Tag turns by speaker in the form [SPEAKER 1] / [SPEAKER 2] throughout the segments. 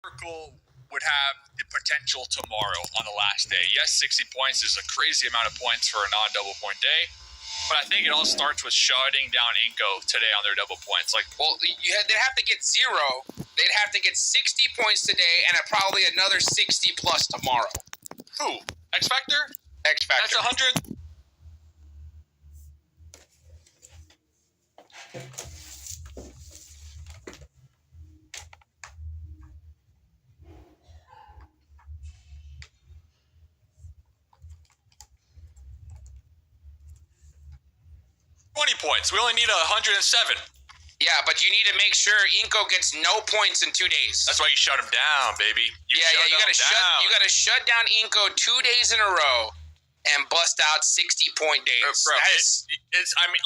[SPEAKER 1] Miracle would have the potential tomorrow on the last day. Yes, 60 points is a crazy amount of points for a non-double point day, but I think it all starts with shutting down Inco today on their double points. Like,
[SPEAKER 2] well, they'd have to get 0. They'd have to get 60 points today and probably another 60 plus tomorrow.
[SPEAKER 1] Who? X Factor?
[SPEAKER 2] X Factor.
[SPEAKER 1] That's 100. Points. We only need 107.
[SPEAKER 2] Yeah, but you need to make sure Inco gets no points in 2 days.
[SPEAKER 1] That's why you shut him down, baby.
[SPEAKER 2] You gotta shut down Inco 2 days in a row and bust out 60-point days.
[SPEAKER 1] Bro,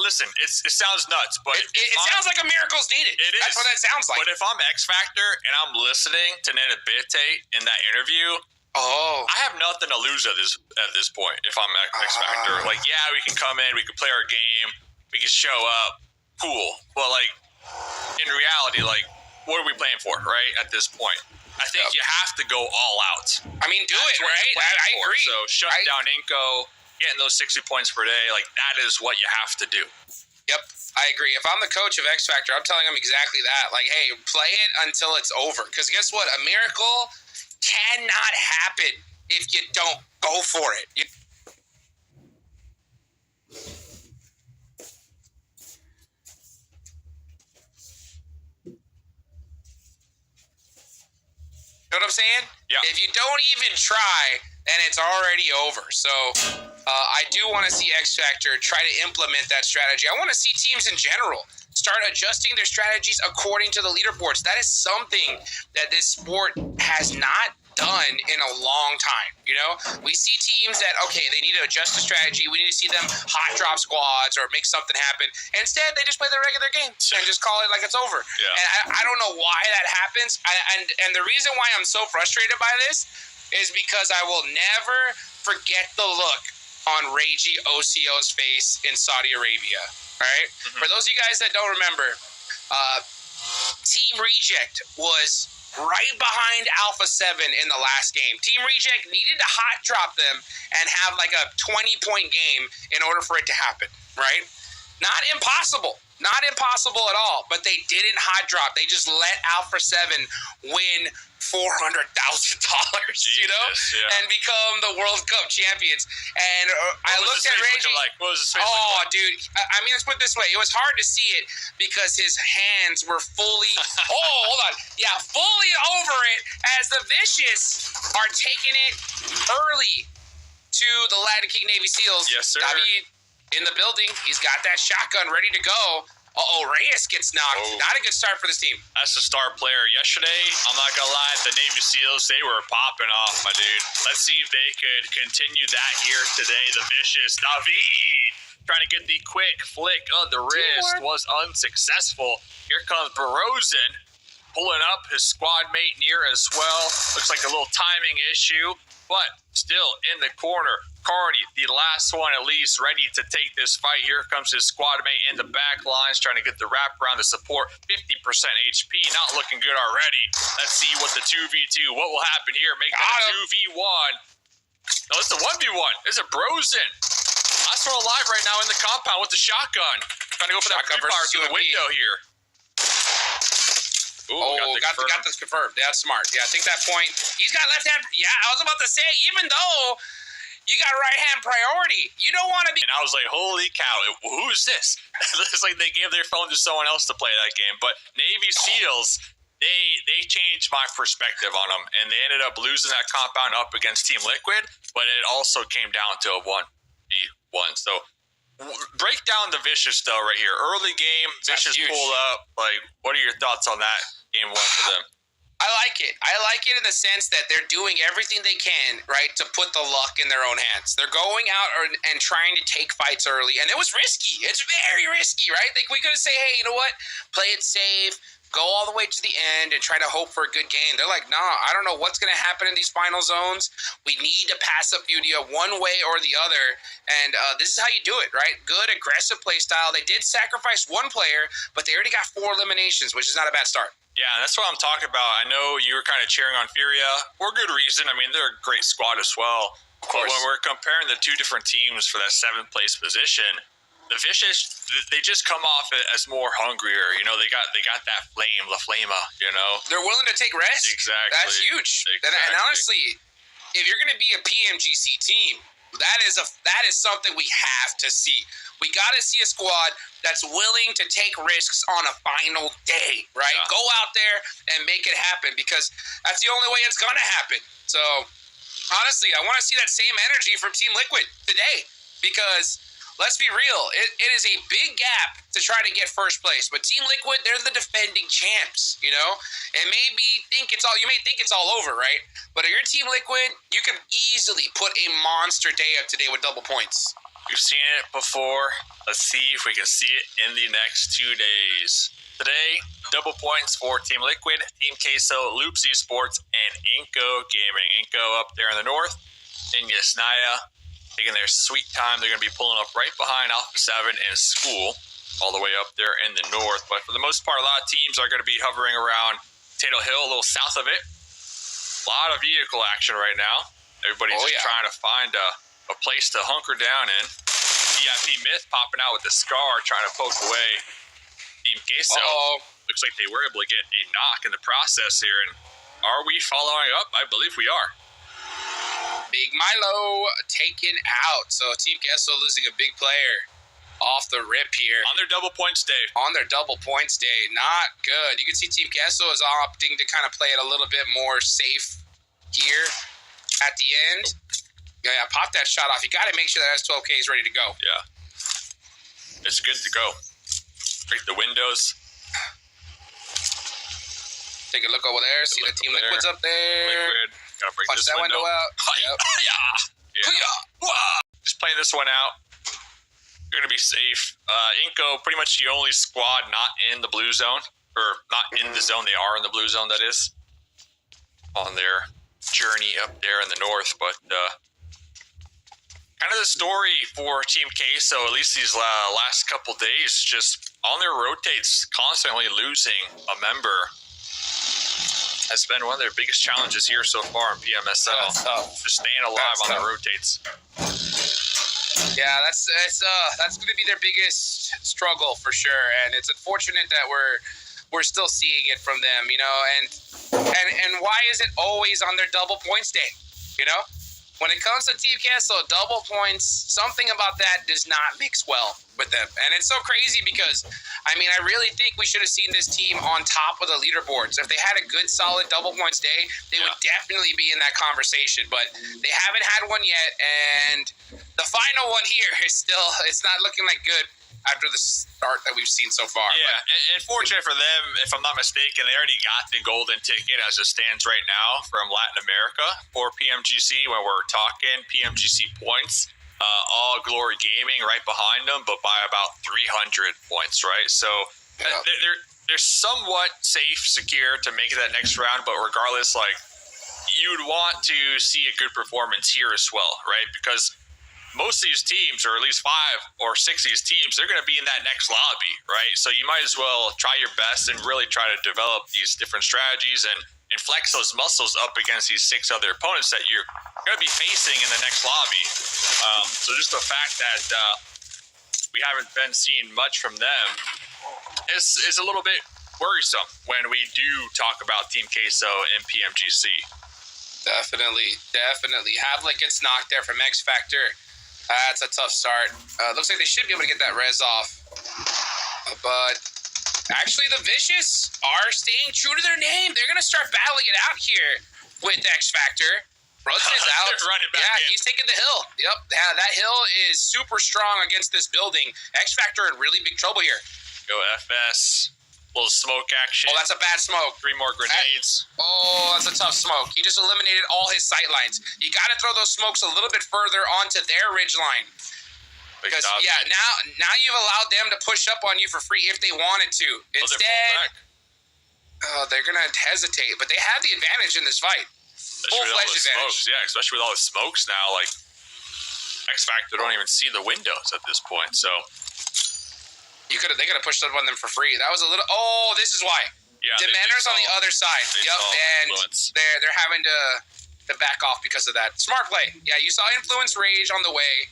[SPEAKER 1] listen, it sounds nuts, but
[SPEAKER 2] it sounds like a miracle's needed. That's what that sounds like.
[SPEAKER 1] But if I'm X Factor and I'm listening to Nana Bitte in that interview, I have nothing to lose at this point. If I'm X Factor, like, yeah, we can come in, we can play our game. We can show up, cool. But, like, in reality, like, what are we playing for, right, at this point? I think you have to go all out.
[SPEAKER 2] I mean, do it, right? I agree.
[SPEAKER 1] So, shutting down Inco, getting those 60 points per day, like, that is what you have to do.
[SPEAKER 2] Yep, I agree. If I'm the coach of X Factor, I'm telling them exactly that. Like, hey, play it until it's over. Because guess what? A miracle cannot happen if you don't go for it. You know what I'm saying?
[SPEAKER 1] Yeah.
[SPEAKER 2] If you don't even try, then it's already over. So I do want to see X Factor try to implement that strategy. I want to see teams in general start adjusting their strategies according to the leaderboards. That is something that this sport has not done in a long time. You know, we see teams that, okay, they need to adjust the strategy. We need to see them hot drop squads or make something happen. Instead, they just play their regular game and just call it like it's over.
[SPEAKER 1] Yeah.
[SPEAKER 2] And I don't know why that happens. And the reason why I'm so frustrated by this is because I will never forget the look on Reiji Ocio's face in Saudi Arabia. All right? Mm-hmm. For those of you guys that don't remember, Team Reject was right behind Alpha 7 in the last game. Team Reject needed to hot drop them and have like a 20-point game in order for it to happen, right? Not impossible. Not impossible at all, but they didn't hot drop. They just let Alpha 7 win $400,000, you know, and become the World Cup champions. And I looked at Reggie.
[SPEAKER 1] What was his face like?
[SPEAKER 2] Dude. I mean, let's put it this way. It was hard to see it because his hands were fully, hold on. Yeah, fully over it as the Vicious are taking it early to the Latin King Navy SEALs.
[SPEAKER 1] Yes, sir.
[SPEAKER 2] David in the building. He's got that shotgun ready to go. Reyes gets knocked. Not a good start for this team.
[SPEAKER 1] That's the star player. Yesterday, I'm not going to lie, the Navy SEALs, they were popping off, my dude. Let's see if they could continue that here today. The Vicious David trying to get the quick flick of the wrist was unsuccessful. Here comes Barozin pulling up his squad mate near as well. Looks like a little timing issue, but still in the corner. Cardi, the last one at least, ready to take this fight. Here comes his squad mate in the back lines, trying to get the wrap around the support. 50% HP, not looking good already. Let's see what the 2v2, what will happen here. Make that a 2v1. No, it's a 1v1. It's a Brozin. Last one alive right now in the compound with the shotgun. Trying to go for that free fire through the window here.
[SPEAKER 2] Got this confirmed. That's smart. Yeah, I think that point. He's got left hand. Yeah, I was about to say, even though you got right-hand priority. You don't want to be...
[SPEAKER 1] And I was like, holy cow, who is this? It's like they gave their phone to someone else to play that game. But Navy SEALs, they changed my perspective on them. And they ended up losing that compound up against Team Liquid. But it also came down to a 1v1. So break down the Vicious, though, right here. Early game, Vicious pull up. Like, what are your thoughts on that game 1 for them?
[SPEAKER 2] I like it. I like it in the sense that they're doing everything they can, right, to put the luck in their own hands. They're going out and trying to take fights early, and it was risky. It's very risky, right? We could say, hey, you know what? Play it safe. go all the way to the end and try to hope for a good game. They're like, nah, I don't know what's going to happen in these final zones. We need to pass up Udia one way or the other, and this is how you do it, right? Good, aggressive play style. They did sacrifice one player, but they already got 4 eliminations, which is not a bad start.
[SPEAKER 1] Yeah, that's what I'm talking about. I know you were kind of cheering on Furia for good reason. I mean, they're a great squad as well.
[SPEAKER 2] Of course.
[SPEAKER 1] But when we're comparing the 2 different teams for that 7th place position, the Vicious, they just come off as more hungrier. You know, they got that flame, La Flama, you know.
[SPEAKER 2] They're willing to take risks.
[SPEAKER 1] Exactly.
[SPEAKER 2] That's huge.
[SPEAKER 1] Exactly.
[SPEAKER 2] And honestly, if you're going to be a PMGC team, that is something we have to see. We got to see a squad that's willing to take risks on a final day, right?
[SPEAKER 1] Yeah.
[SPEAKER 2] Go out there and make it happen, because that's the only way it's going to happen. So, honestly, I want to see that same energy from Team Liquid today, because let's be real, it is a big gap to try to get first place. But Team Liquid, they're the defending champs, you know? And you may think it's all over, right? But if you're Team Liquid, you can easily put a monster day up today with double points.
[SPEAKER 1] We've seen it before. Let's see if we can see it in the next 2 days. Today, double points for Team Liquid, Team Queso, Loops Esports, and Inco Gaming. Inco up there in the north, in Yasnaya, taking their sweet time. They're going to be pulling up right behind Alpha 7 and School, all the way up there in the north. But for the most part, a lot of teams are going to be hovering around Potato Hill, a little south of it. A lot of vehicle action right now. Everybody's trying to find a place to hunker down in. VIP Myth popping out with the Scar, trying to poke away Team Queso. Looks like they were able to get a knock in the process here. And are we following up? I believe we are.
[SPEAKER 2] Big Milo taken out. So Team Queso losing a big player off the rip here.
[SPEAKER 1] On their double points day.
[SPEAKER 2] Not good. You can see Team Queso is opting to kind of play it a little bit more safe here at the end. Yeah, pop that shot off. You got to make sure that S12K is ready to go.
[SPEAKER 1] Yeah. It's good to go. Break the windows.
[SPEAKER 2] Take a look over there. See the Team Liquid's up there.
[SPEAKER 1] Liquid. Gotta break
[SPEAKER 2] Punch
[SPEAKER 1] this
[SPEAKER 2] that window out.
[SPEAKER 1] Yep. Yeah. Just play this one out. You're going to be safe. Inco, pretty much the only squad not in the blue zone. Or not in the zone. They are in the blue zone, that is. On their journey up there in the north. But kind of the story for Team Queso, at least these last couple days, just on their rotates, constantly losing a member, has been one of their biggest challenges here so far in PMSL. Just staying alive on their rotates.
[SPEAKER 2] Yeah, that's going to be their biggest struggle for sure, and it's unfortunate that we're still seeing it from them, you know. And why is it always on their double points day, you know? When it comes to Team Queso, double points, something about that does not mix well with them. And it's so crazy because, I mean, I really think we should have seen this team on top of the leaderboards. If they had a good, solid double points day, they would definitely be in that conversation. But they haven't had one yet, and the final one here is still, it's not looking like good after the start that we've seen so far.
[SPEAKER 1] Yeah, and fortunate for them, if I'm not mistaken, they already got the golden ticket as it stands right now from Latin America for PMGC when we're talking PMGC points. All Glory Gaming right behind them, but by about 300 points, right? So they're somewhat safe, secure to make it that next round, but regardless, like, you'd want to see a good performance here as well, right? Because most of these teams, or at least 5 or 6 of these teams, they're going to be in that next lobby, right? So you might as well try your best and really try to develop these different strategies and flex those muscles up against these 6 other opponents that you're going to be facing in the next lobby. So just the fact that we haven't been seeing much from them is a little bit worrisome when we do talk about Team Queso and PMGC.
[SPEAKER 2] Definitely. Havlik gets knocked there from X Factor. That's a tough start. Looks like they should be able to get that res off. But actually, the Vicious are staying true to their name. They're going to start battling it out here with X Factor. Brooks is out. He's taking the hill. Yep. Yeah, that hill is super strong against this building. X Factor in really big trouble here.
[SPEAKER 1] Go FS. Little smoke action.
[SPEAKER 2] Oh, that's a bad smoke.
[SPEAKER 1] 3 more grenades.
[SPEAKER 2] That's a tough smoke. He just eliminated all his sight lines. You got to throw those smokes a little bit further onto their ridge line. Because, now you've allowed them to push up on you for free if they wanted to. Instead, they're going to hesitate, but they have the advantage in this fight. Full-fledged advantage.
[SPEAKER 1] Smokes. Yeah, especially with all the smokes now. Like, X Factor don't even see the windows at this point, so. They could have
[SPEAKER 2] pushed up on them for free. That was a little. Oh, this is why.
[SPEAKER 1] Yeah,
[SPEAKER 2] Dementor's on the other side. Yep, and they're having to back off because of that. Smart play. Yeah, you saw influence rage on the way.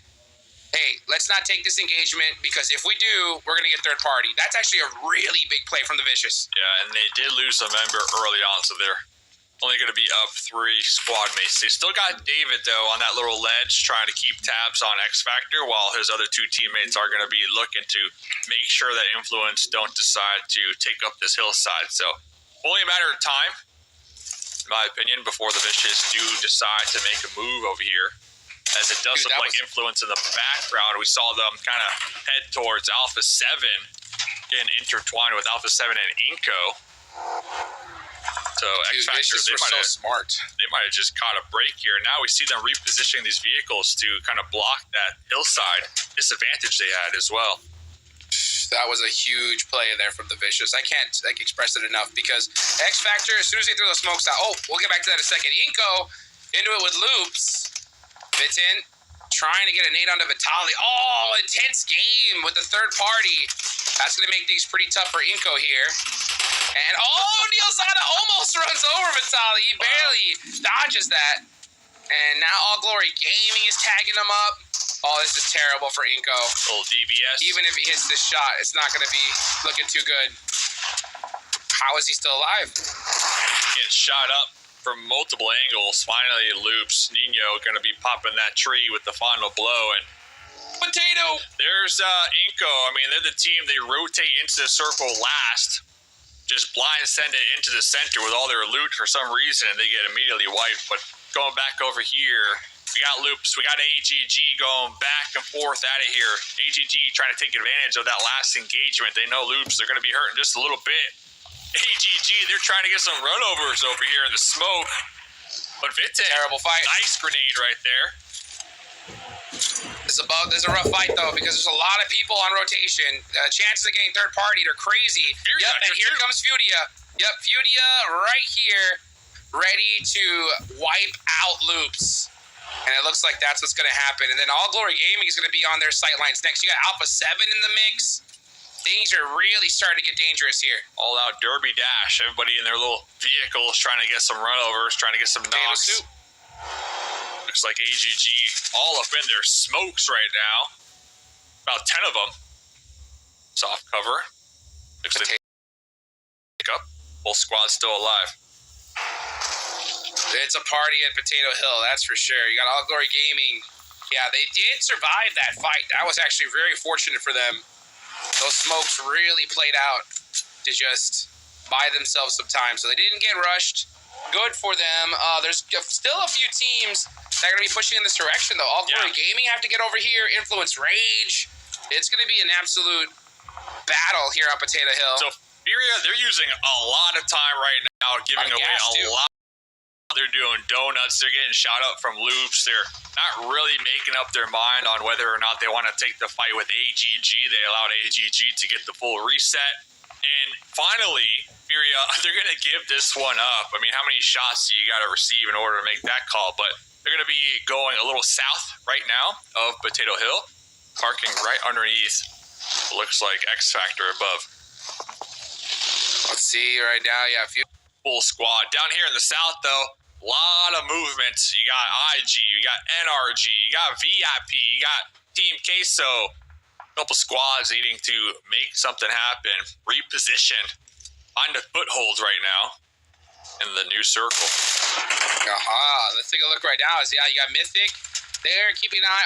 [SPEAKER 2] Hey, let's not take this engagement because if we do, we're going to get third party. That's actually a really big play from the Vicious.
[SPEAKER 1] Yeah, and they did lose a member early on, so they're only going to be up 3 squad mates. They still got David, though, on that little ledge trying to keep tabs on X Factor while his other 2 teammates are going to be looking to make sure that Influence don't decide to take up this hillside. So only a matter of time, in my opinion, before the Vicious do decide to make a move over here. As it does look like Influence in the background. We saw them kind of head towards Alpha 7, getting intertwined with Alpha 7 and Inko. So X Factor, they might have just caught a break here. Now we see them repositioning these vehicles to kind of block that hillside disadvantage they had as well.
[SPEAKER 2] That was a huge play there from the Vicious. I can't express it enough because X Factor, as soon as they threw the smokes out, we'll get back to that in a second. Inko into it with loops. Fits in, trying to get a nade onto Vitali. Oh, intense game with the third party. That's going to make things pretty tough for Inko here. And, Neilzada almost runs over Vitali. He barely dodges that. And now All Glory Gaming is tagging him up. Oh, this is terrible for Inko.
[SPEAKER 1] Little DBS.
[SPEAKER 2] Even if he hits this shot, it's not going to be looking too good. How is he still alive?
[SPEAKER 1] Gets shot up from multiple angles. Finally loops. Nino going to be popping that tree with the final blow. And
[SPEAKER 2] Potato!
[SPEAKER 1] There's Inko. I mean, they're the team. They rotate into the circle last. Just blind send it into the center with all their loot for some reason, and they get immediately wiped. But going back over here, we got loops. We got AGG going back and forth out of here. AGG trying to take advantage of that last engagement. They know loops. They're going to be hurting just a little bit. AGG, they're trying to get some runovers over here in the smoke. But Vite,
[SPEAKER 2] terrible fight.
[SPEAKER 1] Nice grenade right there.
[SPEAKER 2] This is a rough fight, though, because there's a lot of people on rotation. Chances of getting third party are crazy.
[SPEAKER 1] Furia,
[SPEAKER 2] and here comes Furia. Yep, Furia right here, ready to wipe out loops. And it looks like that's what's going to happen. And then All Glory Gaming is going to be on their sight lines next. You got Alpha 7 in the mix. Things are really starting to get dangerous here.
[SPEAKER 1] All out derby dash. Everybody in their little vehicles trying to get some runovers, trying to get some knocks. Looks like AGG all up in their smokes right now. About 10 of them. Soft cover. Looks like pick up. Whole squad's still alive.
[SPEAKER 2] It's a party at Potato Hill, that's for sure. You got All Glory Gaming. Yeah, they did survive that fight. That was actually very fortunate for them. Those smokes really played out to just buy themselves some time. So they didn't get rushed. Good for them. There's still a few teams that are going to be pushing in this direction, though. All Glory Gaming have to get over here. Influence Rage. It's going to be an absolute battle here on Potato Hill.
[SPEAKER 1] So, Furia, they're using a lot of time right now, giving away a lot. They're doing donuts. They're getting shot up from loops. They're not really making up their mind on whether or not they want to take the fight with AGG. They allowed AGG to get the full reset. And finally, Furia, they're going to give this one up. I mean, how many shots do you got to receive in order to make that call? But they're going to be going a little south right now of Potato Hill, parking right underneath what looks like X Factor above.
[SPEAKER 2] Let's see right now. Yeah,
[SPEAKER 1] full squad. Down here in the south, though, a lot of movement. You got IG, you got NRG, you got VIP, you got Team Queso. A couple squads needing to make something happen. Reposition. Find a foothold right now in the new circle.
[SPEAKER 2] Let's take a look right now. You got Mythic there, keeping an eye.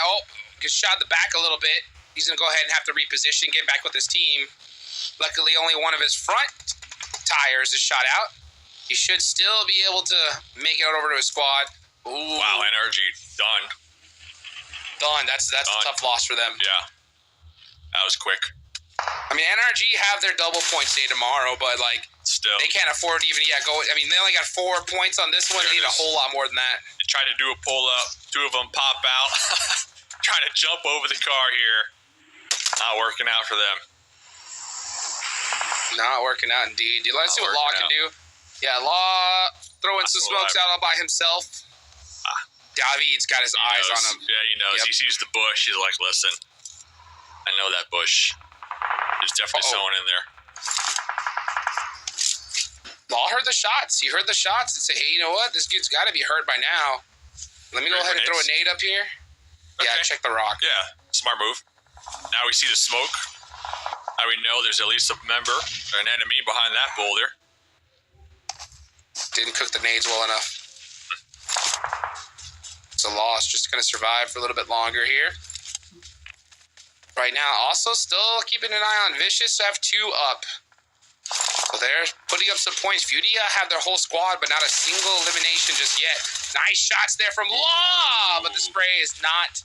[SPEAKER 2] Gets shot in the back a little bit. He's going to go ahead and have to reposition, get back with his team. Luckily, only one of his front tires is shot out. He should still be able to make it over to his squad. Ooh.
[SPEAKER 1] Wow, NRG done.
[SPEAKER 2] That's done. A tough loss for them.
[SPEAKER 1] Yeah. That was quick.
[SPEAKER 2] I mean, NRG have their double points day tomorrow, but
[SPEAKER 1] still,
[SPEAKER 2] they can't afford to even go. I mean, they only got 4 points on this one. They need a whole lot more than that.
[SPEAKER 1] They tried to do a pull up. 2 of them pop out. Trying to jump over the car here. Not working out for them.
[SPEAKER 2] Not working out indeed. Let's see what
[SPEAKER 1] Not
[SPEAKER 2] Law
[SPEAKER 1] working
[SPEAKER 2] can do. Yeah, Law throwing some
[SPEAKER 1] alive.
[SPEAKER 2] smokes out all by himself. David's got his eyes on him.
[SPEAKER 1] Yeah, he knows.
[SPEAKER 2] Yep.
[SPEAKER 1] He sees the bush. He's like, listen, I know that bush. There's definitely someone in there.
[SPEAKER 2] Law heard the shots. He heard the shots and said, hey, you know what? This dude's got to be hurt by now. Let me go ahead and throw a nade up here. Okay. Yeah, check the rock.
[SPEAKER 1] Yeah, smart move. Now we see the smoke. Now we know there's at least a member or an enemy behind that boulder.
[SPEAKER 2] Didn't cook the nades well enough. It's a loss. Just going to survive for a little bit longer here. Right now, also still keeping an eye on Vicious. Have 2 up. So they're putting up some points. Fudia have their whole squad, but not a single elimination just yet. Nice shots there from Law, but the spray is not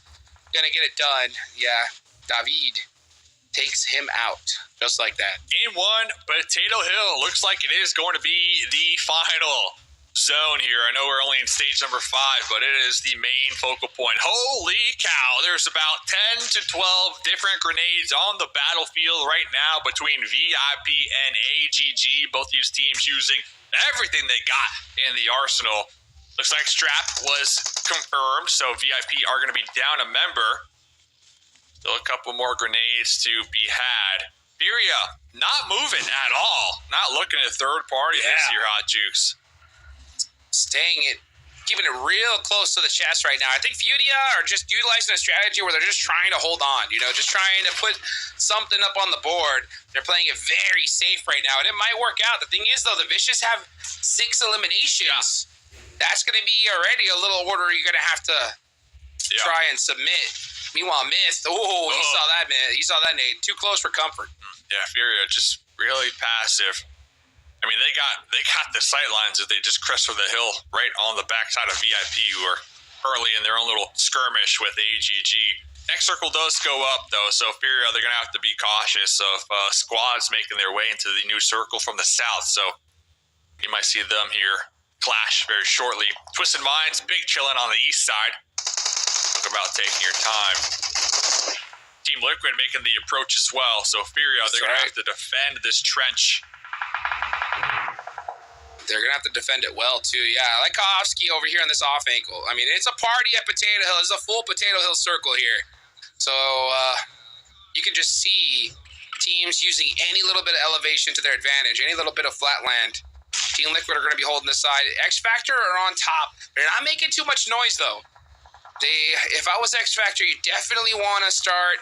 [SPEAKER 2] going to get it done. Yeah, David takes him out just like that.
[SPEAKER 1] Game 1, Potato Hill. Looks like it is going to be the final zone here. I know we're only in stage number 5, but it is the main focal point. Holy cow, there's about 10 to 12 different grenades on the battlefield right now between VIP and AGG. Both these teams using everything they got in the arsenal. Looks like Strap was confirmed, so VIP are going to be down a member. Still a couple more grenades to be had. Furia not moving at all. Not looking at third party this year, Hot Jukes.
[SPEAKER 2] Keeping it real close to the chest right now. I think Fudia are just utilizing a strategy where they're just trying to hold on, just trying to put something up on the board. They're playing it very safe right now, and it might work out. The thing is, though, the Vicious have 6 eliminations. Yeah. That's going to be already a little order you're going to have to try and submit. Meanwhile, Myth, he saw that, man. He saw that nade. Too close for comfort.
[SPEAKER 1] Yeah, Furia just really passive. I mean, they got the sight lines that they just crest for the hill right on the backside of VIP, who are currently in their own little skirmish with AGG. Next circle does go up, though, so Furia, they're going to have to be cautious of squads making their way into the new circle from the south, so you might see them here clash very shortly. Twisted Minds, big chillin' on the east side. Talk about taking your time. Team Liquid making the approach as well, so Furia, they're going to have to defend this trench.
[SPEAKER 2] They're going to have to defend it well, too. Yeah, I like Kowalski over here on this off ankle. I mean, it's a party at Potato Hill. It's a full Potato Hill circle here. So, you can just see teams using any little bit of elevation to their advantage, any little bit of flat land. Team Liquid are going to be holding this side. X Factor are on top. They're not making too much noise, though. If I was X Factor, you definitely want to start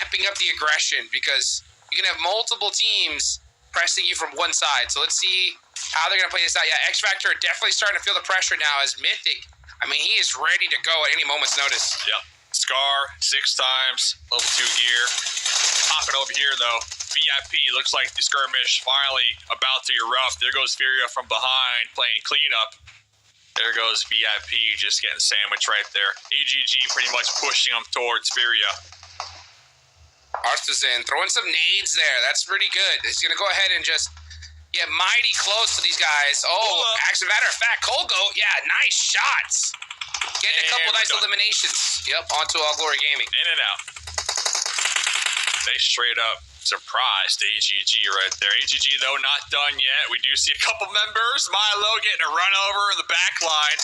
[SPEAKER 2] amping up the aggression because you can have multiple teams pressing you from one side. So let's see how they're going to play this out. Yeah, X Factor are definitely starting to feel the pressure now as Mythic. I mean, he is ready to go at any moment's notice.
[SPEAKER 1] Yep. Scar, 6 times, level 2 gear. Popping over here, though. VIP, looks like the skirmish finally about to erupt. There goes Furia from behind, playing cleanup. There goes VIP, just getting sandwiched right there. AGG pretty much pushing them towards Furia.
[SPEAKER 2] Artisan throwing some nades there. That's pretty good. He's going to go ahead and just get mighty close to these guys. As a matter of fact, Colgo, nice shots. Getting a couple nice eliminations. Yep, onto All Glory Gaming.
[SPEAKER 1] In and out. They straight up surprised AGG right there. AGG, though, not done yet. We do see a couple members. Milo getting a run over in the back line.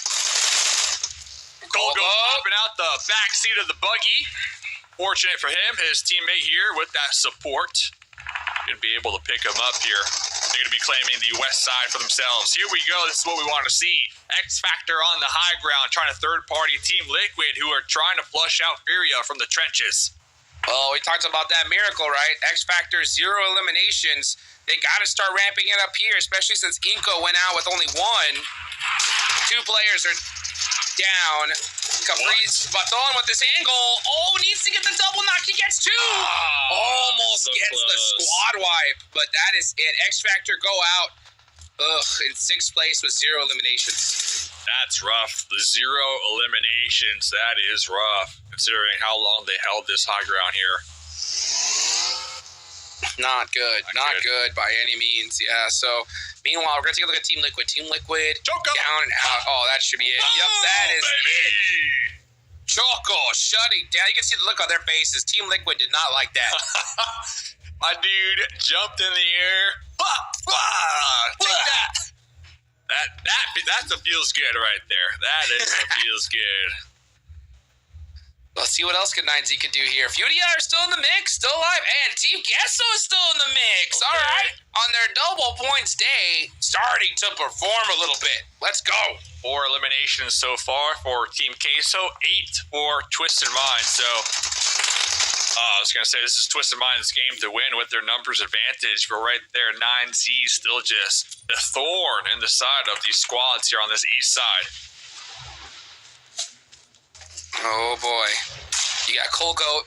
[SPEAKER 1] Colgo popping out the back seat of the buggy. Fortunate for him, his teammate here with that support. Going to be able to pick him up here. They're going to be claiming the west side for themselves. Here we go. This is what we want to see. X Factor on the high ground, trying to third-party Team Liquid, who are trying to flush out Furia from the trenches.
[SPEAKER 2] Oh, we talked about that miracle, right? X Factor, 0 eliminations. They got to start ramping it up here, especially since Inko went out with only 1. 2 players are down. Caprice Baton with this angle. Needs to get the double knock. He gets 2. Almost so gets close. The squad wipe, but that is it. X Factor go out. In 6th place with 0 eliminations.
[SPEAKER 1] That's rough. The 0 eliminations. That is rough, considering how long they held this high ground here.
[SPEAKER 2] Not good. Not good by any means. Yeah, so meanwhile, we're going to take a look at Team Liquid. Team Liquid, down and out. That should be it. Yep, that is it. Choco shutting down. You can see the look on their faces. Team Liquid did not like that.
[SPEAKER 1] My dude jumped in the air. Take that. That's a feels good right there. That is a feels good.
[SPEAKER 2] Let's see what else 9Z can do here. Fudia are still in the mix, still alive, and Team Gesso is still in the mix.
[SPEAKER 1] Okay.
[SPEAKER 2] All right, on their double points day, starting to perform a little bit. Let's go.
[SPEAKER 1] 4 eliminations so far for Team Queso, 8 for Twisted Mind. So, I was going to say this is Twisted Mind's game to win with their numbers advantage, but right there, 9Z still just the thorn in the side of these squads here on this east side.
[SPEAKER 2] Oh boy. You got Colgoat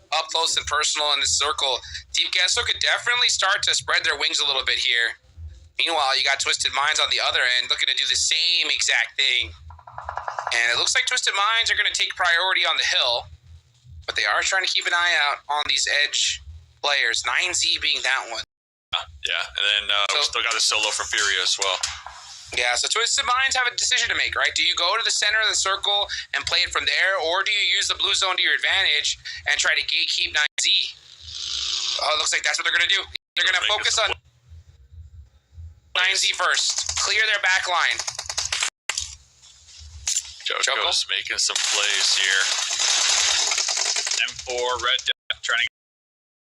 [SPEAKER 2] up close and personal in this circle. Team Gesso could definitely start to spread their wings a little bit here. Meanwhile, you got Twisted Minds on the other end looking to do the same exact thing. And it looks like Twisted Minds are going to take priority on the hill, but they are trying to keep an eye out on these edge players, 9Z being that one.
[SPEAKER 1] Yeah, and then we still got a solo from Fury as well.
[SPEAKER 2] Yeah, so Twisted Minds have a decision to make, right? Do you go to the center of the circle and play it from there, or do you use the blue zone to your advantage and try to gatekeep 9Z? Oh, it looks like that's what they're going to do. They're going to focus on 9Z first. Clear their back line.
[SPEAKER 1] Joko's making some plays here. M4, Red Death trying to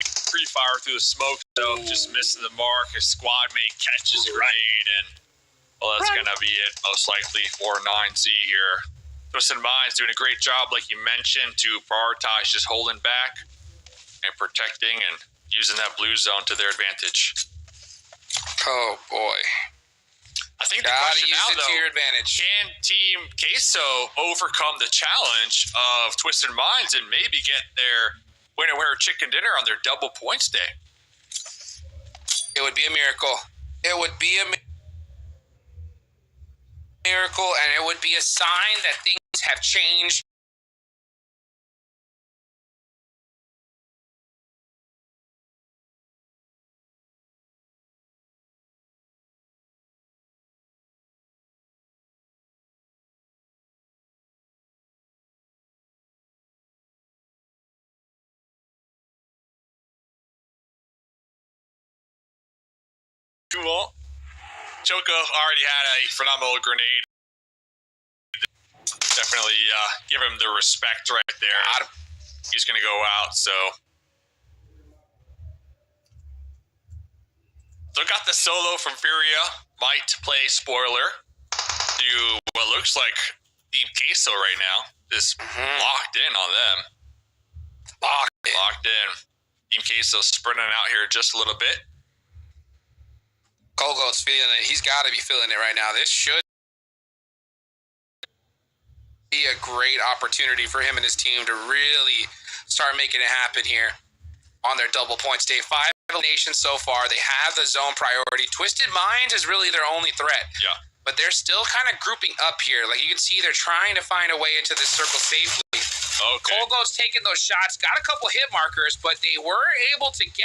[SPEAKER 1] get free fire through the smoke, though, just missing the mark. His squad mate catches a grenade, and well, that's going to be it, most likely, for 9Z here. Twisted Mind's doing a great job, like you mentioned, to prioritize just holding back and protecting and using that blue zone to their advantage.
[SPEAKER 2] Oh, boy.
[SPEAKER 1] I think the question now, though,
[SPEAKER 2] to your advantage.
[SPEAKER 1] Can Team Queso overcome the challenge of Twisted Minds and maybe get their winner chicken dinner on their double points day?
[SPEAKER 2] It would be a miracle. It would be a miracle, and it would be a sign that things have changed.
[SPEAKER 1] Cool. Joko already had a phenomenal grenade. Definitely give him the respect right there. He's going to go out, so. So got the solo from Furia. Might play spoiler to what looks like Team Queso right now. Just locked in on them. Locked in. Team Queso sprinting out here just a little bit.
[SPEAKER 2] Colgoat's feeling it. He's got to be feeling it right now. This should be a great opportunity for him and his team to really start making it happen here on their double points day. 5 eliminations so far. They have the zone priority. Twisted Minds is really their only threat.
[SPEAKER 1] Yeah.
[SPEAKER 2] But they're still kind of grouping up here. Like you can see, they're trying to find a way into this circle safely.
[SPEAKER 1] Okay.
[SPEAKER 2] Colgoat's taking those shots, got a couple hit markers, but they were able to get.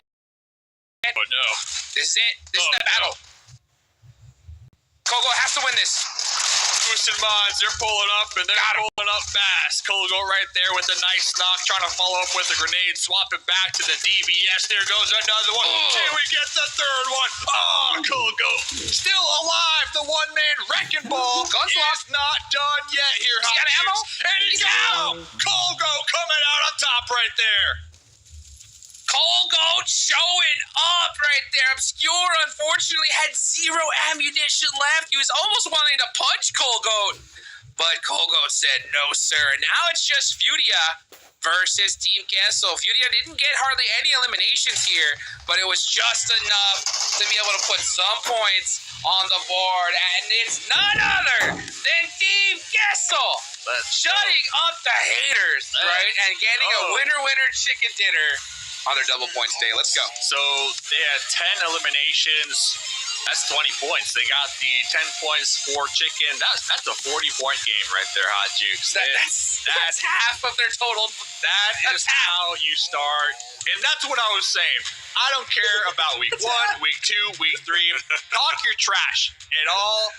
[SPEAKER 1] But no.
[SPEAKER 2] This is it. This is the battle. Colgoat has to win this.
[SPEAKER 1] Twisted Minds, they're pulling up, and they're pulling up fast. Colgoat right there with a nice knock, trying to follow up with a grenade, swap it back to the DBS. There goes another one. Can we get the third one? Oh, Colgoat still alive. The one-man wrecking ball is not done yet here.
[SPEAKER 2] He's got ammo?
[SPEAKER 1] And he's out. Colgoat coming out on top right there.
[SPEAKER 2] Colgoat showing up right there. Obscure, unfortunately, had 0 ammunition left. He was almost wanting to punch Colgoat, but Colgoat said, no, sir. Now it's just Fudia versus Team Queso. Fudia didn't get hardly any eliminations here, but it was just enough to be able to put some points on the board, and it's none other than Team Queso shutting up the haters, right, and getting a winner chicken dinner on their double points day. Let's go.
[SPEAKER 1] So they had 10 eliminations. That's 20 points. They got the 10 points for chicken. That's a 40-point game right there, Hot Jukes.
[SPEAKER 2] That's half of their total.
[SPEAKER 1] That is how you start. And that's what I was saying. I don't care about week 1, week 2, week 3. Talk your trash. It all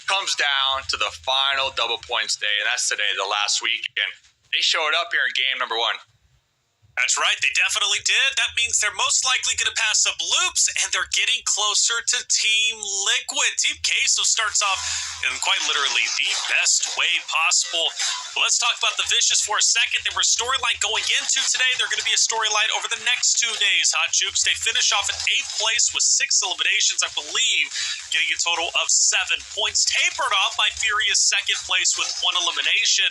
[SPEAKER 1] comes down to the final double points day, and that's today, the last week. And they showed up here in game number 1.
[SPEAKER 3] That's right, they definitely did. That means they're most likely going to pass up Loops, and they're getting closer to Team Liquid. Team Queso starts off in quite literally the best way possible. But let's talk about the Vicious for a second. They were a storyline going into today. They're going to be a storyline over the next 2 days, Hot Jukes. They finish off in 8th place with 6 eliminations, I believe, getting a total of 7 points. Tapered off by Furious 2nd place with 1 elimination.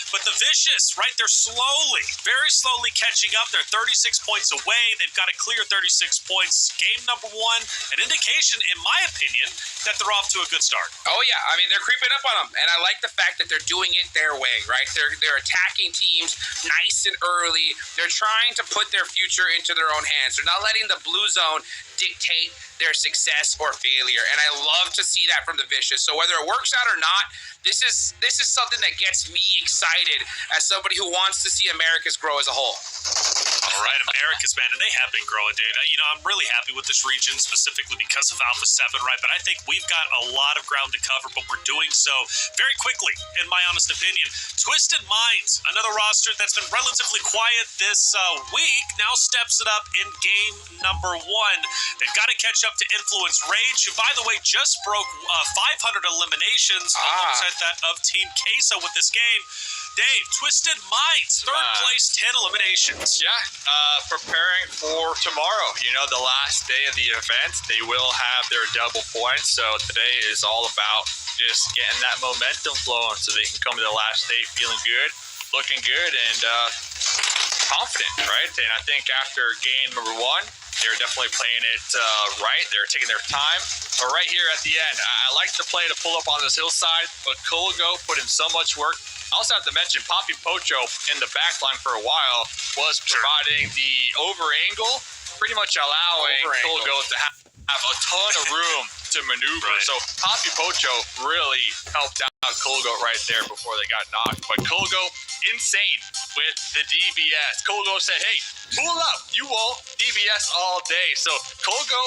[SPEAKER 3] But the Vicious, right, they're slowly, very slowly catching up. They're 36 points away. They've got a clear 36 points. Game number 1, an indication, in my opinion, that they're off to a good start.
[SPEAKER 2] Oh, yeah. I mean, they're creeping up on them. And I like the fact that they're doing it their way, right? They're attacking teams nice and early. They're trying to put their future into their own hands. They're not letting the blue zone dictate their success or failure. And I love to see that from the Vicious. So whether it works out or not, this is something that gets me excited as somebody who wants to see Americas grow as a whole.
[SPEAKER 3] All right, Americas, man, and they have been growing, dude. I'm really happy with this region specifically because of Alpha 7, right? But I think we've got a lot of ground to cover, but we're doing so very quickly, in my honest opinion. Twisted Minds, another roster that's been relatively quiet this week, now steps it up in game number 1. They've got to catch up to Influence Rage, who, by the way, just broke 500 eliminations alongside that of Team Queso with this game. Dave, Twisted Minds, 3rd place, 10 eliminations.
[SPEAKER 1] Yeah, preparing for tomorrow. The last day of the event, they will have their double points. So today is all about just getting that momentum flowing so they can come to the last day feeling good, looking good, and confident, right? And I think after game number 1, they're definitely playing it right. They're taking their time. But right here at the end, I like the play to pull up on this hillside, but Kulgo put in so much work. I also have to mention Poppy Pocho in the back line for a while was providing the over angle, pretty much allowing Kulgo to have a ton of room to maneuver. Right. So Poppy Pocho really helped out Kulgo right there before they got knocked. But Kulgo, insane with the DBS. Kulgo said, hey, pull up. You won't DBS all day. So Kulgo,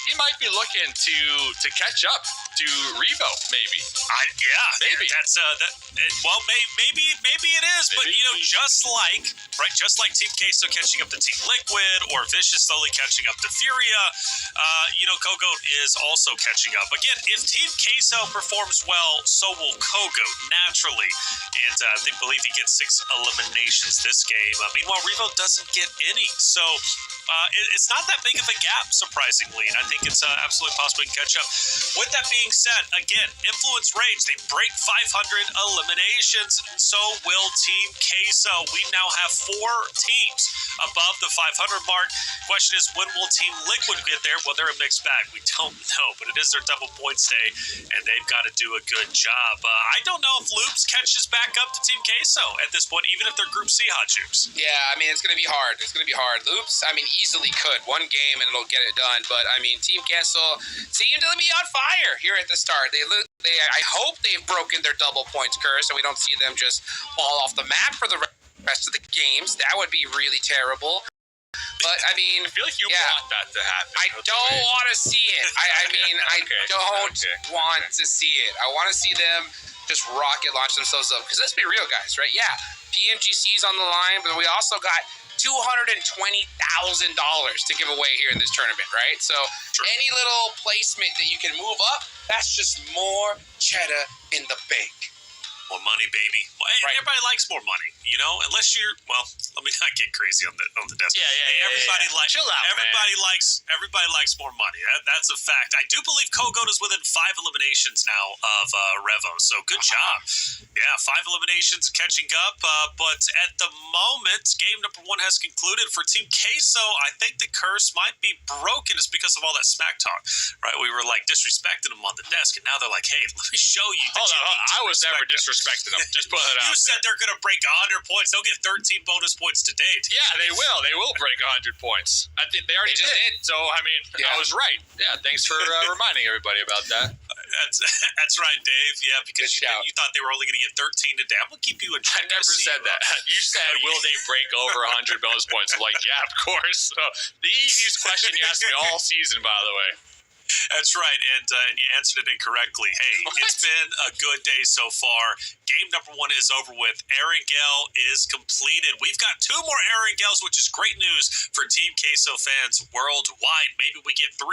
[SPEAKER 1] he might be looking to catch up to Revo, maybe.
[SPEAKER 3] Maybe that's maybe it is. Maybe. But just like Team Queso catching up to Team Liquid, or Vicious slowly catching up to Furia, Kogo is also catching up. Again, if Team Queso performs well, so will Kogo naturally, and I believe he gets 6 eliminations this game. Meanwhile, Revo doesn't get any, so it's not that big of a gap, surprisingly, and I think it's absolutely possible to catch up. With that being said, again, Influence Rage, they break 500 eliminations, and so will Team Queso. We now have 4 teams above the 500 mark. Question is, when will Team Liquid get there? Well, they're a mixed bag. We don't know, but it is their double points day, and they've got to do a good job. I don't know if Loops catches back up to Team Queso at this point, even if they're Group C, Hot Jukes.
[SPEAKER 2] Yeah, it's going to be hard. It's going to be hard. Loops, easily could. 1 game and it'll get it done. But, Team Queso seem to be on fire here at the start. I hope they've broken their double points curse and we don't see them just fall off the map for the rest of the games. That would be really terrible. But, I
[SPEAKER 1] feel like you want that to happen.
[SPEAKER 2] I don't want to see it. I don't want to see it. I want to see them just rocket launch themselves up. Because let's be real, guys, right? Yeah, PMGC's on the line, but we also got $220,000 to give away here in this tournament, right? So any little placement that you can move up, that's just more cheddar in the bank.
[SPEAKER 3] More money, baby. Well, right. Everybody likes more money, unless you're, let me not get crazy on the desk. Everybody
[SPEAKER 1] chill out,
[SPEAKER 3] everybody likes more money. That's a fact. I do believe Kogo is within 5 eliminations now of Revo, so good job. Yeah, 5 eliminations catching up, but at the moment, game number 1 has concluded for Team Queso. I think the curse might be broken. It's because of all that smack talk, right? We were disrespecting them on the desk, and now they're like, hey, let me show you.
[SPEAKER 1] I was never disrespecting them. Just put it out.
[SPEAKER 3] You said they're going to break 100 points. They'll get 13 bonus points to date.
[SPEAKER 1] Yeah, they will. They will break 100 points. I think they already did. So, I was right. Yeah, thanks for reminding everybody about that.
[SPEAKER 3] That's right, Dave. Yeah, because you thought they were only going to get 13 today. I'm going to keep you in check.
[SPEAKER 1] I never said that. You said, will they break over 100 bonus points? I'm like, yeah, of course. So, the easiest question you asked me all season, by the way.
[SPEAKER 3] That's right, and you answered it incorrectly. Hey, it's been a good day so far. Game number 1 is over with. Erangel is completed. We've got 2 more Erangels, which is great news for Team Queso fans worldwide. Maybe we get 3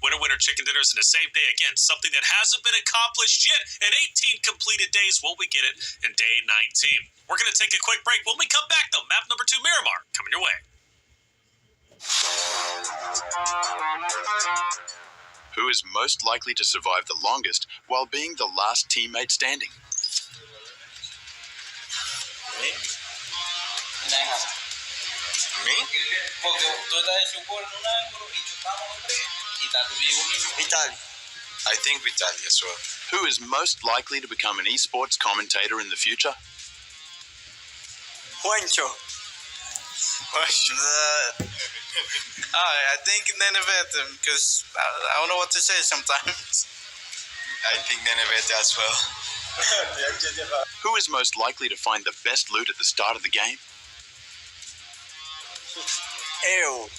[SPEAKER 3] winner chicken dinners in the same day. Again, something that hasn't been accomplished yet. In 18 completed days, will we get it in day 19? We're going to take a quick break. When we come back, though, map number 2, Miramar, coming your way.
[SPEAKER 4] Who is most likely to survive the longest while being the last teammate standing?
[SPEAKER 5] Me? Me? Porque tú estás de support en un ángulo y chutamos los 3 y está tu vivo. Vitali.
[SPEAKER 4] I think Vitali as well. Who is most likely to become an esports commentator in the future?
[SPEAKER 5] Juancho. I think Nenevete, because I don't know what to say sometimes.
[SPEAKER 6] I think Nenevete as well.
[SPEAKER 4] Who is most likely to find the best loot at the start of the game?
[SPEAKER 5] Eu.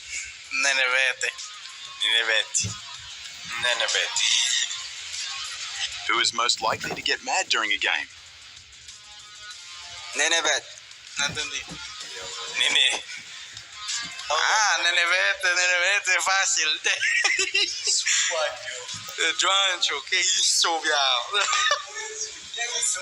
[SPEAKER 5] Nenevete.
[SPEAKER 6] Nenevete.
[SPEAKER 4] Who is most likely to get mad during a game?
[SPEAKER 5] Nenevete. No entendí.
[SPEAKER 6] Nene.
[SPEAKER 5] Nenevete, fácil. Juancho, ¿qué hizo, viado? ¿Qué hizo,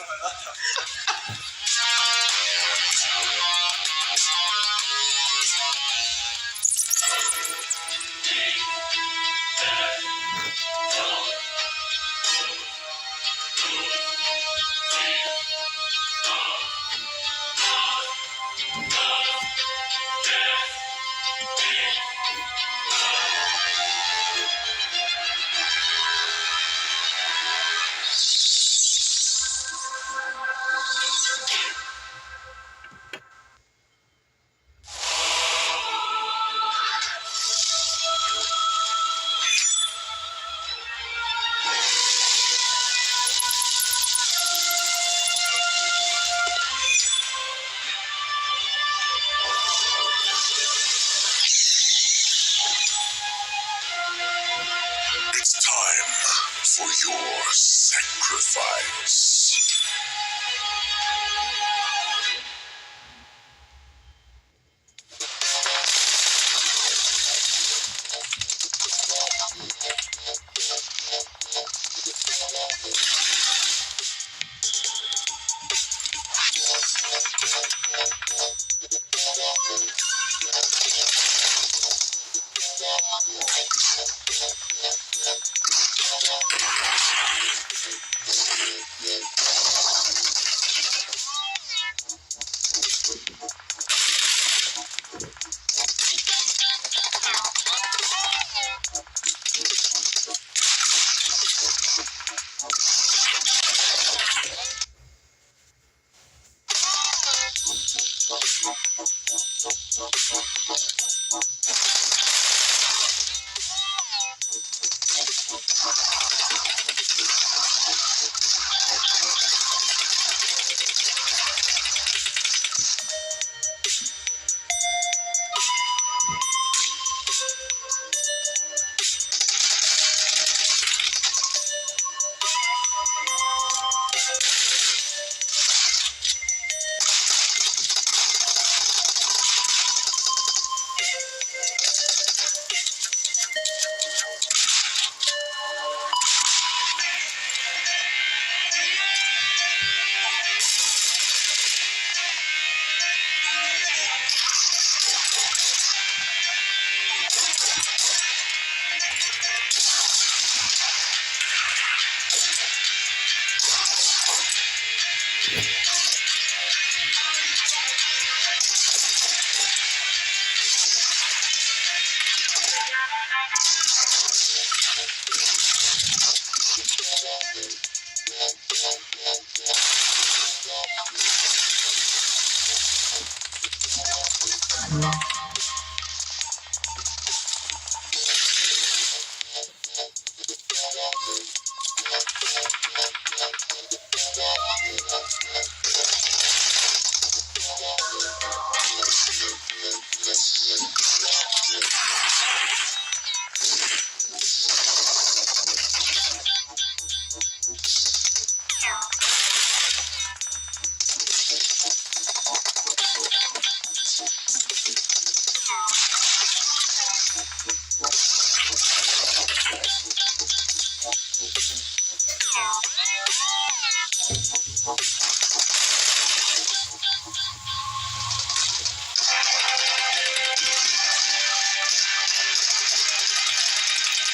[SPEAKER 7] It's time for your sacrifice.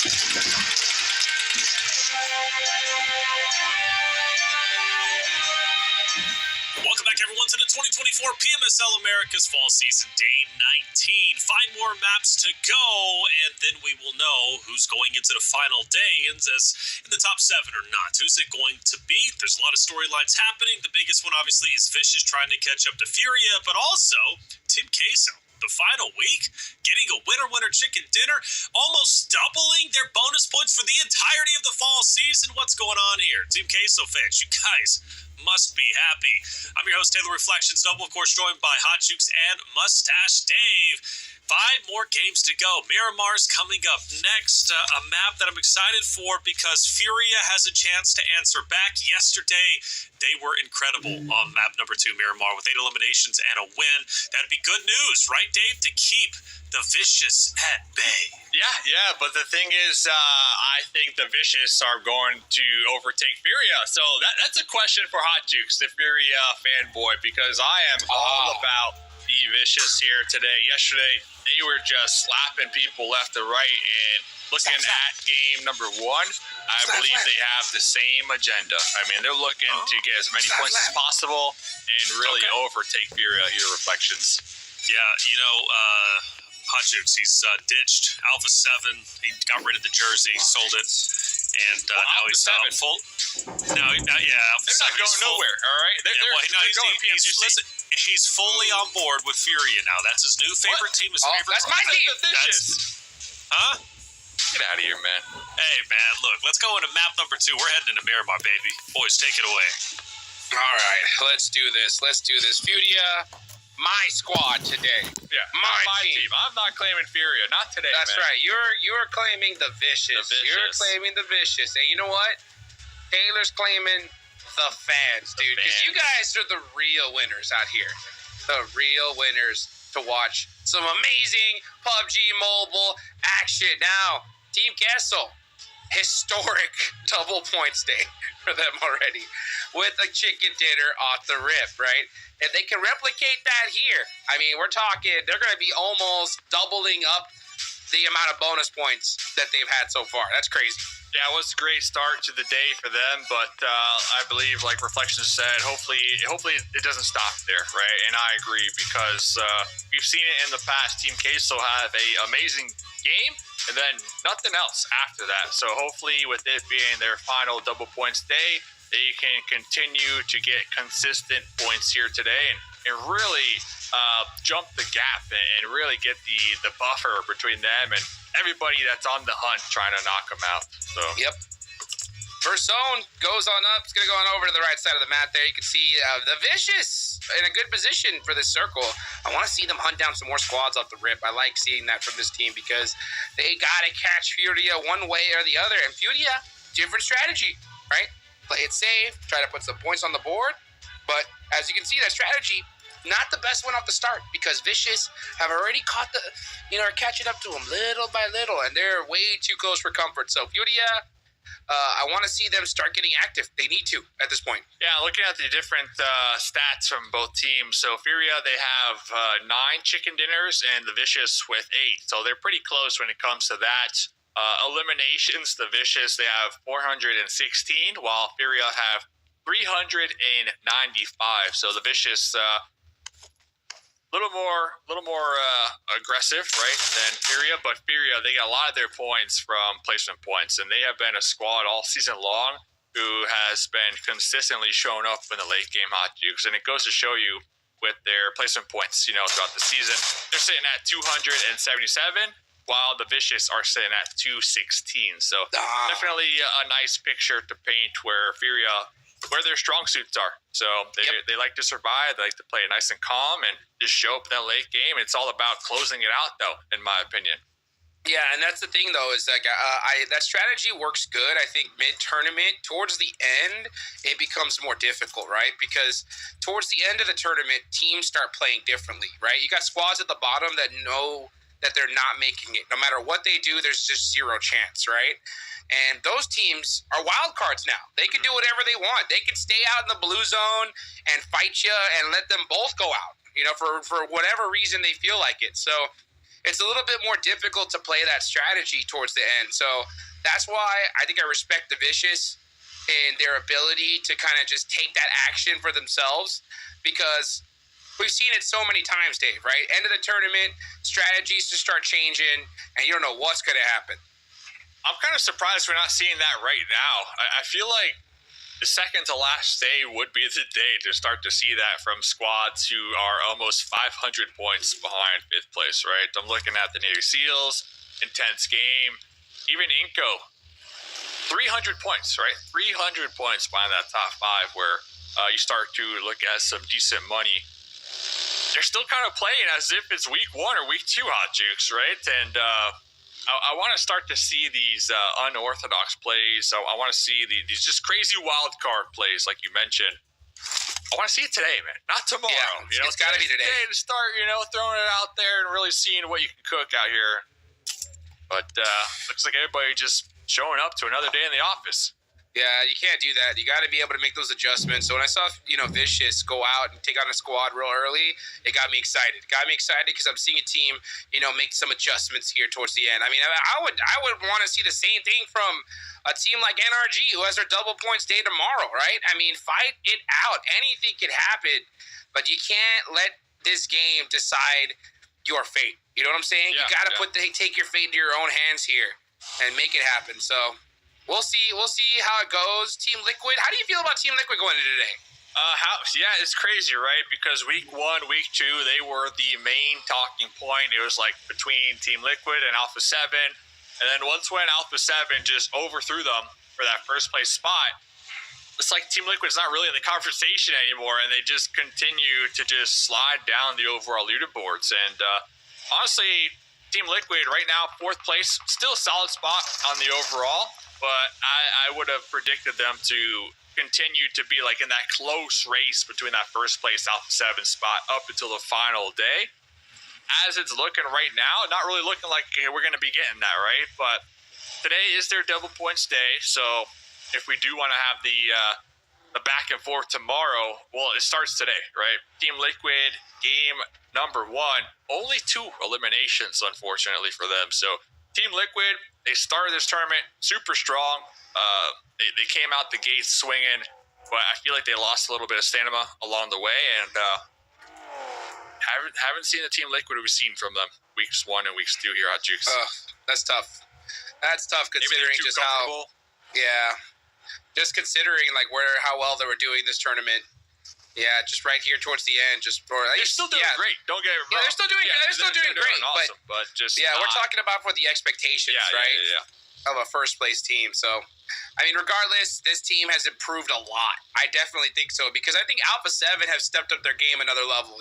[SPEAKER 3] Welcome back, everyone, to the 2024 PMSL America's Fall Season, Day 19. 5 more maps to go, and then we will know who's going into the final day and as in the top 7 or not. Who's it going to be? There's a lot of storylines happening. The biggest one, obviously, is Vicious trying to catch up to Furia, but also Team Queso. The final week, getting a winner chicken dinner, almost doubling their bonus points for the entirety of the fall season. What's going on here? Team Queso fans, you guys must be happy. I'm your host, Taylor Reflections Double, of course, joined by Hot Jukes and Mustache Dave. 5 more games to go. Miramar's coming up next. A map that I'm excited for because Furia has a chance to answer back. Yesterday, they were incredible on map number 2, Miramar, with 8 eliminations and a win. That'd be good news, right, Dave, to keep the Vicious at bay.
[SPEAKER 1] Yeah, but the thing is, I think the Vicious are going to overtake Furia. So that's a question for Hot Jukes, the Furia fanboy, because I am all about the Vicious here today. Yesterday, they were just slapping people left and right, and looking at game number 1, I believe they have the same agenda. I mean, they're looking to get as many points as possible and really overtake Furia here, Reflections.
[SPEAKER 3] Yeah, Hot Jukes, he's ditched Alpha 7. He got rid of the jersey, sold it, and now he's out full. No, Alpha 7.
[SPEAKER 1] They're not going nowhere, all right?
[SPEAKER 3] He's fully on board with Furia now. That's his new favorite team. His favorite.
[SPEAKER 2] That's my team.
[SPEAKER 3] Huh?
[SPEAKER 1] Get out of here, man.
[SPEAKER 3] Hey, man, look, let's go into map number 2. We're heading into Miramar, baby. Boys, take it away.
[SPEAKER 2] All right, let's do this. Furia, my squad today.
[SPEAKER 1] Yeah, my team. I'm not claiming Furia. Not today,
[SPEAKER 2] That's
[SPEAKER 1] man.
[SPEAKER 2] right. You're claiming the Vicious. You're claiming the Vicious. And you know what? Taylor's claiming the fans, dude. Because you guys are the real winners out here. The real winners to watch some amazing PUBG Mobile action. Now, Team Kessel, historic double points day for them already with a chicken dinner off the rip, right? If they can replicate that here, I mean, we're talking, they're going to be almost doubling up the amount of bonus points that they've had so far. That's crazy.
[SPEAKER 1] Yeah, it was a great start to the day for them, but I believe, like Reflections said, hopefully it doesn't stop there, right? And I agree because we've seen it in the past. Team Queso have a amazing game, and then nothing else after that. So hopefully, with it being their final double points day, they can continue to get consistent points here today and really jump the gap and really get the buffer between them and everybody that's on the hunt trying to knock them out. So
[SPEAKER 2] Yep. First zone goes on up. It's going to go on over to the right side of the map there. You can see the Vicious in a good position for this circle. I want to see them hunt down some more squads off the rip. I like seeing that from this team because they got to catch Furia one way or the other. And Furia, different strategy, right? Play it safe, try to put some points on the board. But as you can see, that strategy, not the best one off the start because Vicious have already caught are catching up to them little by little, and they're way too close for comfort. So Furia, I want to see them start getting active. They need to at this point.
[SPEAKER 1] yeah, looking at the different stats from both teams. So Furia, they have 9 chicken dinners and the Vicious with 8. So they're pretty close when it comes to that. Eliminations, the Vicious, they have 416, while Furia have 395. So the Vicious, little more aggressive, right, than Furia. But Furia, they got a lot of their points from placement points, and they have been a squad all season long who has been consistently showing up in the late game Hot Jukes. And it goes to show you with their placement points, throughout the season, they're sitting at 277. While the Vicious are sitting at 216. So definitely a nice picture to paint where Furia, where their strong suits are. So they like to survive. They like to play it nice and calm and just show up in that late game. It's all about closing it out, though, in my opinion.
[SPEAKER 2] Yeah, and that's the thing, though, is that that strategy works good. I think mid-tournament, towards the end, it becomes more difficult, right? Because towards the end of the tournament, teams start playing differently, right? You got squads at the bottom that know that they're not making it. No matter what they do, there's just zero chance, right? And those teams are wild cards now. They can do whatever they want. They can stay out in the blue zone and fight you and let them both go out, for whatever reason they feel like it. So it's a little bit more difficult to play that strategy towards the end. So that's why I think I respect the Vicious and their ability to kind of just take that action for themselves, because we've seen it so many times, Dave, right? End of the tournament, strategies just start changing, and you don't know what's going to happen.
[SPEAKER 1] I'm kind of surprised we're not seeing that right now. I feel like the second to last day would be the day to start to see that from squads who are almost 500 points behind 5th place, right? I'm looking at the Navy SEALs, intense game, even Inco, 300 points, right? 300 points behind that top 5 where you start to look at some decent money. They're still kind of playing as if it's week 1 or week 2, Hot Jukes, right? And I want to start to see these unorthodox plays. I want to see these just crazy wild card plays, like you mentioned. I want to see it today, man, not tomorrow.
[SPEAKER 2] Yeah, it's got to be today.
[SPEAKER 1] To start, throwing it out there and really seeing what you can cook out here. But looks like everybody just showing up to another day in the office.
[SPEAKER 2] Yeah, you can't do that. You got to be able to make those adjustments. So when I saw, Vicious go out and take on a squad real early, it got me excited. It got me excited because I'm seeing a team, make some adjustments here towards the end. I mean, I would want to see the same thing from a team like NRG, who has their double points day tomorrow, right? I mean, fight it out. Anything could happen, but you can't let this game decide your fate. You know what I'm saying?
[SPEAKER 1] Yeah,
[SPEAKER 2] you got to take your fate into your own hands here and make it happen. So we'll see how it goes. Team Liquid, how do you feel about Team Liquid going into today?
[SPEAKER 1] It's crazy, right? Because week 1, week 2, they were the main talking point. It was like between Team Liquid and Alpha 7. And then once when Alpha 7 just overthrew them for that first place spot, it's like Team Liquid's not really in the conversation anymore, and they just continue to just slide down the overall leaderboards. And honestly, Team Liquid right now, 4th place, still a solid spot on the overall, but I would have predicted them to continue to be like in that close race between that first place Alpha 7 spot up until the final day. As it's looking right now, not really looking like we're going to be getting that, right? But today is their double points day, so if we do want to have the back and forth tomorrow, well, it starts today, right? Team Liquid, game number 1, only 2 eliminations, unfortunately, for them. So Team Liquid, they started this tournament super strong. They came out the gates swinging, but I feel like they lost a little bit of stamina along the way, and haven't seen the Team Liquid we've seen from them weeks 1 and weeks 2 here at Jukes.
[SPEAKER 2] That's tough. That's tough considering just how. Yeah, just considering like how well they were doing this tournament. Yeah, just right here towards the end, they're
[SPEAKER 1] still doing great. Don't get me wrong.
[SPEAKER 2] Yeah, they're still doing great.
[SPEAKER 1] Awesome, but just
[SPEAKER 2] we're talking about for the expectations, right?
[SPEAKER 1] Yeah.
[SPEAKER 2] Of a first place team. So, I mean, regardless, this team has improved a lot. I definitely think so, because I think Alpha 7 have stepped up their game another level.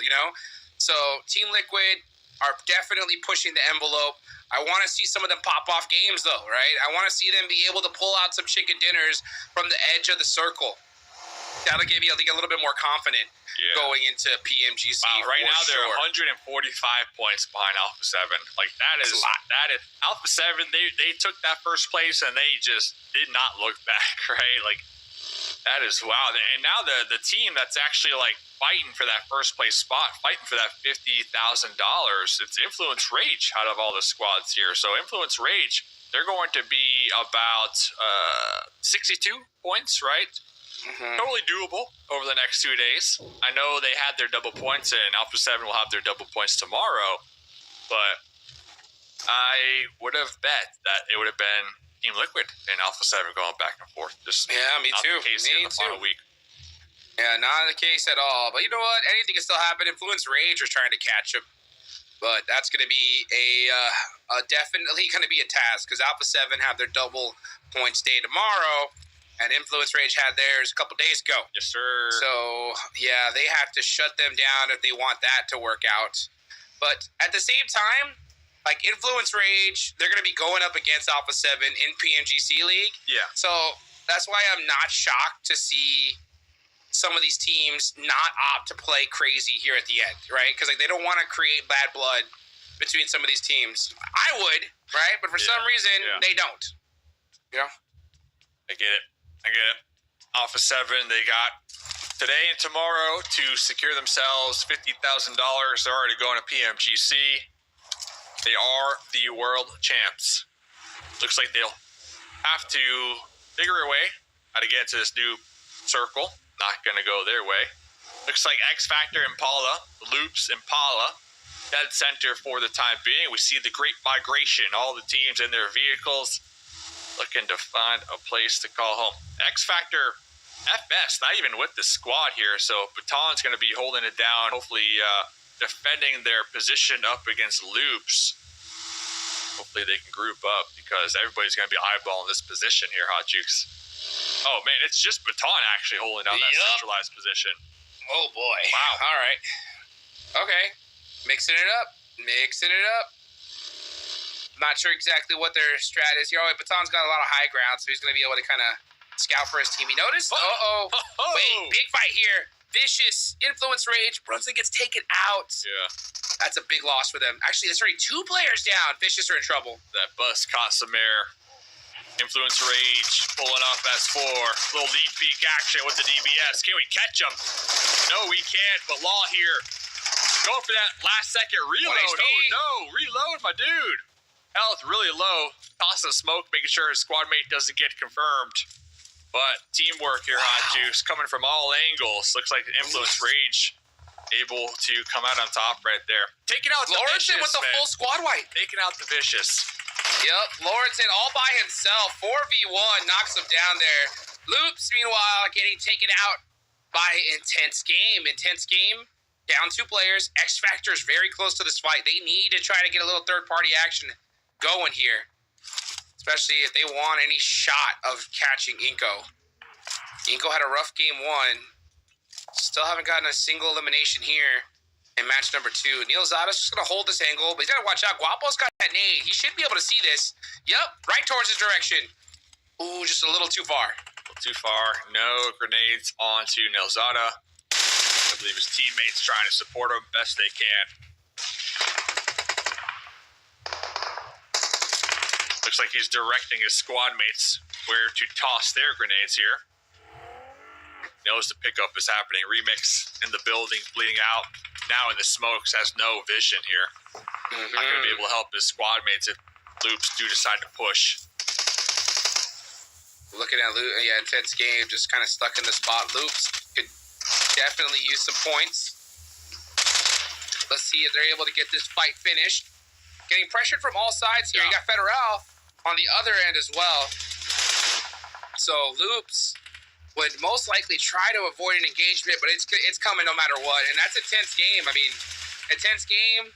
[SPEAKER 2] So Team Liquid are definitely pushing the envelope. I want to see some of them pop off games, though, right? I want to see them be able to pull out some chicken dinners from the edge of the circle. That'll give me, I think, a little bit more confident going into PMGC.
[SPEAKER 1] Right now, they're 145 points behind Alpha 7. Like, that is a lot. That is Alpha 7. They took that first place and they just did not look back, right? Like, that is wow. And now the team that's actually like fighting for that first place spot, fighting for that $50,000, it's Influence Rage out of all the squads here. So Influence Rage, they're going to be about 62 points, right?
[SPEAKER 2] Mm-hmm.
[SPEAKER 1] Totally doable over the next 2 days. I know they had their double points, and Alpha 7 will have their double points tomorrow, but I would have bet that it would have been Team Liquid and Alpha 7 going back and forth. Just
[SPEAKER 2] me
[SPEAKER 1] not
[SPEAKER 2] too.
[SPEAKER 1] The case
[SPEAKER 2] Me
[SPEAKER 1] in the
[SPEAKER 2] too.
[SPEAKER 1] final week.
[SPEAKER 2] Yeah, not the case at all. But you know what? Anything can still happen. Influence Rage are trying to catch him. But that's going to be definitely going to be a task, because Alpha 7 have their double points day tomorrow, and Influence Rage had theirs a couple days ago.
[SPEAKER 1] Yes, sir.
[SPEAKER 2] So, yeah, they have to shut them down if they want that to work out. But at the same time, like Influence Rage, they're going to be going up against Alpha 7 in PMGC League.
[SPEAKER 1] Yeah.
[SPEAKER 2] So that's why I'm not shocked to see some of these teams not opt to play crazy here at the end, right? Because like they don't want to create bad blood between some of these teams. I would, right? But for some reason, they don't. You know?
[SPEAKER 1] I get it. Alpha 7, they got today and tomorrow to secure themselves $50,000. They're already going to PMGC. They are the world champs. Looks like they'll have to figure a way how to get to this new circle. Not going to go their way. Looks like X Factor Impala, Loops Impala, dead center for the time being. We see the great migration, all the teams in their vehicles looking to find a place to call home. X Factor FS, not even with the squad here, so Baton's going to be holding it down, hopefully defending their position up against Loops. Hopefully they can group up because everybody's going to be eyeballing this position here, Hot Jukes. Oh, man, it's just Baton actually holding down that centralized position.
[SPEAKER 2] Oh, boy.
[SPEAKER 1] Wow.
[SPEAKER 2] All right. Okay. Mixing it up. Not sure exactly what their strat is here. Oh, Baton's got a lot of high ground, so he's going to be able to kind of scout for his team. He noticed? Wait, big fight here. Vicious, Influence Rage. Brunson gets taken out.
[SPEAKER 1] Yeah.
[SPEAKER 2] That's a big loss for them. Actually, there's already 2 players down. Vicious are in trouble.
[SPEAKER 1] That bus caught some air. Influence Rage pulling off S4. Little lead peek action with the DBS. Can we catch him? No, we can't. But Law here going for that last second reload. Oh, no. Reload, my dude. Health really low. Tossing smoke, making sure his squad mate doesn't get confirmed. But teamwork here, Hot Juice, coming from all angles. Looks like Influence Rage able to come out on top right there. Taking out the
[SPEAKER 2] Lawrenson
[SPEAKER 1] Vicious,
[SPEAKER 2] with the full squad wipe.
[SPEAKER 1] Taking out the Vicious.
[SPEAKER 2] Yep, Lawrenson all by himself. 4v1 knocks him down there. Loops, meanwhile, getting taken out by Intense Game. Intense Game, down 2 players. X Factor is very close to this fight. They need to try to get a little third-party action going here, especially if they want any shot of catching Inko. Inko had a rough game 1. Still haven't gotten a single elimination here in match number 2. Neil Zada's just going to hold this angle, but he's got to watch out. Guapo's got that nade. He should be able to see this. Yep, right towards his direction. Ooh, just a little too far.
[SPEAKER 1] A little too far. No grenades onto Nelzada. I believe his teammates trying to support him best they can. Looks like he's directing his squad mates where to toss their grenades here. Knows the pickup is happening. Remix in the building, bleeding out. Now in the smokes, has no vision here. Not going to be able to help his squad mates if Loops do decide to push.
[SPEAKER 2] Looking at Intense Game, just kind of stuck in the spot. Loops could definitely use some points. Let's see if they're able to get this fight finished. Getting pressured from all sides here. You got Federal on the other end as well. So Loops would most likely try to avoid an engagement, but it's coming no matter what. And that's Intense Game. I mean, Intense Game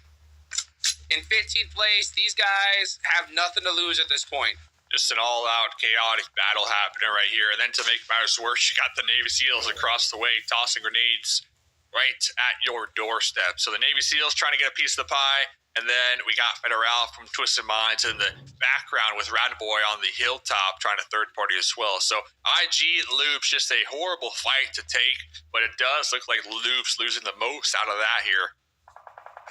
[SPEAKER 2] in 15th place. These guys have nothing to lose at this point.
[SPEAKER 1] Just an all-out chaotic battle happening right here. And then to make matters worse, you got the Navy SEALs across the way tossing grenades right at your doorstep. So the Navy SEALs trying to get a piece of the pie. And then we got Federal from Twisted Minds in the background with Radboy on the hilltop trying to third party as well. So IG Loops, just a horrible fight to take, but it does look like Loops losing the most out of that here.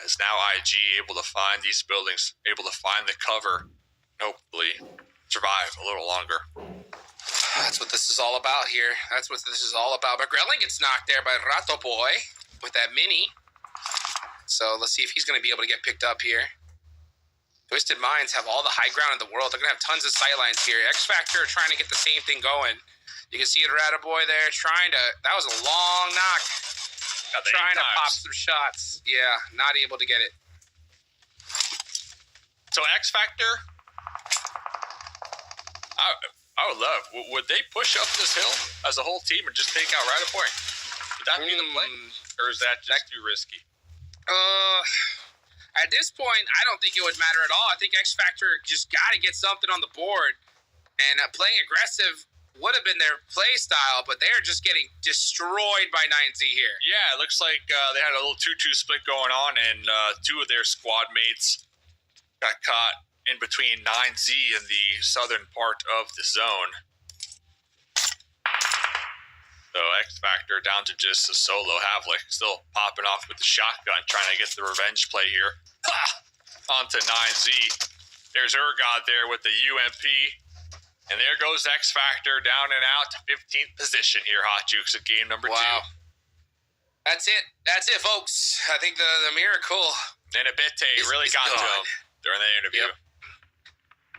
[SPEAKER 1] As now IG able to find these buildings, able to find the cover, and hopefully survive a little longer.
[SPEAKER 2] That's what this is all about here. That's what this is all about. But Grelling gets knocked there by Rato Boy with that mini. So let's see if he's going to be able to get picked up here. Twisted Minds have all the high ground in the world. They're going to have tons of sightlines here. X Factor trying to get the same thing going. You can see it, Rattaboy there trying to. That was a long knock. Trying to pop some shots. Yeah, not able to get it.
[SPEAKER 1] So X Factor, I would love. Would they push up this hill as a whole team and just take out Rattaboy? Would that be the play, or is that just too risky?
[SPEAKER 2] At this point, I don't think it would matter at all. I think X Factor just got to get something on the board. And playing aggressive would have been their play style, but they're just getting destroyed by 9Z here.
[SPEAKER 1] Yeah, it looks like they had a little 2-2 split going on, and 2 of their squad mates got caught in between 9Z in the southern part of the zone. So X Factor down to just a solo Havlik, still popping off with the shotgun, trying to get the revenge play here. Ha! On to 9Z. There's Urgod there with the UMP. And there goes X Factor down and out to 15th position here, Hot Jukes, of game number 2. That's
[SPEAKER 2] it. That's it, folks. I think the miracle
[SPEAKER 1] Nenebete really got to him. during the interview.
[SPEAKER 2] Yep.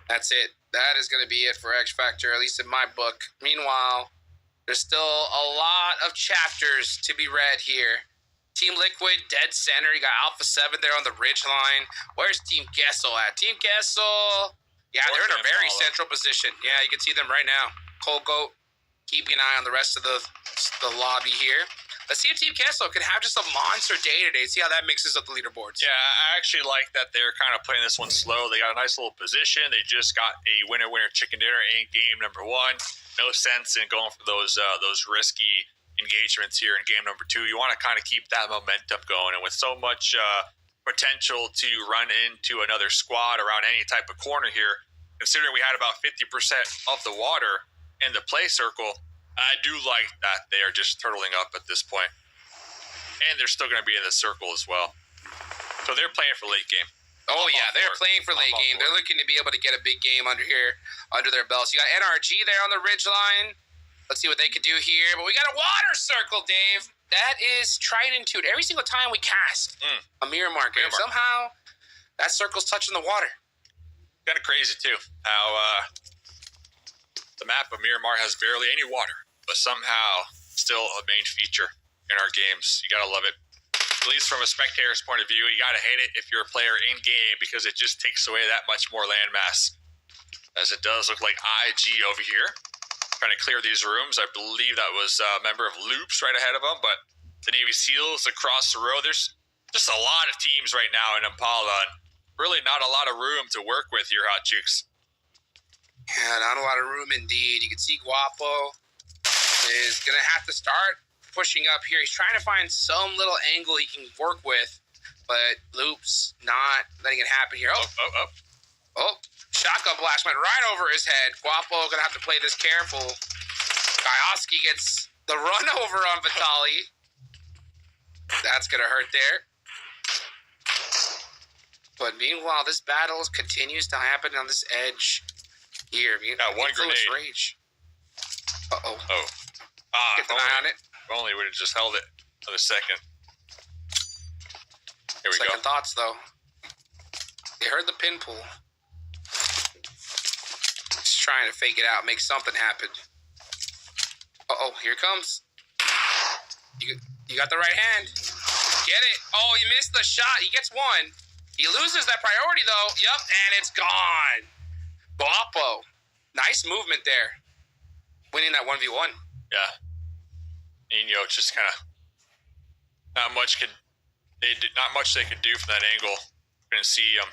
[SPEAKER 2] That's it. That is going to be it for X Factor, at least in my book. Meanwhile, there's still a lot of chapters to be read here. Team Liquid, dead center. You got Alpha 7 there on the ridge line. Where's Team Gessel at? Team Gessel. Yeah, they're in a very central position. Yeah, you can see them right now. Cold Goat, keeping an eye on the rest of the lobby here. Let's see if Team Kessel can have just a monster day today. See how that mixes up the leaderboards.
[SPEAKER 1] Yeah, I actually like that they're kind of playing this one slow. They got a nice little position. They just got a winner chicken dinner in game number 1. No sense in going for those risky engagements here in game number 2. You want to kind of keep that momentum going. And with so much potential to run into another squad around any type of corner here, considering we had about 50% of the water in the play circle, I do like that they are just turtling up at this point. And they're still going to be in the circle as well. So they're playing for late game.
[SPEAKER 2] Oh, yeah, they're playing for late game. They're looking to be able to get a big game under their belts. You got NRG there on the ridge line. Let's see what they can do here. But we got a water circle, Dave. That is tried into it every single time we cast a mirror marker. And somehow that circle's touching the water.
[SPEAKER 1] Kind of crazy, too, how the map of Miramar has barely any water, but somehow still a main feature in our games. You gotta love it. At least from a spectator's point of view, you gotta hate it if you're a player in game because it just takes away that much more landmass. As it does look like IG over here, trying to clear these rooms. I believe that was a member of Loops right ahead of them, but the Navy SEALs across the road. There's just a lot of teams right now in Impala, and really not a lot of room to work with here, Hot Chooks.
[SPEAKER 2] Yeah, not a lot of room indeed. You can see Guapo is going to have to start pushing up here. He's trying to find some little angle he can work with, but Loops not letting it happen here. Oh, shotgun blast went right over his head. Guapo going to have to play this careful. Kioski gets the run over on Vitali. That's going to hurt there. But meanwhile, this battle continues to happen on this edge here.
[SPEAKER 1] Got one grenade.
[SPEAKER 2] Rage. Uh-oh.
[SPEAKER 1] Oh.
[SPEAKER 2] Get an eye on it.
[SPEAKER 1] If only we would have just held it another second. Here we
[SPEAKER 2] Second
[SPEAKER 1] go.
[SPEAKER 2] thoughts, though. They heard the pin pull. Just trying to fake it out, make something happen. Uh-oh, here it comes. You got the right hand. Get it. Oh, you missed the shot. He gets one. He loses that priority, though. Yep, and it's gone. Guapo. Nice movement there. Winning that 1v1.
[SPEAKER 1] Yeah. Nino just kind of not much they could do from that angle. Couldn't see him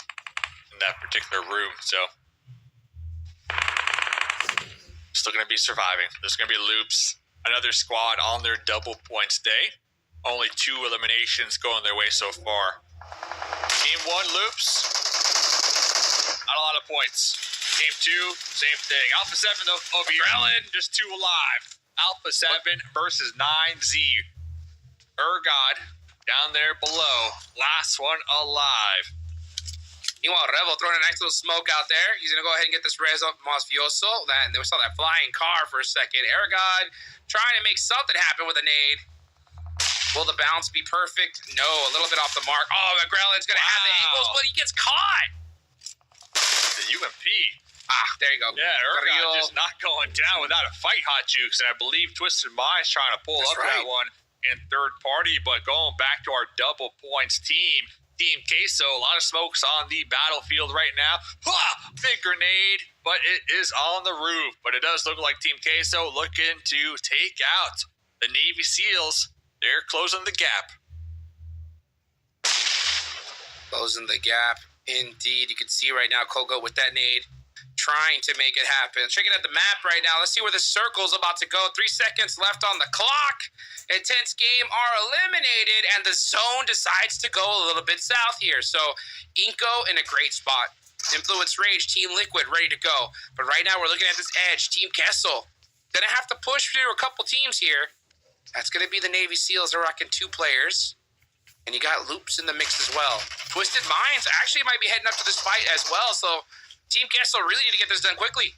[SPEAKER 1] in that particular room, so still going to be surviving. There's going to be Loops, another squad on their double points day. Only 2 eliminations going their way so far. Game 1, Loops, not a lot of points. Game 2, same thing. Alpha 7 though, over here. Ellen, just 2 alive. Alpha 7 versus 9Z. Ergod down there below. Last one alive.
[SPEAKER 2] Meanwhile, Revel throwing a nice little smoke out there. He's going to go ahead and get this res up Mosfioso. We saw that flying car for a second. Ergod trying to make something happen with a nade. Will the bounce be perfect? No, a little bit off the mark. Oh, McGrellin's going to have the angles, but he gets caught.
[SPEAKER 1] The UMP.
[SPEAKER 2] There you go.
[SPEAKER 1] Yeah, Ergod just not going down without a fight, Hot Jukes. And I believe Twisted Minds trying to pull up that one in third party. But going back to our double points team, Team Queso, a lot of smokes on the battlefield right now. Big grenade, but it is on the roof. But it does look like Team Queso looking to take out the Navy SEALs. They're closing the gap.
[SPEAKER 2] Closing the gap. Indeed. You can see right now Kogo with that nade trying to make it happen. Checking out the map right now. Let's see where the circle's about to go. 3 seconds left on the clock. Intense game are eliminated, and the zone decides to go a little bit south here. So Inko in a great spot. Influence Rage, Team Liquid ready to go. But right now we're looking at this edge. Team Kessel gonna have to push through a couple teams here. That's gonna be the Navy SEALs. They're rocking 2 players. And you got Loops in the mix as well. Twisted Minds actually might be heading up to this fight as well. So Team Kessel really need to get this done quickly.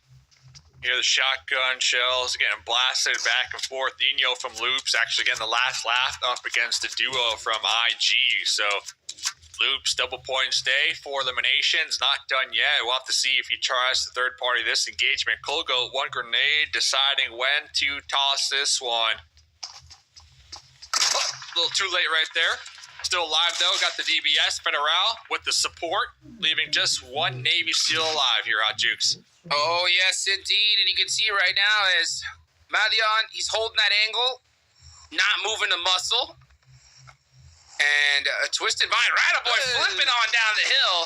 [SPEAKER 1] Here the shotgun shells getting blasted back and forth. Nino from Loops actually getting the last laugh up against the duo from IG. So Loops, double points day, 4 eliminations, not done yet. We'll have to see if he tries the third party this engagement. Colgo, 1 grenade, deciding when to toss this one. Oh, a little too late right there. Still alive though, got the DBS, Federal with the support, leaving just 1 Navy SEAL alive here, Hot Jukes.
[SPEAKER 2] Oh, yes, indeed. And you can see right now is Madion, he's holding that angle, not moving the muscle. And a Twisted Mind, Rataboy flipping on down the hill.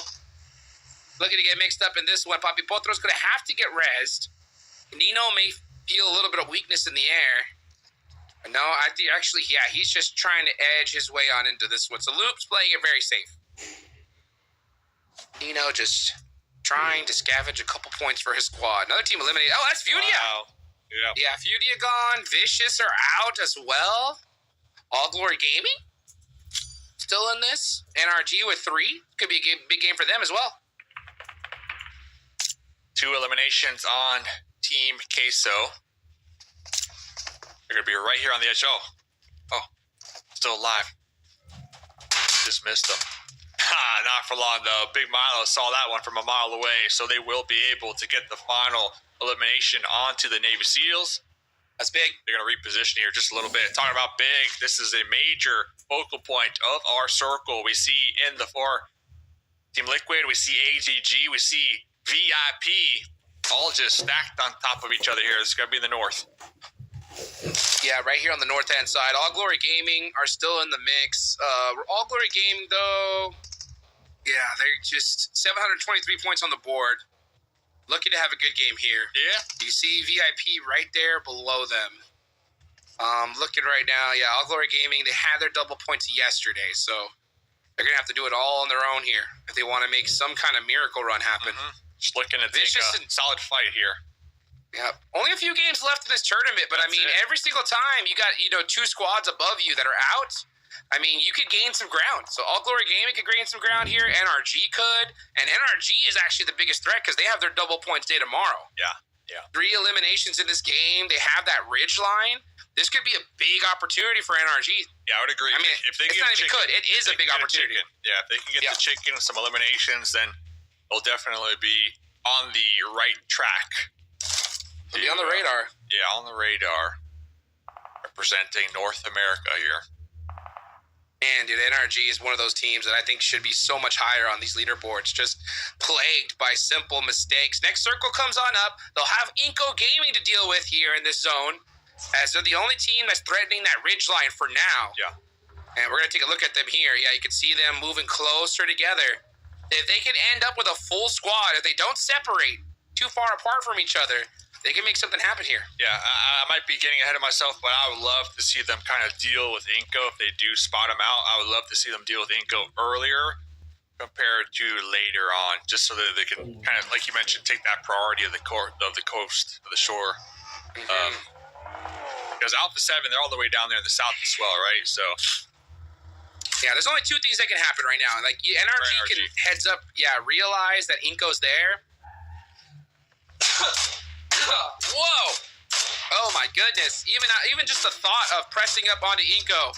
[SPEAKER 2] Looking to get mixed up in this one. Papi Potro's going to have to get rezzed. Nino may feel a little bit of weakness in the air. No, I think actually, yeah, he's just trying to edge his way on into this one. So Loop's playing it very safe. Nino just trying to scavenge a couple points for his squad. Another team eliminated. Oh, that's Fudia.
[SPEAKER 1] Wow.
[SPEAKER 2] Yeah, Fudia gone. Vicious are out as well. All Glory Gaming still in this. NRG with 3. Could be a big game for them as well.
[SPEAKER 1] 2 eliminations on Team Queso. They're going to be right here on the edge. Oh, still alive. Just missed them. Not for long, though. Big Milo saw that one from a mile away, so they will be able to get the final elimination onto the Navy SEALs.
[SPEAKER 2] That's big.
[SPEAKER 1] They're going to reposition here just a little bit. Talking about big, this is a major focal point of our circle. We see in the far Team Liquid, we see AGG, we see VIP, all just stacked on top of each other here. This is going to be in the north.
[SPEAKER 2] Yeah, right here on the north-hand side. All Glory Gaming are still in the mix. All Glory Gaming, though, yeah, they're just 723 points on the board. Looking to have a good game here.
[SPEAKER 1] Yeah.
[SPEAKER 2] You see VIP right there below them. Looking right now, yeah, All Glory Gaming, they had their double points yesterday, so they're going to have to do it all on their own here if they want to make some kind of miracle run happen.
[SPEAKER 1] Just looking to take a solid fight here.
[SPEAKER 2] Yeah, only a few games left in this tournament, but I mean, every single time you got, 2 squads above you that are out, I mean, you could gain some ground. So All Glory Gaming could gain some ground here. NRG could. And NRG is actually the biggest threat because they have their double points day tomorrow.
[SPEAKER 1] Yeah.
[SPEAKER 2] 3 eliminations in this game. They have that ridge line. This could be a big opportunity for NRG.
[SPEAKER 1] Yeah, I would agree.
[SPEAKER 2] I mean,
[SPEAKER 1] if they
[SPEAKER 2] it's
[SPEAKER 1] get
[SPEAKER 2] not even could. It is a big opportunity.
[SPEAKER 1] Yeah, if they can get the chicken and some eliminations, then they'll definitely be on the right track.
[SPEAKER 2] They'll be on the radar.
[SPEAKER 1] Yeah, on the radar. Representing North America here.
[SPEAKER 2] Man, dude, NRG is one of those teams that I think should be so much higher on these leaderboards, just plagued by simple mistakes. Next circle comes on up. They'll have Inco Gaming to deal with here in this zone, as they're the only team that's threatening that ridge line for now.
[SPEAKER 1] Yeah.
[SPEAKER 2] And we're going to take a look at them here. Yeah, you can see them moving closer together. If they can end up with a full squad, if they don't separate too far apart from each other, they can make something happen here.
[SPEAKER 1] Yeah, I might be getting ahead of myself, but I would love to see them kind of deal with Inco if they do spot them out. I would love to see them deal with Inco earlier compared to later on, just so that they can kind of, like you mentioned, take that priority of the coast, of the shore. Because Alpha 7, they're all the way down there in the south as well, right? So
[SPEAKER 2] yeah, there's only 2 things that can happen right now. Like NRG can heads up, realize that Inco's there. Whoa! Oh my goodness! Even just the thought of pressing up onto Inco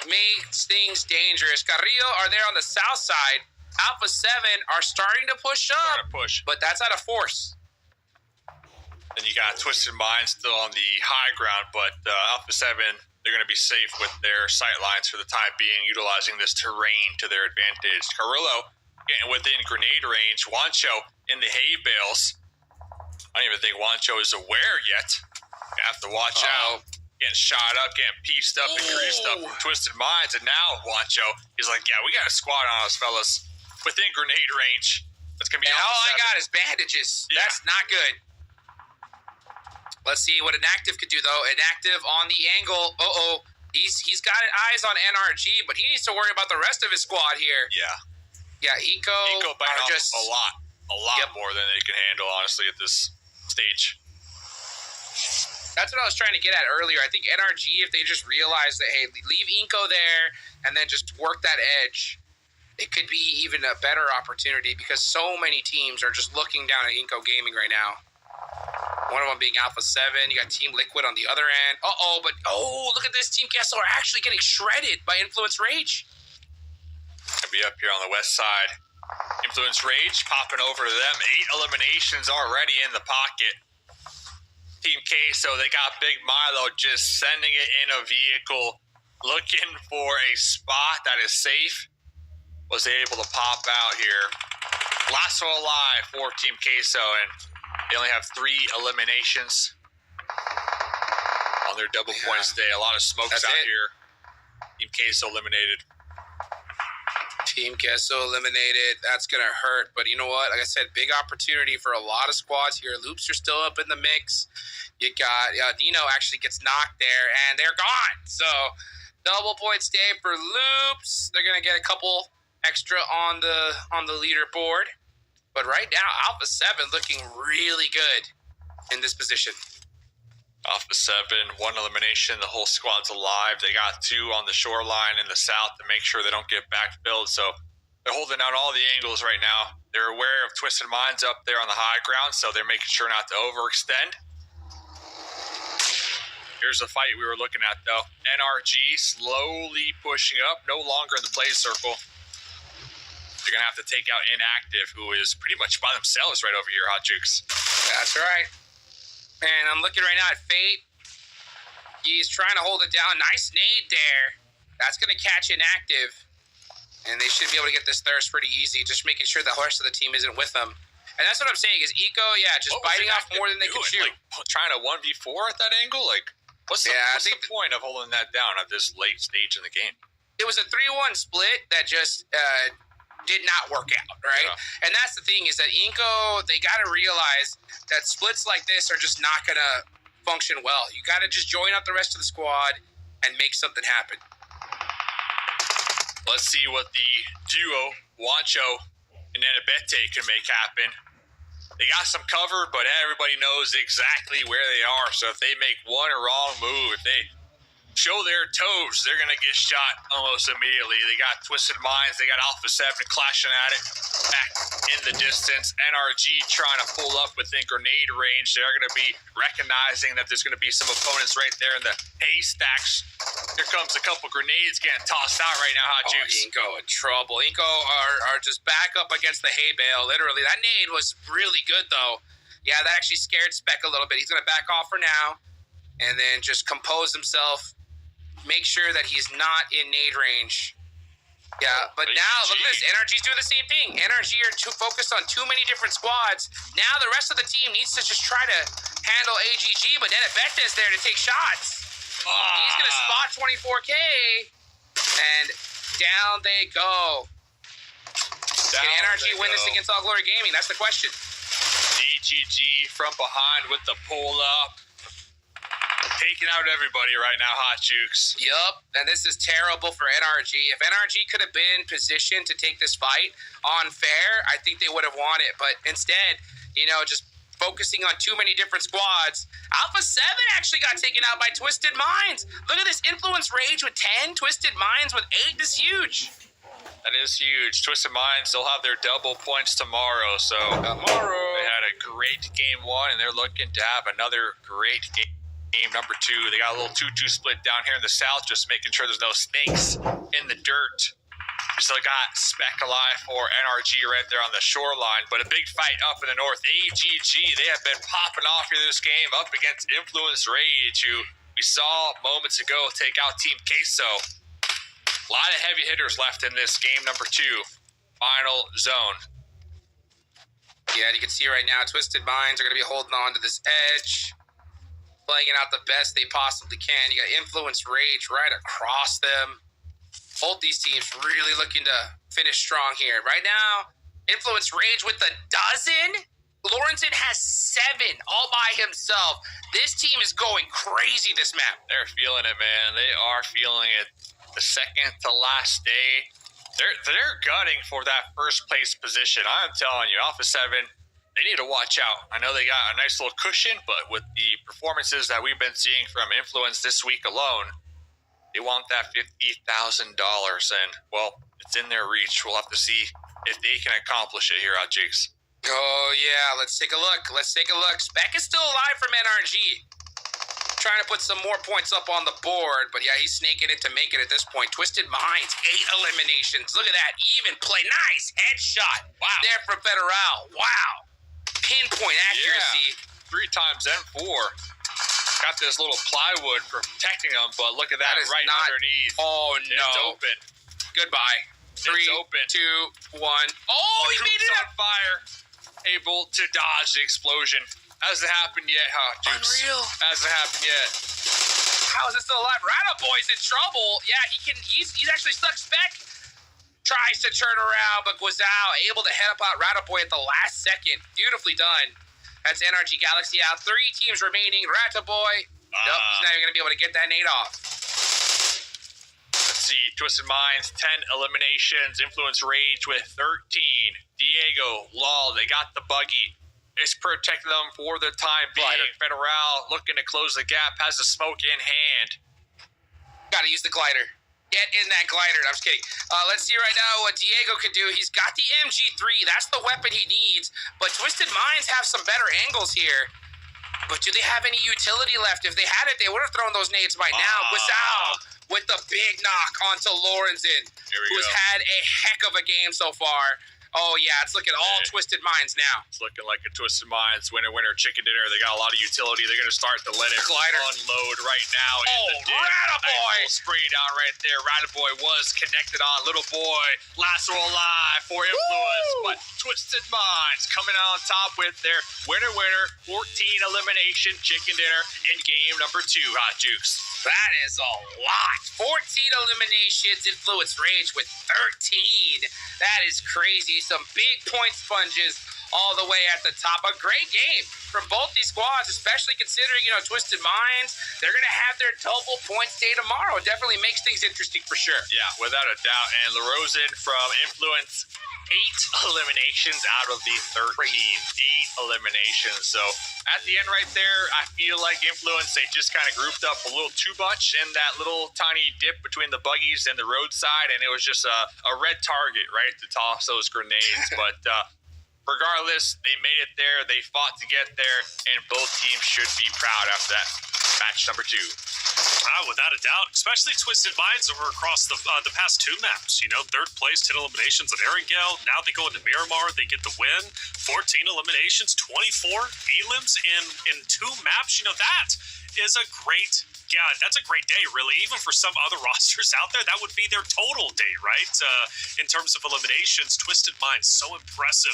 [SPEAKER 2] makes things dangerous. Carrillo are there on the south side. Alpha 7 are starting to push up, but that's out of force.
[SPEAKER 1] And you got Twisted Mind still on the high ground, but Alpha 7, they're going to be safe with their sight lines for the time being, utilizing this terrain to their advantage. Carrillo getting within grenade range. Wancho in the hay bales. I don't even think Wancho is aware yet. You have to watch out. Getting shot up, getting pieced up and greased up from Twisted Minds. And now Wancho is like, yeah, we got a squad on us, fellas. Within grenade range. It's going to be
[SPEAKER 2] all I got is bandages. Yeah. That's not good. Let's see what Inactive could do, though. Inactive on the angle. He's got eyes on NRG, but he needs to worry about the rest of his squad here. Yeah, Inco
[SPEAKER 1] bite off just a lot more than they can handle, honestly, at this stage.
[SPEAKER 2] That's what I was trying to get at earlier. I think NRG, if they just realize that, hey, leave Inco there and then just work that edge, it could be even a better opportunity because so many teams are just looking down at Inco Gaming right now. One of them being Alpha 7. You got Team Liquid on the other end. Look at this. Team Castle are actually getting shredded by Influence Rage.
[SPEAKER 1] Gonna be up here on the west side. Influence Rage popping over to them. 8 eliminations already in the pocket. Team Queso, they got Big Milo just sending it in a vehicle, looking for a spot that is safe. Was able to pop out here. Last one alive for Team Queso, and they only have 3 eliminations on their double points day. A lot of smokes out here. Team Queso eliminated.
[SPEAKER 2] Team Queso eliminated. That's going to hurt. But you know what? Like I said, big opportunity for a lot of squads here. Loops are still up in the mix. You got Dino actually gets knocked there, and they're gone. So double points day for Loops. They're going to get a couple extra on the leaderboard. But right now, Alpha 7 looking really good in this position.
[SPEAKER 1] Alpha 7, 1 elimination. The whole squad's alive. They got 2 on the shoreline in the south to make sure they don't get backfilled. So they're holding out all the angles right now. They're aware of Twisted Minds up there on the high ground, so they're making sure not to overextend. Here's the fight we were looking at, though. NRG slowly pushing up, no longer in the play circle. They're going to have to take out Inactive, who is pretty much by themselves right over here, Hot Jukes.
[SPEAKER 2] That's right. And I'm looking right now at Fate. He's trying to hold it down. Nice nade there. That's going to catch Inactive. And they should be able to get this thirst pretty easy, just making sure the rest of the team isn't with them. And that's what I'm saying is Eco, just biting off more than they can chew.
[SPEAKER 1] Like, trying to 1v4 at that angle? Like, what's the point of holding that down at this late stage in the game?
[SPEAKER 2] It was a 3-1 split that just did not work out, right? Yeah. And that's the thing is that Inco, they got to realize that splits like this are just not going to function well. You got to just join up the rest of the squad and make something happen.
[SPEAKER 1] Let's see what the duo, Wancho and Anabete, can make happen. They got some cover, but everybody knows exactly where they are. So if they make one wrong move, if they show their toes, they're going to get shot almost immediately. They got Twisted Minds. They got Alpha 7 clashing at it back in the distance. NRG trying to pull up within grenade range. They're going to be recognizing that there's going to be some opponents right there in the haystacks. Here comes a couple grenades getting tossed out right now, Hot Juice.
[SPEAKER 2] Inco in trouble. Inco are just back up against the hay bale, literally. That nade was really good, though. Yeah, that actually scared Spec a little bit. He's going to back off for now and then just compose himself. Make sure that he's not in nade range. Yeah, but now, look at this. NRG's doing the same thing. NRG are too focused on too many different squads. Now the rest of the team needs to just try to handle AGG, but Nenebeta's there to take shots. He's going to spot 24K, and down they go. Can NRG win this against All Glory Gaming? That's the question.
[SPEAKER 1] AGG from behind with the pull-up. Taking out everybody right now, Hot Jukes.
[SPEAKER 2] Yup, and this is terrible for NRG. If NRG could have been positioned to take this fight on fair, I think they would have won it. But instead, just focusing on too many different squads. Alpha 7 actually got taken out by Twisted Minds. Look at this Influence Rage with 10, Twisted Minds with 8. This is huge.
[SPEAKER 1] That is huge. Twisted Minds, they'll have their double points tomorrow. So they had a great game 1, and they're looking to have another great game number 2. They got a little 2-2 split down here in the south, just making sure there's no snakes in the dirt. We still got Spec alive for NRG right there on the shoreline, but a big fight up in the north. AGG, they have been popping off here this game up against Influence Rage, who we saw moments ago take out Team Queso. A lot of heavy hitters left in this game number 2, final zone.
[SPEAKER 2] Yeah, you can see right now, Twisted Minds are going to be holding on to this edge, playing it out the best they possibly can. You got Influence Rage right across them. Both these teams really looking to finish strong here. Right now, Influence Rage with a dozen. Lawrenson has 7 all by himself. This team is going crazy this map.
[SPEAKER 1] They're feeling it, man. They are feeling it. The second to last day, they're gunning for that first place position. I'm telling you, Alpha 7, they need to watch out. I know they got a nice little cushion, but with the performances that we've been seeing from Influence this week alone, they want that $50,000. And, well, it's in their reach. We'll have to see if they can accomplish it here, Jigs.
[SPEAKER 2] Oh, yeah. Let's take a look. Spec is still alive from NRG. trying to put some more points up on the board, but yeah, he's snaking it to make it at this point. Twisted Minds, 8 eliminations. Look at that, even play. Nice headshot. Wow. There from Federal. Wow. Pinpoint accuracy.
[SPEAKER 1] Yeah. 3 times and 4. Got this little plywood protecting them, but look at that,
[SPEAKER 2] That is
[SPEAKER 1] right
[SPEAKER 2] not,
[SPEAKER 1] underneath.
[SPEAKER 2] Oh, no.
[SPEAKER 1] It's open.
[SPEAKER 2] Goodbye. 3,
[SPEAKER 1] It's open.
[SPEAKER 2] 2, 1. Oh, he made it
[SPEAKER 1] on fire. Able to dodge the explosion. Hasn't happened yet, huh, Dukes?
[SPEAKER 2] Unreal.
[SPEAKER 1] Hasn't happened yet.
[SPEAKER 2] How is it still alive? Boy's in trouble. Yeah, he's actually stuck. Spec tries to turn around, but Guizao able to head up out Boy at the last second. Beautifully done. That's NRG Galaxy out. 3 teams remaining. Boy. Nope, he's not even going to be able to get that nade off.
[SPEAKER 1] Let's see. Twisted Minds, 10 eliminations. Influence Rage with 13. Diego, Lol, they got the buggy. It's protecting them for the time being. Federal looking to close the gap, has the smoke in hand.
[SPEAKER 2] Gotta use the glider. Get in that glider. I'm just kidding. Let's see right now what Diego can do. He's got the MG3. That's the weapon he needs. But Twisted Minds have some better angles here. But do they have any utility left? If they had it, they would have thrown those nades by now. Guizao with the big knock onto Lorenzen, who's had a heck of a game so far. Oh, yeah, it's looking all Twisted Minds now.
[SPEAKER 1] It's looking like a Twisted Minds winner chicken dinner. They got a lot of utility. They're going to start to let it unload right now.
[SPEAKER 2] Boy!
[SPEAKER 1] Spray down right there. Boy was connected on. Little Boy, lasso alive for Influence. But Twisted Minds coming out on top with their winner, 14 elimination chicken dinner in game number 2, Hot Jukes.
[SPEAKER 2] That is a lot. 14 eliminations, Influence Rage with 13. That is crazy. Some big point sponges all the way at the top. A great game from both these squads, especially considering, Twisted Minds, they're going to have their double points day tomorrow. It definitely makes things interesting for sure.
[SPEAKER 1] Yeah, without a doubt. And LaRosen from Influence, 8 eliminations out of the 13. 8 eliminations. So at the end right there, I feel like Influence, they just kind of grouped up a little too much in that little tiny dip between the buggies and the roadside, and it was just a red target, right, to toss those grenades. But regardless, they made it there. They fought to get there, and both teams should be proud after that match number 2.
[SPEAKER 3] Without a doubt, especially Twisted Minds over across the past 2 maps. 3rd place, 10 eliminations at Erangel. Now they go into Miramar, they get the win. 14 eliminations, 24 elims in 2 maps. That is a great. Yeah, that's a great day, really. Even for some other rosters out there, that would be their total day, right? In terms of eliminations, Twisted Minds, so impressive.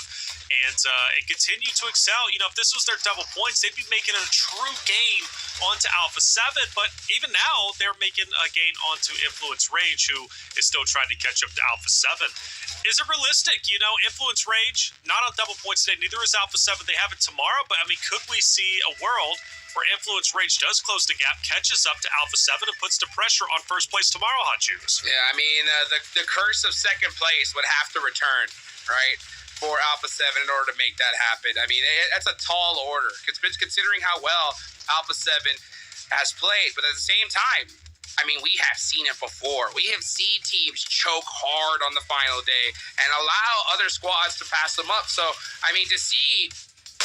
[SPEAKER 3] And it continued to excel. If this was their double points, they'd be making a true gain onto Alpha 7. But even now, they're making a gain onto Influence Rage, who is still trying to catch up to Alpha 7. Is it realistic? Influence Rage, not on double points today. Neither is Alpha 7. They have it tomorrow. But, could we see a world where Influence Rage does close the gap, catches up to Alpha 7, and puts the pressure on first place tomorrow, Hot Juice?
[SPEAKER 2] Yeah, the curse of second place would have to return, right, for Alpha 7 in order to make that happen. That's a tall order, considering how well Alpha 7 has played. But at the same time, we have seen it before. We have seen teams choke hard on the final day and allow other squads to pass them up. So, to see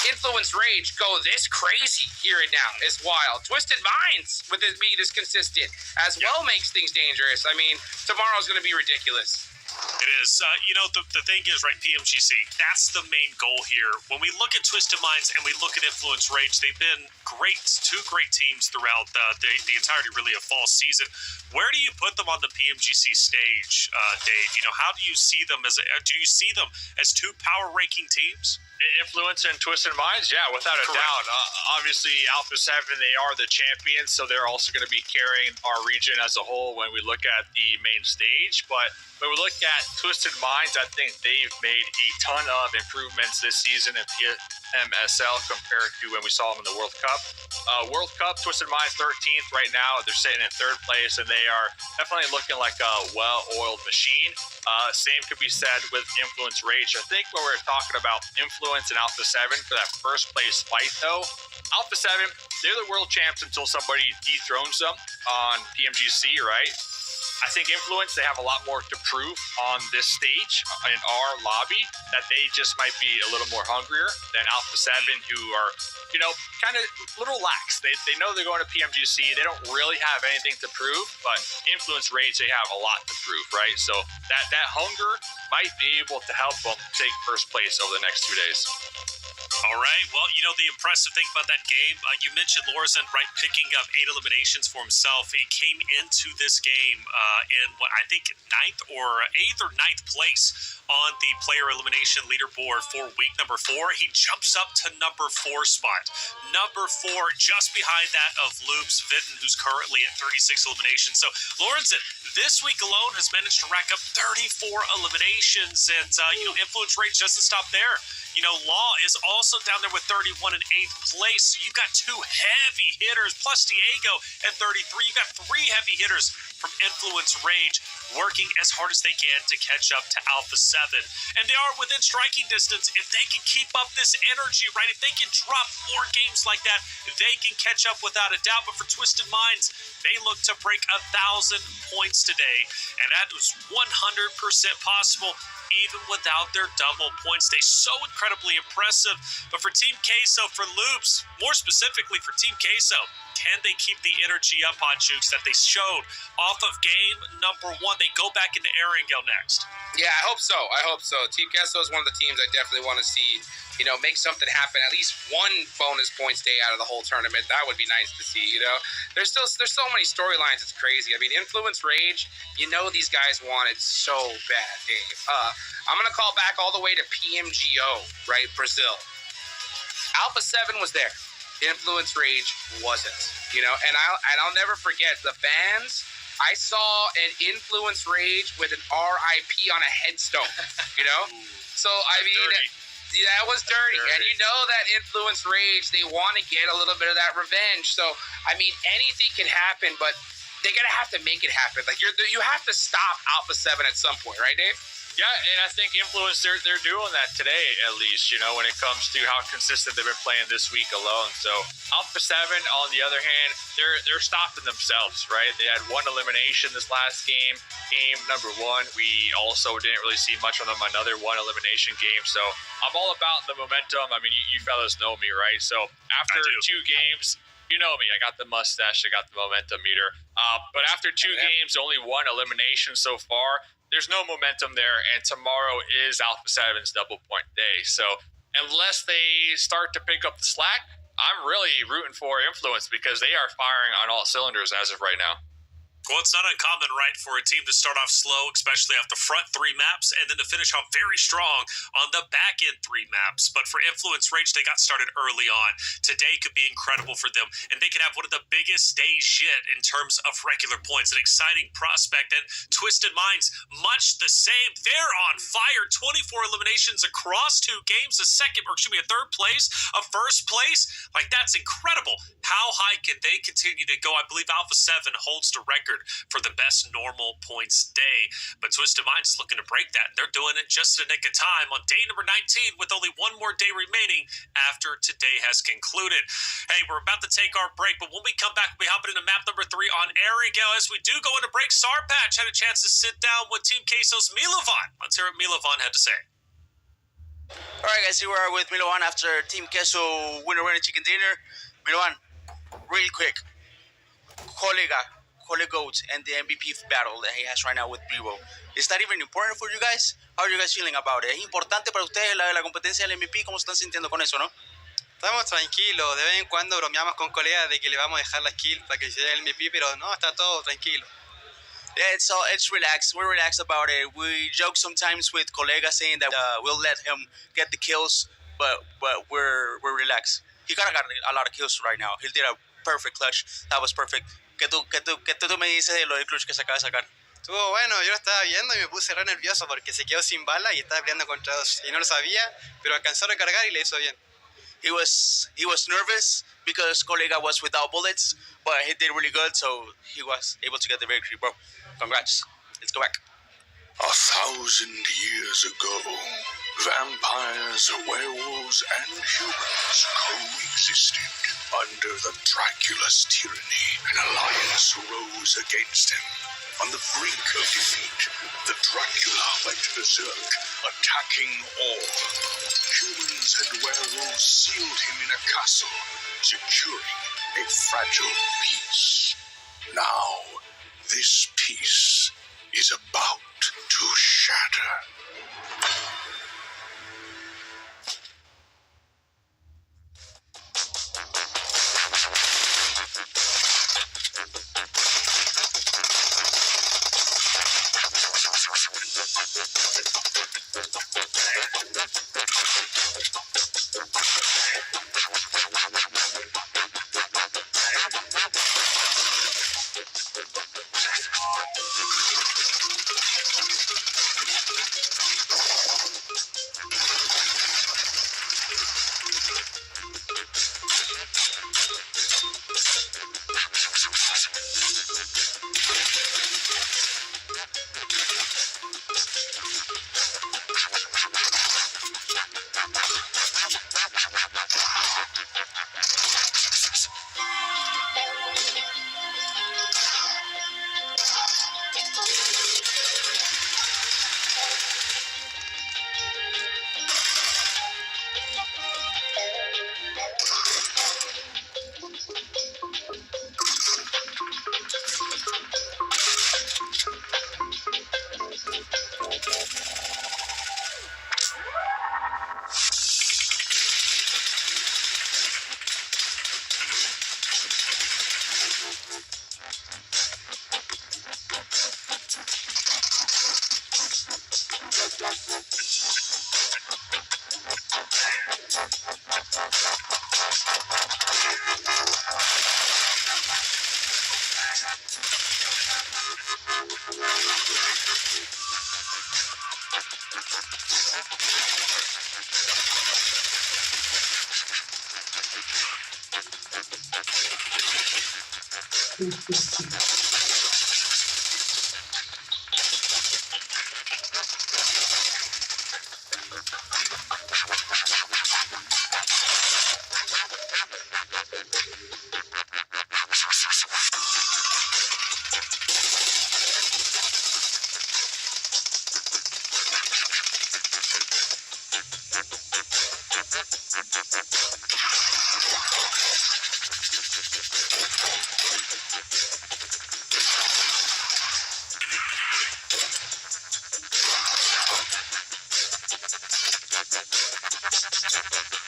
[SPEAKER 2] Influence Rage go this crazy here and now is wild. Twisted Minds with it being this consistent as well makes things dangerous. Tomorrow's going to be ridiculous.
[SPEAKER 3] It is. The thing is, right, PMGC, that's the main goal here. When we look at Twisted Minds and we look at Influence Rage, they've been great, 2 great teams throughout the entirety, really, of fall season. Where do you put them on the PMGC stage, Dave? How do you see them do you see them as 2 power ranking teams?
[SPEAKER 1] Influence and Twisted Minds, yeah, without a doubt. Obviously, Alpha 7, they are the champions, so they're also going to be carrying our region as a whole when we look at the main stage. But when we look at Twisted Minds, I think they've made a ton of improvements this season in PMSL compared to when we saw them in the World Cup. World Cup, Twisted Minds 13th right now. They're sitting in 3rd place, and they are definitely looking like a well-oiled machine. Same could be said with Influence Rage. I think when we're talking about Influence and Alpha 7 for that first place fight, though, Alpha 7, they're the world champs until somebody dethrones them on PMGC, right? I think Influence, they have a lot more to prove on this stage in our lobby, that they just might be a little more hungrier than Alpha 7, who are, kind of a little lax. They know they're going to PMGC. They don't really have anything to prove, but Influence Rage, they have a lot to prove, right? So that hunger might be able to help them take first place over the next 2 days.
[SPEAKER 3] All right. Well, the impressive thing about that game, you mentioned Lorzen, right, picking up 8 eliminations for himself. He came into this game in what I think 8th or 9th place on the player elimination leaderboard for week number 4. He jumps up to number 4 spot. Number 4, just behind that of Loops Vinton, who's currently at 36 eliminations. So Lorzen, this week alone, has managed to rack up 34 eliminations, and Influence Rage doesn't stop there. Law is also down there with 31 in 8th place. So you've got 2 heavy hitters, plus Diego at 33. You've got 3 heavy hitters from Influence Rage working as hard as they can to catch up to Alpha 7. And they are within striking distance. If they can keep up this energy, right, if they can drop more games like that, they can catch up without a doubt. But for Twisted Minds, they look to break 1,000 points today. And that was 100% possible, even without their double points. They so incredibly impressive. But for Team Queso, for Loops, more specifically for Team Queso, can they keep the energy up, Hot Jukes, that they showed off of game number 1? They go back into Erangel next.
[SPEAKER 2] Yeah, I hope so. Team Queso is one of the teams I definitely want to see, make something happen. At least 1 bonus points day out of the whole tournament. That would be nice to see, There's so many storylines. It's crazy. I mean, Influence Rage, these guys want it so bad, Dave. I'm going to call back all the way to PMGO, right, Brazil. Alpha 7 was there. Influence Rage wasn't, and I'll never forget the fans. I saw an Influence Rage with an RIP on a headstone, So, I mean, that was dirty. And that Influence Rage, they want to get a little bit of that revenge. So, I mean, anything can happen, but they're going to have to make it happen. Like, you have to stop Alpha 7 at some point, right, Dave?
[SPEAKER 1] Yeah, and I think Influence, they're doing that today, at least, when it comes to how consistent they've been playing this week alone. So Alpha 7, on the other hand, they're stopping themselves, right? They had 1 elimination this last game. Game number 1, we also didn't really see much of them, another 1 elimination game. So I'm all about the momentum. I mean, you fellas know me, right? So after 2 games, you know me, I got the mustache, I got the momentum meter. But after 2 games, only 1 elimination so far. There's no momentum there, and tomorrow is Alpha 7's double point day. So unless they start to pick up the slack, I'm really rooting for Influence because they are firing on all cylinders as of right now.
[SPEAKER 3] Well, it's not uncommon, right, for a team to start off slow, especially off the front 3 maps, and then to finish off very strong on the back end 3 maps. But for Influence Rage, they got started early on. Today could be incredible for them, and they could have one of the biggest days yet in terms of regular points. An exciting prospect, and Twisted Minds, much the same. They're on fire. 24 eliminations across 2 games, a 3rd place, a 1st place. Like, that's incredible. How high can they continue to go? I believe Alpha 7 holds the record for the best normal points day, but Twisted Minds is looking to break that. They're doing it just in the nick of time on day number 19 with only 1 more day remaining after today has concluded. Hey, we're about to take our break, but when we come back, we'll be hopping into map number 3 on Erangel. As we do go into break, Sarpatch had a chance to sit down with Team Queso's Milovan. Let's hear what Milovan had to say.
[SPEAKER 8] All right, guys, here we are with Milovan after Team Queso winner chicken dinner. Milovan, really quick, Holy Goats and the MVP battle that he has right now with Vivo. Is that even important for you guys? How are you guys feeling about it? ¿Es importante para ustedes la competencia del MVP? ¿Cómo se están sintiendo con eso, no?
[SPEAKER 9] Estamos tranquilos, de vez en cuando bromeamos con colegas de que le vamos a dejar la kill para que sea el MVP, pero no, está todo tranquilo.
[SPEAKER 8] Yeah, it's relaxed. We're relaxed about it. We joke sometimes with colegas saying that we'll let him get the kills, but we're relaxed. He got a lot of kills right now. He did a perfect clutch. That was perfect. ¿Qué tú me dices de lo del clutch que se acaba de sacar?
[SPEAKER 9] Estuvo bueno, yo lo estaba viendo y me puse re nervioso porque se quedó sin bala y estaba peleando contra 2 y no lo sabía, pero alcanzó a recargar y le hizo bien.
[SPEAKER 8] He was nervous because Colega was without bullets, but he did really good, so he was able to get the victory, bro. Congrats. Let's go back.
[SPEAKER 7] 1,000 years ago, vampires, werewolves, and humans coexisted. Under the Dracula's tyranny, an alliance rose against him. On the brink of defeat, the Dracula went berserk, attacking all. Humans and werewolves sealed him in a castle, securing a fragile peace. Now, this peace is about to shatter.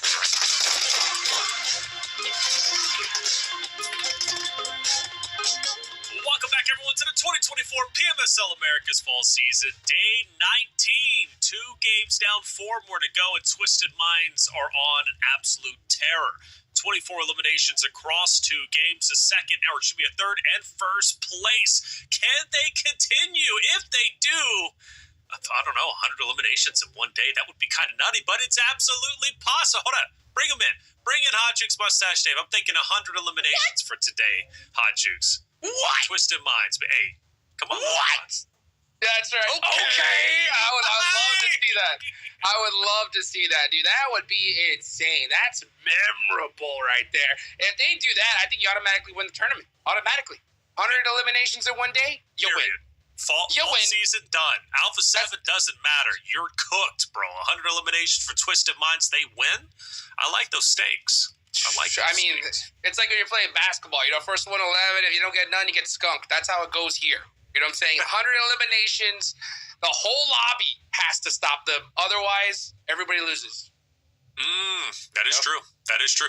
[SPEAKER 3] Welcome back, everyone, to the 2024 PMSL America's Fall Season, Day 19. 2 games down, 4 more to go, and Twisted Minds are on an absolute terror. 24 eliminations across 2 games, a second, or it should be a third and first place. Can they continue? If they do, I don't know, 100 eliminations in one day, that would be kind of nutty, but it's absolutely possible. Hold on, bring them in. Bring in Hot Jukes Mustache Dave. I'm thinking 100 eliminations for today, Hot Jukes.
[SPEAKER 2] What?
[SPEAKER 3] Twisted Minds, but hey, come on.
[SPEAKER 2] What? That's right. Okay. I would love to see that. I would love to see that, dude. That would be insane. That's memorable right there. If they do that, I think you automatically win the tournament. Automatically. 100 eliminations in one day, you win.
[SPEAKER 3] Fall
[SPEAKER 2] You win.
[SPEAKER 3] season done. Alpha 7 doesn't matter. You're cooked, bro. 100 eliminations for Twisted Minds. They win. I like those stakes.
[SPEAKER 2] I mean, it's like when you're playing basketball. You know, first 1 11. If you don't get none, you get skunked. That's how it goes here. You know what I'm saying? 100 eliminations. The whole lobby has to stop them. Otherwise, everybody loses.
[SPEAKER 3] That is true. That is true.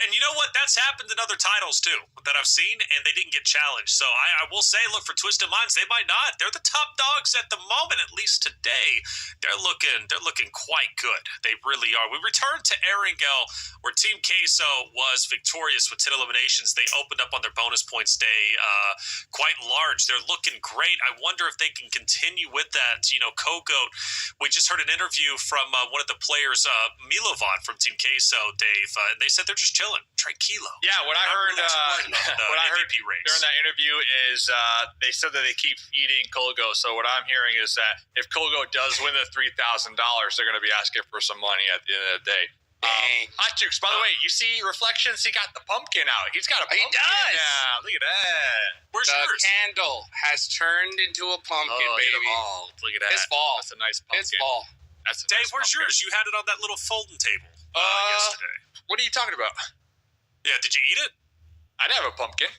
[SPEAKER 3] And you know what? That's happened in other titles too that I've seen, and they didn't get challenged. So I will say, look, for Twisted Minds, they might not. They're the top dogs at the moment, at least today. They're looking quite good. They really are. We return to Erangel, where Team Queso was victorious with 10 eliminations. They opened up on their bonus points day quite large. They're looking great. I wonder if they can continue with that. You know, Kogoat, we just heard an interview from one of the players, Milovan from Team Queso, Dave. They said they're just chilling, tranquilo.
[SPEAKER 10] Yeah, what I heard,
[SPEAKER 3] what I heard
[SPEAKER 10] during that interview is they said that they keep feeding Kolgo. So what I'm hearing is that if Kolgo does win the $3,000, they're going to be asking for some money at the end of the day.
[SPEAKER 2] Dang.
[SPEAKER 1] Hot Jukes, by the way, you see Reflections? He got the pumpkin out. He's got a pumpkin
[SPEAKER 2] does.
[SPEAKER 1] now. Look at that.
[SPEAKER 3] Where's
[SPEAKER 2] The
[SPEAKER 3] yours?
[SPEAKER 2] candle has turned into a pumpkin,
[SPEAKER 1] Oh,
[SPEAKER 2] baby.
[SPEAKER 1] evolved. Look at that.
[SPEAKER 2] It's fall.
[SPEAKER 1] That's a nice pumpkin.
[SPEAKER 2] It's fall.
[SPEAKER 1] That's a
[SPEAKER 3] Dave,
[SPEAKER 1] nice
[SPEAKER 3] where's
[SPEAKER 1] pumpkin.
[SPEAKER 3] yours? You had it on that little folding table yesterday.
[SPEAKER 1] What are you talking about?
[SPEAKER 3] Yeah, did you eat it?
[SPEAKER 1] I didn't have a pumpkin.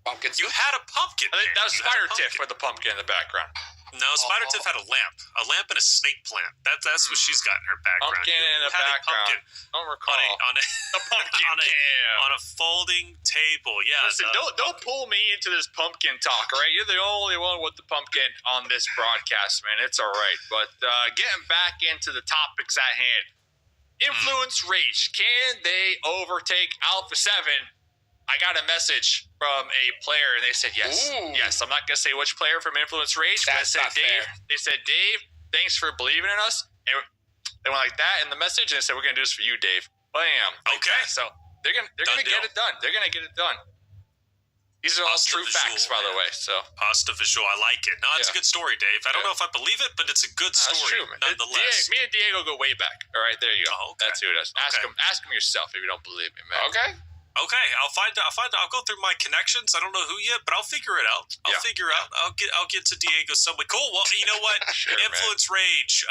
[SPEAKER 2] Pumpkin
[SPEAKER 3] You
[SPEAKER 2] soup.
[SPEAKER 3] had a pumpkin.
[SPEAKER 1] I think that was
[SPEAKER 3] You had a
[SPEAKER 1] Spider Tiff
[SPEAKER 3] pumpkin.
[SPEAKER 1] with the pumpkin in the background.
[SPEAKER 3] No, Spider Tiff had a lamp and a snake plant. That's what she's got in her background.
[SPEAKER 1] Pumpkin
[SPEAKER 3] You
[SPEAKER 1] in the
[SPEAKER 3] had a
[SPEAKER 1] background.
[SPEAKER 3] pumpkin
[SPEAKER 1] Don't recall.
[SPEAKER 3] on a
[SPEAKER 1] The pumpkin cam.
[SPEAKER 3] on a folding table. Yeah.
[SPEAKER 1] Listen, don't pull me into this pumpkin talk, all right? You're the only one with the pumpkin on this broadcast, man. It's all right. But getting back into the topics at hand. Influence Rage. Can they overtake Alpha 7? I got a message from a player, and they said yes.
[SPEAKER 2] Ooh.
[SPEAKER 1] Yes, I'm not going to say which player from Influence Rage, but
[SPEAKER 2] That's
[SPEAKER 1] they said,
[SPEAKER 2] not
[SPEAKER 1] Dave,
[SPEAKER 2] fair.
[SPEAKER 1] they said, Dave, thanks for believing in us. And they went like that in the message, and they said, we're going to do this for you, Dave. Bam. Like
[SPEAKER 3] Okay.
[SPEAKER 1] that. So they're going
[SPEAKER 3] Done
[SPEAKER 1] to get
[SPEAKER 3] deal.
[SPEAKER 1] it done. They're going to get it done. These are all
[SPEAKER 3] Pasta
[SPEAKER 1] true
[SPEAKER 3] visual,
[SPEAKER 1] facts, by the
[SPEAKER 3] man.
[SPEAKER 1] way. So
[SPEAKER 3] Pasta visual. I like it. No, it's a
[SPEAKER 1] Yeah.
[SPEAKER 3] good story, Dave. I don't
[SPEAKER 1] Yeah.
[SPEAKER 3] know if I believe it, but it's a good
[SPEAKER 1] that's
[SPEAKER 3] story
[SPEAKER 1] true, man.
[SPEAKER 3] nonetheless.
[SPEAKER 1] Me and Diego go way back. All right, there you go.
[SPEAKER 3] Oh, okay.
[SPEAKER 1] That's who it is. Ask
[SPEAKER 3] Okay.
[SPEAKER 1] him yourself if you don't believe me, man.
[SPEAKER 2] Okay.
[SPEAKER 3] Okay, I'll go through my connections. I don't know who yet, but I'll figure it out. I'll get to Diego some way. Cool. Well, you know what?
[SPEAKER 1] Sure, man.
[SPEAKER 3] Influence Rage,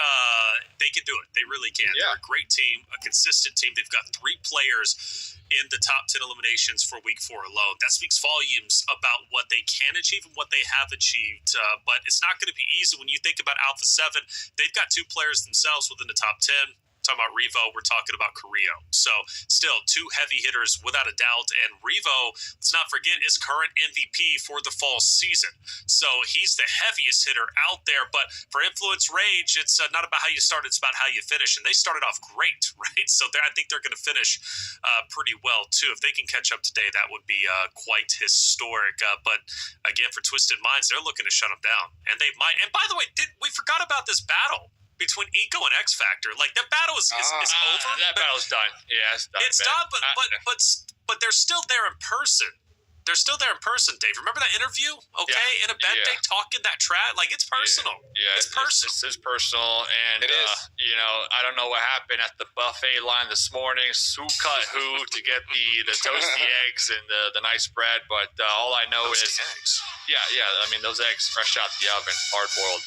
[SPEAKER 3] they can do it. They really can.
[SPEAKER 1] Yeah.
[SPEAKER 3] They're a great team, a consistent team. They've got 3 players in the top 10 eliminations for week 4 alone. That speaks volumes about what they can achieve and what they have achieved. But it's not going to be easy when you think about Alpha 7. They've got 2 players themselves within the top 10. Talking about Revo, we're talking about Carrillo. So still 2 heavy hitters without a doubt. And Revo, let's not forget, is current MVP for the fall season. So he's the heaviest hitter out there. But for Influence Rage, it's not about how you start, it's about how you finish. And they started off great, right? So I think they're going to finish pretty well too. If they can catch up today, that would be quite historic. But again, for Twisted Minds, they're looking to shut them down. And they might. And by the way, we forgot about this battle between Eco and X Factor. Like, that battle is over.
[SPEAKER 1] That battle's done. Yeah, it's done.
[SPEAKER 3] It's
[SPEAKER 1] man.
[SPEAKER 3] done, but they're still there in person. They're still there in person, Dave. Remember that interview? Okay,
[SPEAKER 1] Yeah.
[SPEAKER 3] in a bed day talking that track. Like, it's personal.
[SPEAKER 1] Yeah,
[SPEAKER 3] it's personal.
[SPEAKER 1] It's personal, and
[SPEAKER 2] It is.
[SPEAKER 1] I don't know what happened at the buffet line this morning. Who cut who to get the toasty eggs and the nice bread? But all I know is,
[SPEAKER 3] eggs.
[SPEAKER 1] yeah. I mean, those eggs fresh out the oven, hard boiled.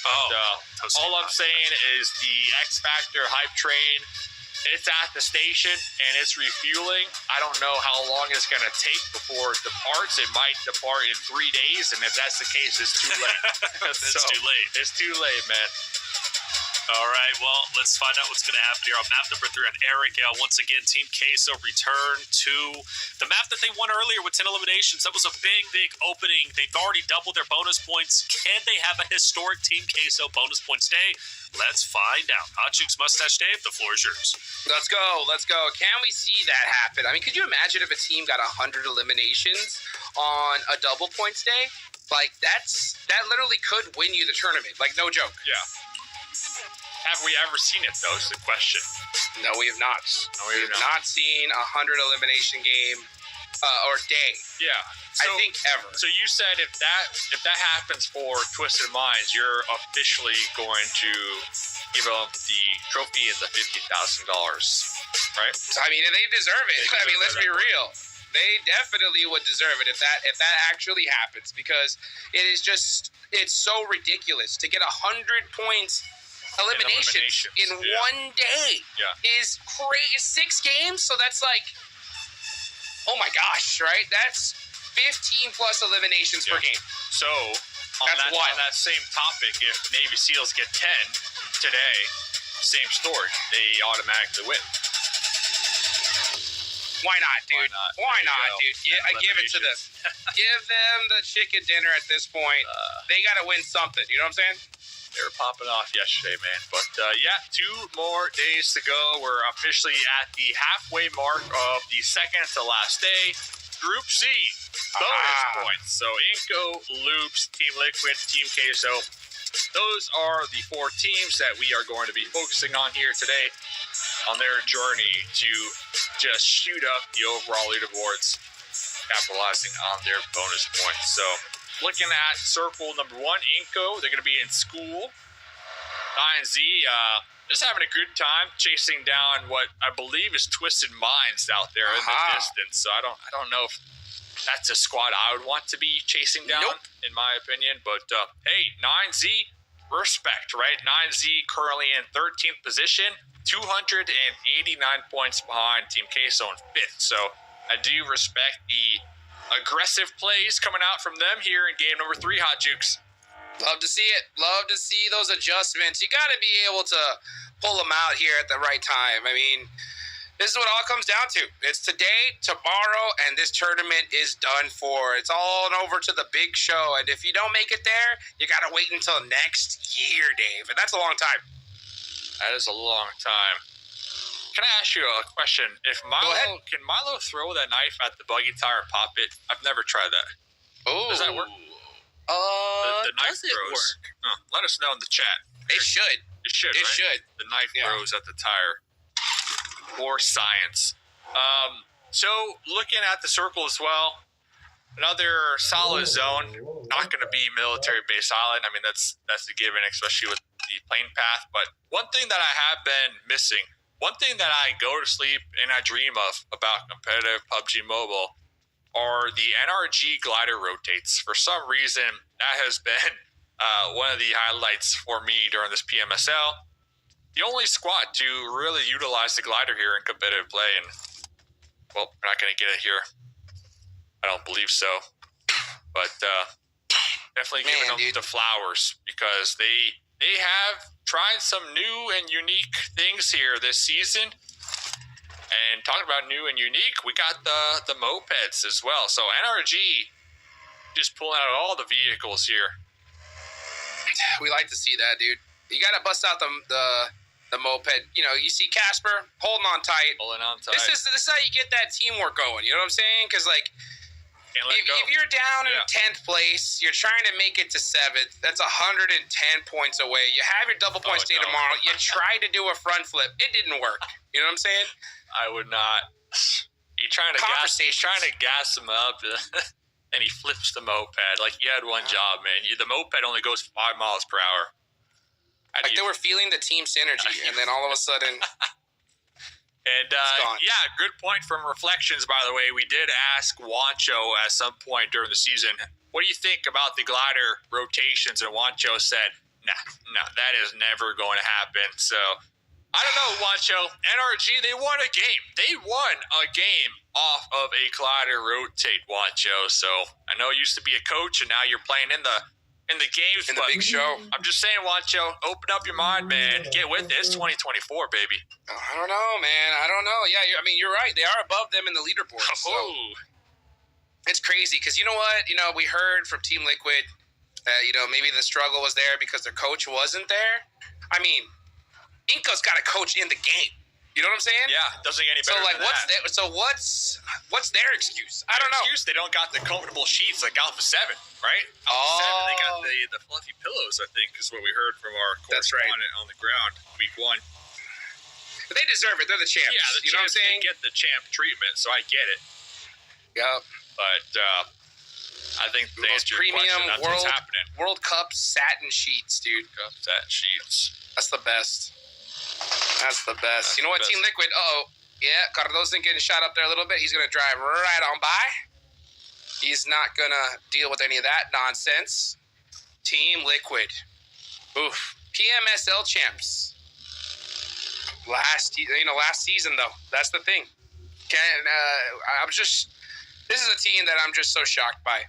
[SPEAKER 3] Toasty
[SPEAKER 1] All I'm
[SPEAKER 3] pie.
[SPEAKER 1] saying is the X Factor hype train. It's at the station and it's refueling. I don't know how long it's going to take before it departs. It might depart in 3 days, and if that's the case, it's too late.
[SPEAKER 3] It's too late.
[SPEAKER 1] It's too late, man.
[SPEAKER 3] All right, well, let's find out what's going to happen here on map number 3 on Eric. Once again, Team Queso returned to the map that they won earlier with 10 eliminations. That was a big opening. They've already doubled their bonus points. Can they have a historic Team Queso bonus points day? Let's find out. Hot Chooks Mustache Dave, the floor is yours.
[SPEAKER 2] Let's go. Can we see that happen? I mean, could you imagine if a team got 100 eliminations on a double points day? Like, that literally could win you the tournament. Like, no joke.
[SPEAKER 1] Yeah. Have we ever seen it, though, is the question.
[SPEAKER 2] No, we have not.
[SPEAKER 1] No, we have
[SPEAKER 2] not seen a 100 elimination game or day.
[SPEAKER 1] Yeah.
[SPEAKER 2] I think ever.
[SPEAKER 1] So you said if that happens for Twisted Minds, you're officially going to give them the trophy and the $50,000, right?
[SPEAKER 2] I mean, they deserve it. I mean, let's be real. They definitely would deserve it if that actually happens, because it's so ridiculous to get 100 points eliminations in one day. Is crazy. 6 games, so that's like, oh my gosh, right? That's 15 plus eliminations per game.
[SPEAKER 1] So on that same topic, if Navy SEALs get 10 today, same story. They automatically win.
[SPEAKER 2] Why not, dude? Why not, dude? Yeah, I give it to them. Give them the chicken dinner at this point. They got to win something. You know what I'm saying?
[SPEAKER 1] They were popping off yesterday, man. But 2 more days to go. We're officially at the halfway mark of the second to last day. Group C, bonus points. So Inco, Loops, Team Liquid, Team Queso. Those are the 4 teams that we are going to be focusing on here today on their journey to just shoot up the overall leaderboards, capitalizing on their bonus points. So looking at circle number 1, Inco, they're going to be in school. 9Z,
[SPEAKER 10] just having a good time chasing down what I believe is Twisted Minds out there in the distance. So I don't know if that's a squad I would want to be chasing down, in my opinion. But hey, 9Z, respect, right? 9Z currently in 13th position, 289 points behind Team Queso in 5th. So I do respect the aggressive plays coming out from them here in game number 3, Hot Jukes.
[SPEAKER 2] Love to see it. Love to see those adjustments. You got to be able to pull them out here at the right time. I mean, this is what it all comes down to. It's today, tomorrow, and this tournament is done for. It's all over to the big show. And if you don't make it there, you got to wait until next year, Dave. And that's a long time.
[SPEAKER 10] That is a long time. Can I ask you a question? If Milo, can Milo throw that knife at the buggy tire and pop it? I've never tried that.
[SPEAKER 2] Oh.
[SPEAKER 10] Does that work? The knife throws. Oh, let us know in the chat.
[SPEAKER 2] It should.
[SPEAKER 10] It should,
[SPEAKER 2] It
[SPEAKER 10] right?
[SPEAKER 2] should.
[SPEAKER 10] The knife throws at the tire. For science. So, looking at the circle as well, another solid zone. Not going to be military base island. I mean, that's a given, especially with the plane path. But one thing that I have been missing, one thing that I go to sleep and I dream of about competitive PUBG Mobile are the NRG glider rotates. For some reason, that has been one of the highlights for me during this PMSL. The only squad to really utilize the glider here in competitive play, and well, we're not going to get it here. I don't believe so, but definitely giving them the flowers because they have tried some new and unique things here this season. And talking about new and unique, we got the mopeds as well. So NRG just pulling out all the vehicles here.
[SPEAKER 2] We like to see that, dude. You got to bust out the moped. You know, you see Casper holding on tight. This is how you get that teamwork going. You know what I'm saying? Because like, if you're down in 10th place, you're trying to make it to 7th. That's 110 points away. You have your double point stay tomorrow. You tried to do a front flip. It didn't work. You know what I'm saying?
[SPEAKER 10] I would not. You're trying to gas him up, and he flips the moped. Like, you had one job, man. The moped only goes 5 miles per hour.
[SPEAKER 2] Like they were feeling the team synergy, and then all of a sudden...
[SPEAKER 10] And, yeah, good point from Reflections, by the way. We did ask Wancho at some point during the season, what do you think about the glider rotations? And Wancho said, nah, that is never going to happen. So, I don't know, Wancho. NRG, they won a game. They won a game off of a glider rotate, Wancho. So, I know you used to be a coach, and now you're playing in the games.
[SPEAKER 2] In the big show.
[SPEAKER 10] I'm just saying, Wancho, open up your mind, man. Get with it. It's 2024, baby.
[SPEAKER 2] I don't know, man. I don't know. Yeah, I mean, you're right. They are above them in the leaderboard. So it's crazy because you know what? You know, we heard from Team Liquid that, you know, maybe the struggle was there because their coach wasn't there. I mean, Inco's got a coach in the game. You know what I'm saying?
[SPEAKER 10] Yeah, doesn't get any better.
[SPEAKER 2] So what's their excuse? I don't know.
[SPEAKER 10] Excuse? They don't got the comfortable sheets like Alpha 7, right? Alpha 7, they got the fluffy pillows, I think, is what we heard from our correspondent on the ground week 1.
[SPEAKER 2] But they deserve it. They're the champs.
[SPEAKER 10] Yeah, the
[SPEAKER 2] you know what I'm saying?
[SPEAKER 10] They get the champ treatment, so I get it.
[SPEAKER 2] Yep.
[SPEAKER 10] But I think the
[SPEAKER 2] most premium
[SPEAKER 10] question,
[SPEAKER 2] World Cup satin sheets, dude.
[SPEAKER 10] Satin sheets.
[SPEAKER 2] That's the best. That's the best. You know what, Team Liquid? Yeah, Cardoso getting shot up there a little bit. He's going to drive right on by. He's not going to deal with any of that nonsense. Team Liquid. Oof. PMSL champs. Last season, though. That's the thing. This is a team that I'm just so shocked by.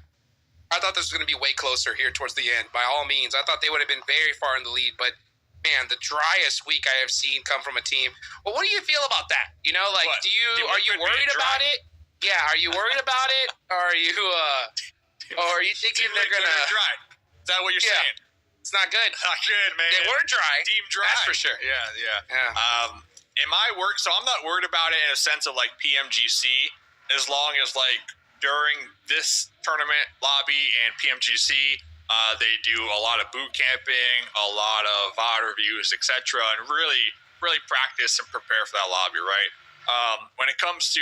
[SPEAKER 2] I thought this was going to be way closer here towards the end. By all means, I thought they would have been very far in the lead, but man, the driest week I have seen come from a team. Well, what do you feel about that? You know, like, are you worried about it? Yeah, are you worried about it? Or are you thinking they're gonna?
[SPEAKER 10] Dry. Is that what you're saying?
[SPEAKER 2] It's not good.
[SPEAKER 10] Not good, man.
[SPEAKER 2] They were dry.
[SPEAKER 10] Team dry.
[SPEAKER 2] That's for sure.
[SPEAKER 10] Yeah. In my work, so I'm not worried about it in a sense of like PMGC, as long as like during this tournament lobby and PMGC. They do a lot of boot camping, a lot of VOD reviews, etc., and really practice and prepare for that lobby, right? When it comes to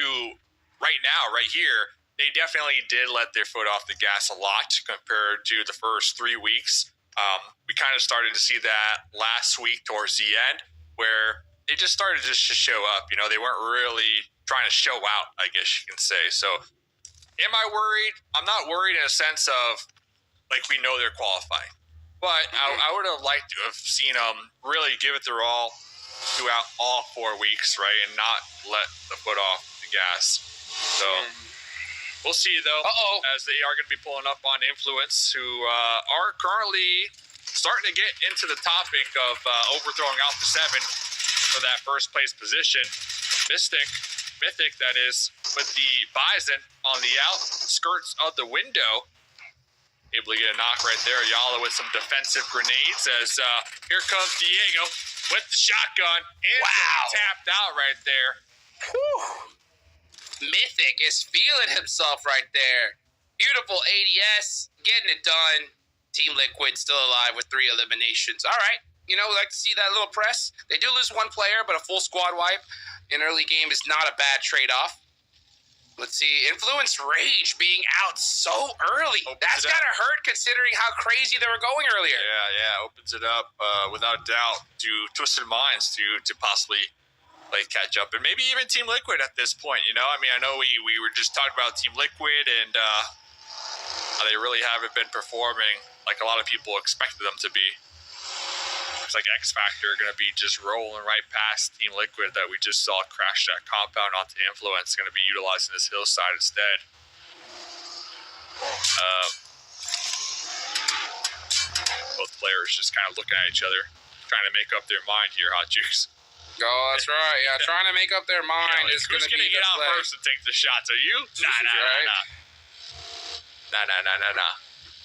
[SPEAKER 10] right now, right here, they definitely did let their foot off the gas a lot compared to the first 3 weeks. We kind of started to see that last week towards the end
[SPEAKER 1] where they just started just to show up. You know, they weren't really trying to show out, I guess you can say. So, am I worried? I'm not worried in a sense of, like, we know they're qualifying. But I would have liked to have seen them really give it their all throughout all 4 weeks, right, and not let the foot off the gas. So we'll see, though, as they are going to be pulling up on Influence, who are currently starting to get into the topic of overthrowing Alpha 7 for that first place position. Mythic, that is, with the Bison on the outskirts of the window. Able to get a knock right there. Ayala with some defensive grenades as here comes Diego with the shotgun. Tapped out right there.
[SPEAKER 2] Whew. Mythic is feeling himself right there. Beautiful ADS, getting it done. Team Liquid still alive with 3 eliminations. All right. You know, we like to see that little press. They do lose 1 player, but a full squad wipe in early game is not a bad trade-off. Let's see. Influence Rage being out so early. That's got to hurt considering how crazy they were going earlier.
[SPEAKER 1] Yeah. Opens it up without doubt to Twisted Minds to possibly like catch up. And maybe even Team Liquid at this point, you know? I mean, I know we were just talking about Team Liquid and how they really haven't been performing like a lot of people expected them to be. Looks like X Factor are going to be just rolling right past Team Liquid that we just saw crash that compound onto Influence. Going to be utilizing this hillside instead. Both players just kind of looking at each other, trying to make up their mind here, Hot Juice.
[SPEAKER 2] Oh, that's right. Yeah, trying to make up their mind is going to be the
[SPEAKER 1] get out
[SPEAKER 2] play.
[SPEAKER 1] first and take the shots? Are you? Nah.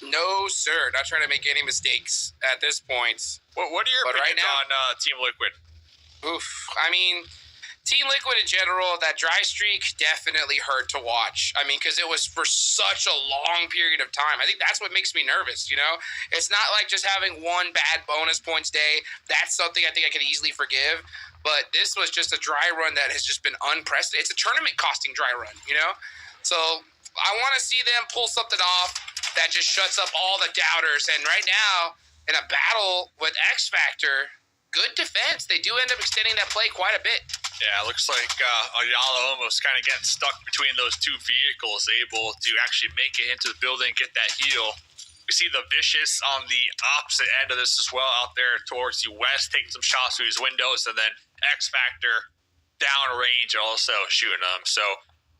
[SPEAKER 2] No, sir. Not trying to make any mistakes at this point.
[SPEAKER 1] What are your opinions on Team Liquid?
[SPEAKER 2] Oof. I mean, Team Liquid in general, that dry streak definitely hurt to watch. I mean, because it was for such a long period of time. I think that's what makes me nervous, you know? It's not like just having 1 bad bonus points day. That's something I think I could easily forgive. But this was just a dry run that has just been unprecedented. It's a tournament-costing dry run, you know? So I want to see them pull something off that just shuts up all the doubters. And right now, in a battle with X Factor, good defense. They do end up extending that play quite a bit.
[SPEAKER 1] Yeah, it looks like Ayala almost kind of getting stuck between those 2 vehicles, able to actually make it into the building, get that heal. We see the Vicious on the opposite end of this as well, out there towards the west, taking some shots through his windows, and then X Factor downrange also shooting them. So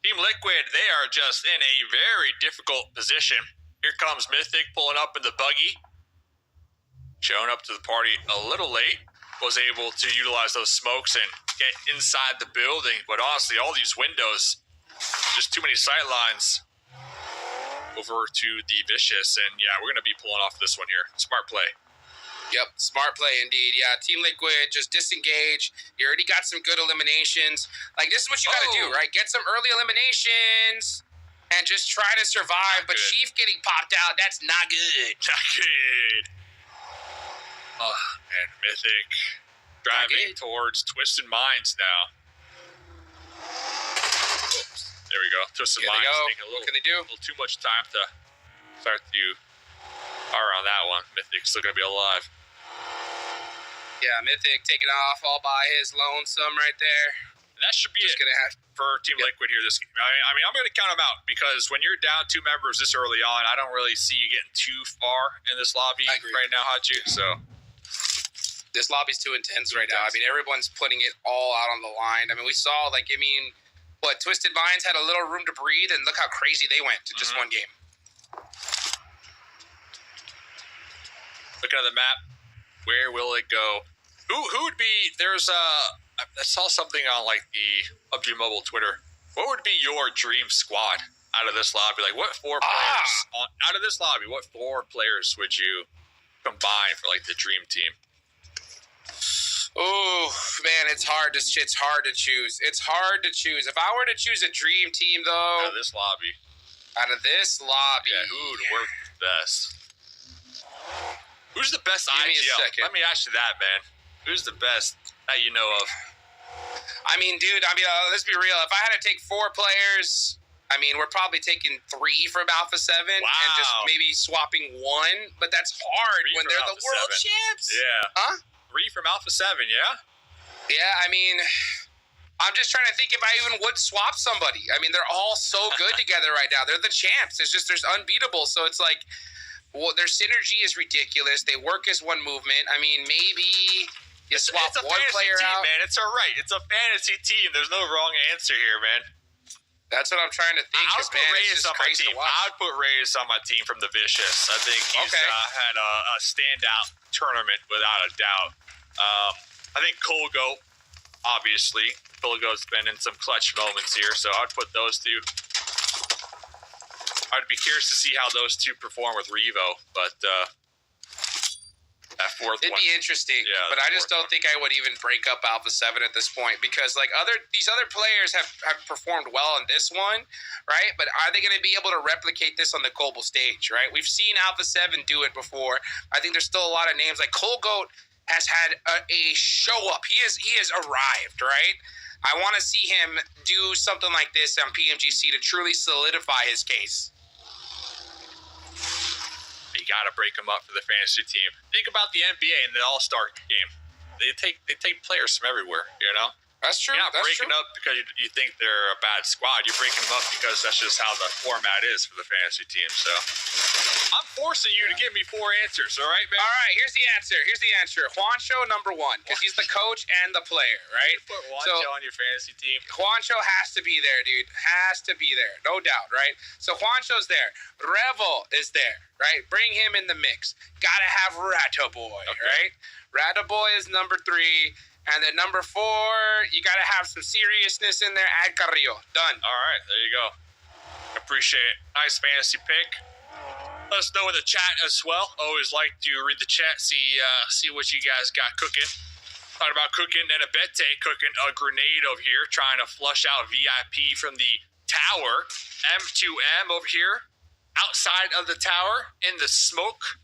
[SPEAKER 1] Team Liquid, they are just in a very difficult position. Here comes Mythic pulling up in the buggy. Showing up to the party a little late. Was able to utilize those smokes and get inside the building. But honestly, all these windows, just too many sight lines over to the Vicious. And yeah, we're going to be pulling off this one here. Smart play.
[SPEAKER 2] Yep, smart play indeed. Yeah, Team Liquid, just disengage. You already got some good eliminations. Like, this is what you got to do, right? Get some early eliminations and just try to survive. But Chief getting popped out, that's not good.
[SPEAKER 1] Not good. Oh, and Mythic driving towards Twisted Minds now. Oops, there we go. Twisted Minds taking a little too much time to start to fire on that one. Mythic's still going to be alive.
[SPEAKER 2] Yeah, Mythic taking off all by his lonesome right there.
[SPEAKER 1] And that should be just it for Team Liquid here this game. I mean, I'm going to count them out because when you're down 2 members this early on, I don't really see you getting too far in this lobby right now, Hachu. So
[SPEAKER 2] this lobby's too intense right now. I mean, everyone's putting it all out on the line. I mean, we saw, like, Twisted Minds had a little room to breathe, and look how crazy they went to just 1 game.
[SPEAKER 1] Looking at the map, where will it go? Who would be? I saw something on like the PUBG Mobile Twitter. What would be your dream squad out of this lobby? Like, what 4 players out of this lobby? What 4 players would you combine for like the dream team?
[SPEAKER 2] Oh man, it's hard to choose. It's hard to choose. If I were to choose a dream team, though,
[SPEAKER 1] out of this lobby,
[SPEAKER 2] yeah,
[SPEAKER 1] who would work best? Who's the best IGL? Let me ask you that, man. Who's the best that you know of?
[SPEAKER 2] I mean, dude, let's be real. If I had to take 4 players, I mean, we're probably taking 3 from Alpha 7 and just maybe swapping 1. But that's hard when they're the world champs.
[SPEAKER 1] Yeah.
[SPEAKER 2] Huh?
[SPEAKER 1] 3 from Alpha 7, yeah?
[SPEAKER 2] Yeah, I mean, I'm just trying to think if I even would swap somebody. I mean, they're all so good together right now. They're the champs. There's unbeatable. So it's like, well, their synergy is ridiculous. They work as one movement. I mean, maybe you swap
[SPEAKER 10] it's a
[SPEAKER 2] one
[SPEAKER 10] fantasy
[SPEAKER 2] player
[SPEAKER 10] team,
[SPEAKER 2] out.
[SPEAKER 10] man. It's all right. It's a fantasy team. There's no wrong answer here, man.
[SPEAKER 2] That's what I'm trying to think.
[SPEAKER 10] I would put Reyes on my team. I would put Reyes on my team from the Vicious. I think he's had a standout tournament without a doubt. I think Colgo, obviously. Colgo's been in some clutch moments here, so I'd put those two. I'd be curious to see how those two perform with Revo, but that fourth
[SPEAKER 2] It'd
[SPEAKER 10] one.
[SPEAKER 2] be interesting, but I just don't think I would even break up Alpha 7 at this point because like these other players have performed well on this one, right? But are they going to be able to replicate this on the global stage, right? We've seen Alpha 7 do it before. I think there's still a lot of names like Colgoat has had a show up. He has arrived, right? I want to see him do something like this on PMGC to truly solidify his case.
[SPEAKER 10] You got to break them up for the fantasy team. Think about the NBA and the All-Star game. They take players from everywhere, you know?
[SPEAKER 2] That's true.
[SPEAKER 10] You're not breaking up because you think they're a bad squad. You're breaking them up because that's just how the format is for the fantasy team. So I'm forcing you to give me 4 answers, all right, man?
[SPEAKER 2] All right, here's the answer. Juancho, number 1, because he's the coach and the player, right?
[SPEAKER 10] You put Juancho on your fantasy team.
[SPEAKER 2] Juancho has to be there, dude. Has to be there. No doubt, right? So Juancho's there. Revo is there, right? Bring him in the mix. Gotta have Rata Boy, right? Rata Boy is number 3. And then number 4, you got to have some seriousness in there. Add Carrillo. Done.
[SPEAKER 10] All right, there you go. Appreciate it. Nice fantasy pick. Let us know in the chat as well. Always like to read the chat, see what you guys got cooking. Talking about cooking, and Abete cooking a grenade over here, trying to flush out VIP from the tower. M2M over here, outside of the tower, in the smoke.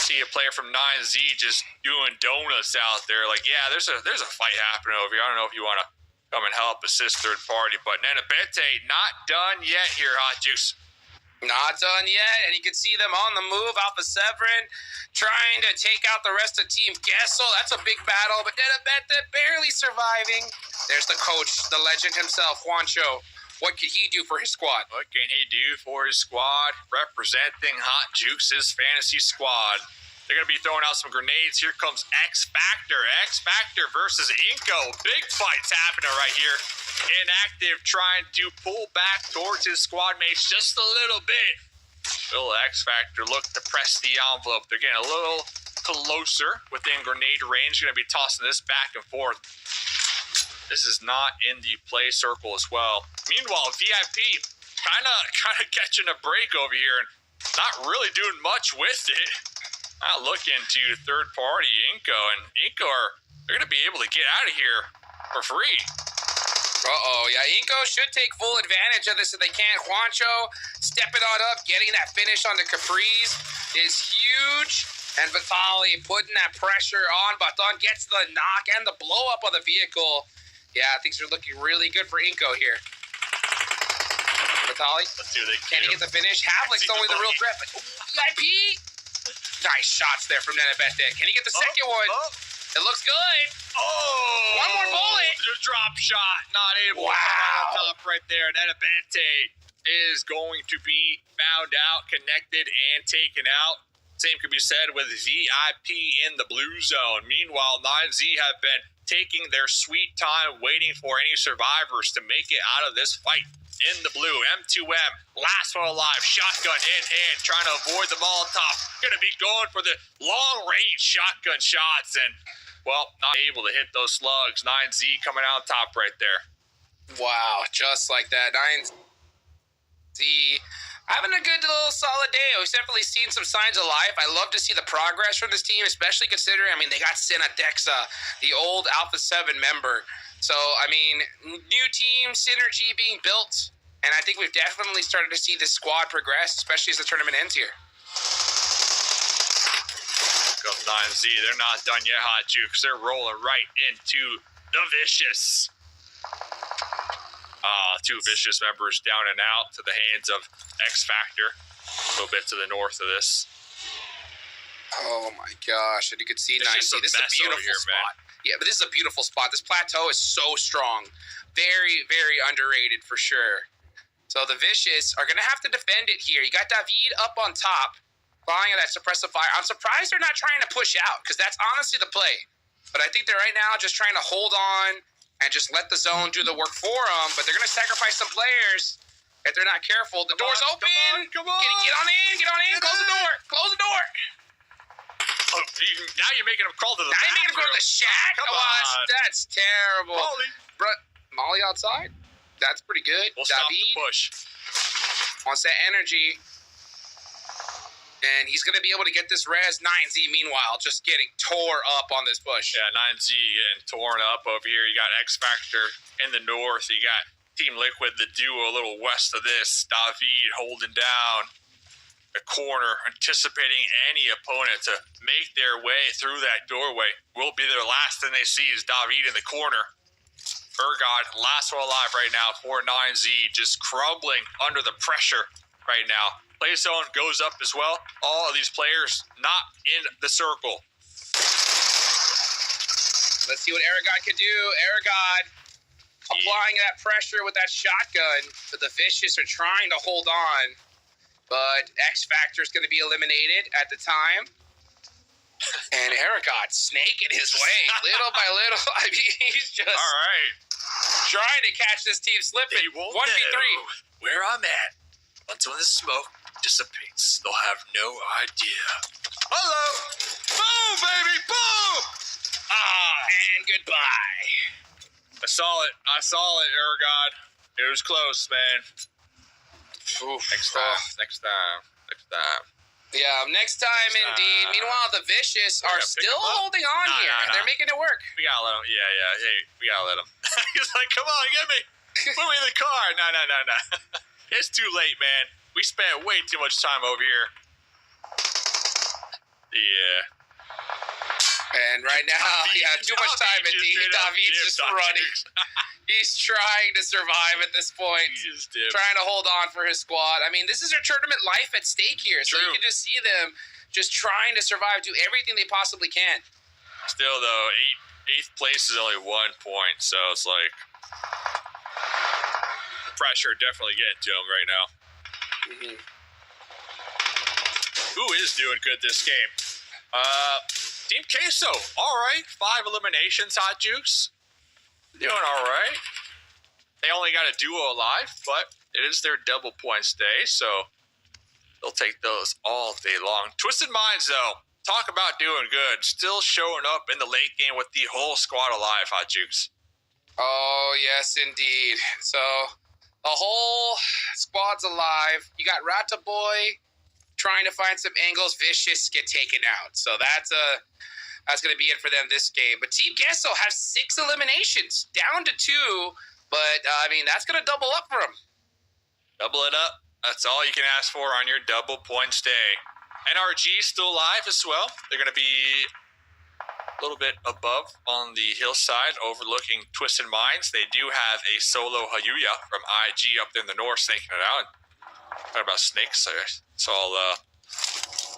[SPEAKER 10] See a player from 9Z just doing donuts out there. Like, yeah, there's a fight happening over here. I don't know if you want to come and help assist third party, but Nenabete not done yet here, Hot Juice.
[SPEAKER 2] Not done yet, and you can see them on the move. Alpha 7 trying to take out the rest of Team Gessel. That's a big battle, but Nenabete barely surviving. There's the coach, the legend himself, Juancho. What can he do for his squad?
[SPEAKER 10] What can he do for his squad? Representing Hot Juice's fantasy squad. They're going to be throwing out some grenades. Here comes X Factor. X Factor versus Inko. Big fights happening right here. Inactive trying to pull back towards his squad mates just a little bit. Little X Factor look to press the envelope. They're getting a little closer within grenade range. Going to be tossing this back and forth. This is not in the play circle as well. Meanwhile, VIP kind of catching a break over here and not really doing much with it. Not looking to third party Inko, and Inko they're going to be able to get out of here for free.
[SPEAKER 2] Yeah, Inko should take full advantage of this if they can. Juancho stepping on up, getting that finish on the Capri's is huge. And Vitali putting that pressure on. Baton gets the knock and the blow up of the vehicle. Yeah, things are looking really good for Inko here. Vitali,
[SPEAKER 10] let's see what they
[SPEAKER 2] can he get the finish? Havlic's only the real threat, but VIP. Nice shots there from Nenabete. Can he get the second one? It looks good. One more bullet.
[SPEAKER 10] The drop shot, not able to come on top right there. Nenabete is going to be found out, connected, and taken out. Same could be said with VIP in the blue zone. Meanwhile, 9Z have been taking their sweet time waiting for any survivors to make it out of this fight. In the blue, M2M, last one alive, shotgun in hand, trying to avoid the Molotov. Gonna be going for the long-range shotgun shots and, well, not able to hit those slugs. 9Z coming out top right there.
[SPEAKER 2] Wow, just like that. 9Z having a good little solid day. We've definitely seen some signs of life. I love to see the progress from this team, especially considering, I mean, they got Sinadexa, the old Alpha 7 member. So, I mean, new team, synergy being built, and I think we've definitely started to see this squad progress, especially as the tournament ends here.
[SPEAKER 10] Go 9Z, they're not done yet, Hot Jukes. They're rolling right into the Vicious. 2 Vicious members down and out to the hands of X Factor. A little bit to the north of this.
[SPEAKER 2] Oh my gosh! And you can see
[SPEAKER 1] It's
[SPEAKER 2] 9Z.
[SPEAKER 1] just a
[SPEAKER 2] This is a
[SPEAKER 1] mess over
[SPEAKER 2] beautiful
[SPEAKER 1] here, man.
[SPEAKER 2] spot. Yeah, but this is a beautiful spot. This plateau is so strong. Very, very underrated for sure. So the Vicious are going to have to defend it here. You got David up on top, flying at that suppressive fire. I'm surprised they're not trying to push out, because that's honestly the play. But I think they're right now just trying to hold on and just let the zone do the work for them. But they're going to sacrifice some players if they're not careful. The door's open.
[SPEAKER 1] Come on.
[SPEAKER 2] Get on in. Get on in. Close the door. Close the door.
[SPEAKER 1] Oh, now you're making him crawl to the
[SPEAKER 2] Now you're making him go to the shack?
[SPEAKER 1] Come
[SPEAKER 2] Oh,
[SPEAKER 1] on.
[SPEAKER 2] that's terrible.
[SPEAKER 1] Molly.
[SPEAKER 2] Molly outside? That's pretty good.
[SPEAKER 1] We'll stop the
[SPEAKER 2] David
[SPEAKER 1] push.
[SPEAKER 2] wants that energy. And he's going to be able to get this res. 9Z, meanwhile, just getting tore up on this push.
[SPEAKER 1] Yeah, 9Z getting torn up over here. You got X Factor in the north. You got Team Liquid, the duo a little west of this. David holding down a corner, anticipating any opponent to make their way through that doorway. Will be their last thing they see is David in the corner. Ergod, last one alive right now for 9Z, just crumbling under the pressure right now. Play zone goes up as well. All of these players not in the circle.
[SPEAKER 2] Let's see what Ergod can do. Ergod applying that pressure with that shotgun. But the Vicious are trying to hold on. But X Factor is going to be eliminated at the time. And Ergod snaking his way little by little. I mean, he's just
[SPEAKER 1] All right.
[SPEAKER 2] trying to catch this team slipping.
[SPEAKER 1] They won't
[SPEAKER 2] 1v3.
[SPEAKER 1] know where I'm at until the smoke dissipates. They'll have no idea. Hello! Boom, baby! Boom!
[SPEAKER 2] And goodbye.
[SPEAKER 1] I saw it, Ergod. It was close, man.
[SPEAKER 2] Oof.
[SPEAKER 1] Next time.
[SPEAKER 2] Yeah, next time indeed. Meanwhile, the Vicious are
[SPEAKER 1] gotta pick
[SPEAKER 2] still
[SPEAKER 1] 'em up.
[SPEAKER 2] holding on
[SPEAKER 1] Nah,
[SPEAKER 2] here.
[SPEAKER 1] nah, nah.
[SPEAKER 2] They're making it work.
[SPEAKER 1] We gotta let him. Yeah. Hey, we gotta let him. He's like, come on, get me. Put me in the car. No. It's too late, man. We spent way too much time over here. Yeah.
[SPEAKER 2] And right now, too much time indeed. David's just running. He's trying to survive at this point. Trying to hold on for his squad. I mean, this is their tournament life at stake here. So you can just see them just trying to survive, do everything they possibly can.
[SPEAKER 1] Still, though, eighth place is only 1 point, so it's like pressure definitely getting to him right now.
[SPEAKER 2] Mm-hmm.
[SPEAKER 1] Who is doing good this game? Team Queso, all right. 5 eliminations, Hot Juice. Doing all right. They only got a duo alive, but it is their double points day, so they'll take those all day long. Twisted Minds, though, talk about doing good. Still showing up in the late game with the whole squad alive, Hot Juice.
[SPEAKER 2] Oh, yes, indeed. So the whole squad's alive. You got Rata Boy trying to find some angles. Vicious get taken out. So that's going to be it for them this game. But Team Queso has 6 eliminations, down to 2. But, I mean, that's going to double up for them.
[SPEAKER 1] Double it up. That's all you can ask for on your double points day. NRG still alive as well. They're going to be a little bit above on the hillside overlooking Twisted Minds. They do have a solo Hayuya from IG up there in the north snaking it out. Talking about snakes, I saw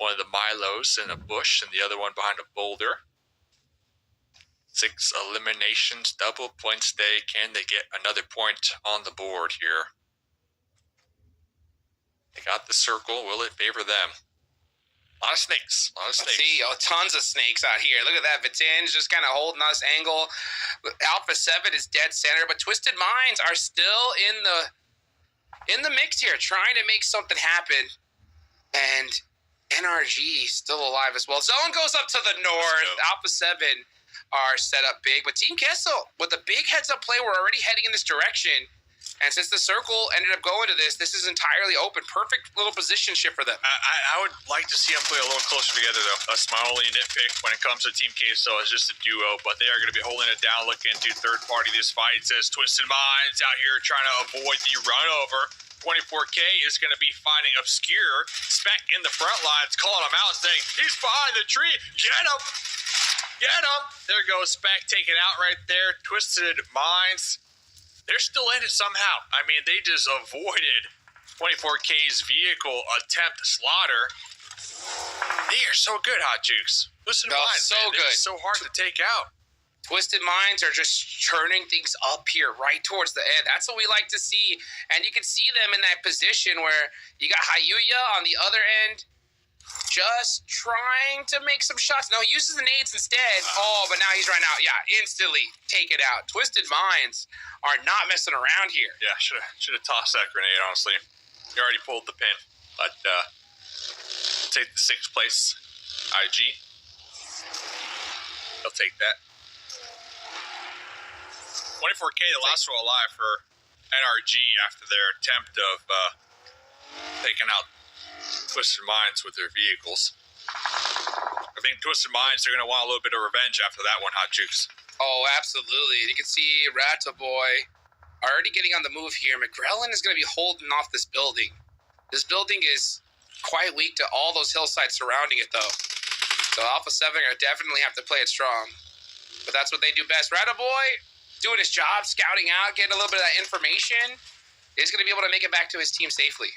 [SPEAKER 1] one of the Milos in a bush and the other one behind a boulder. 6 eliminations, double points day. Can they get another point on the board here? They got the circle. Will it favor them? A lot of snakes.
[SPEAKER 2] Let's see, tons of snakes out here. Look at that. Vitin's just kind of holding us angle. Alpha 7 is dead center, but Twisted Minds are still in the mix here, trying to make something happen. And NRG still alive as well. Zone goes up to the north. Alpha 7 are set up big. But Team Kessel, with a big heads-up play, we're already heading in this direction. And since the circle ended up going to this is entirely open. Perfect little position shift for them.
[SPEAKER 1] I would like to see them play a little closer together, though. That's my only nitpick when it comes to Team Queso. It's just a duo, but they are going to be holding it down, looking to third party this fight. It says Twisted Minds out here trying to avoid the run over. 24K is going to be finding Obscure. Spec in the front lines, calling him out, saying, he's behind the tree. Get him! Get him! There goes Spec, taken out right there. Twisted Minds. They're still in it somehow. I mean, they just avoided 24K's vehicle attempt slaughter.
[SPEAKER 10] They are so good, Hot Jukes. Listen to mine.
[SPEAKER 2] So
[SPEAKER 10] They're
[SPEAKER 2] good.
[SPEAKER 10] so hard to take out.
[SPEAKER 2] Twisted Minds are just churning things up here right towards the end. That's what we like to see. And you can see them in that position where you got Hayuya on the other end just trying to make some shots. No, he uses the nades instead. But now he's running out. Yeah, instantly take it out. Twisted Minds are not messing around here.
[SPEAKER 10] Yeah, should have tossed that grenade, honestly. He already pulled the pin. But take the 6th place. IG. They'll take that. 24K, the last one alive for NRG after their attempt of taking out Twisted Minds with their vehicles. I think Twisted Minds are going to want a little bit of revenge after that one, Hot Jukes.
[SPEAKER 2] Oh, absolutely. You can see Rata Boy already getting on the move here. McGrellin is going to be holding off this building. This building is quite weak to all those hillsides surrounding it, though. So Alpha 7 are definitely have to play it strong. But that's what they do best. Rata Boy doing his job, scouting out, getting a little bit of that information. He's going to be able to make it back to his team safely.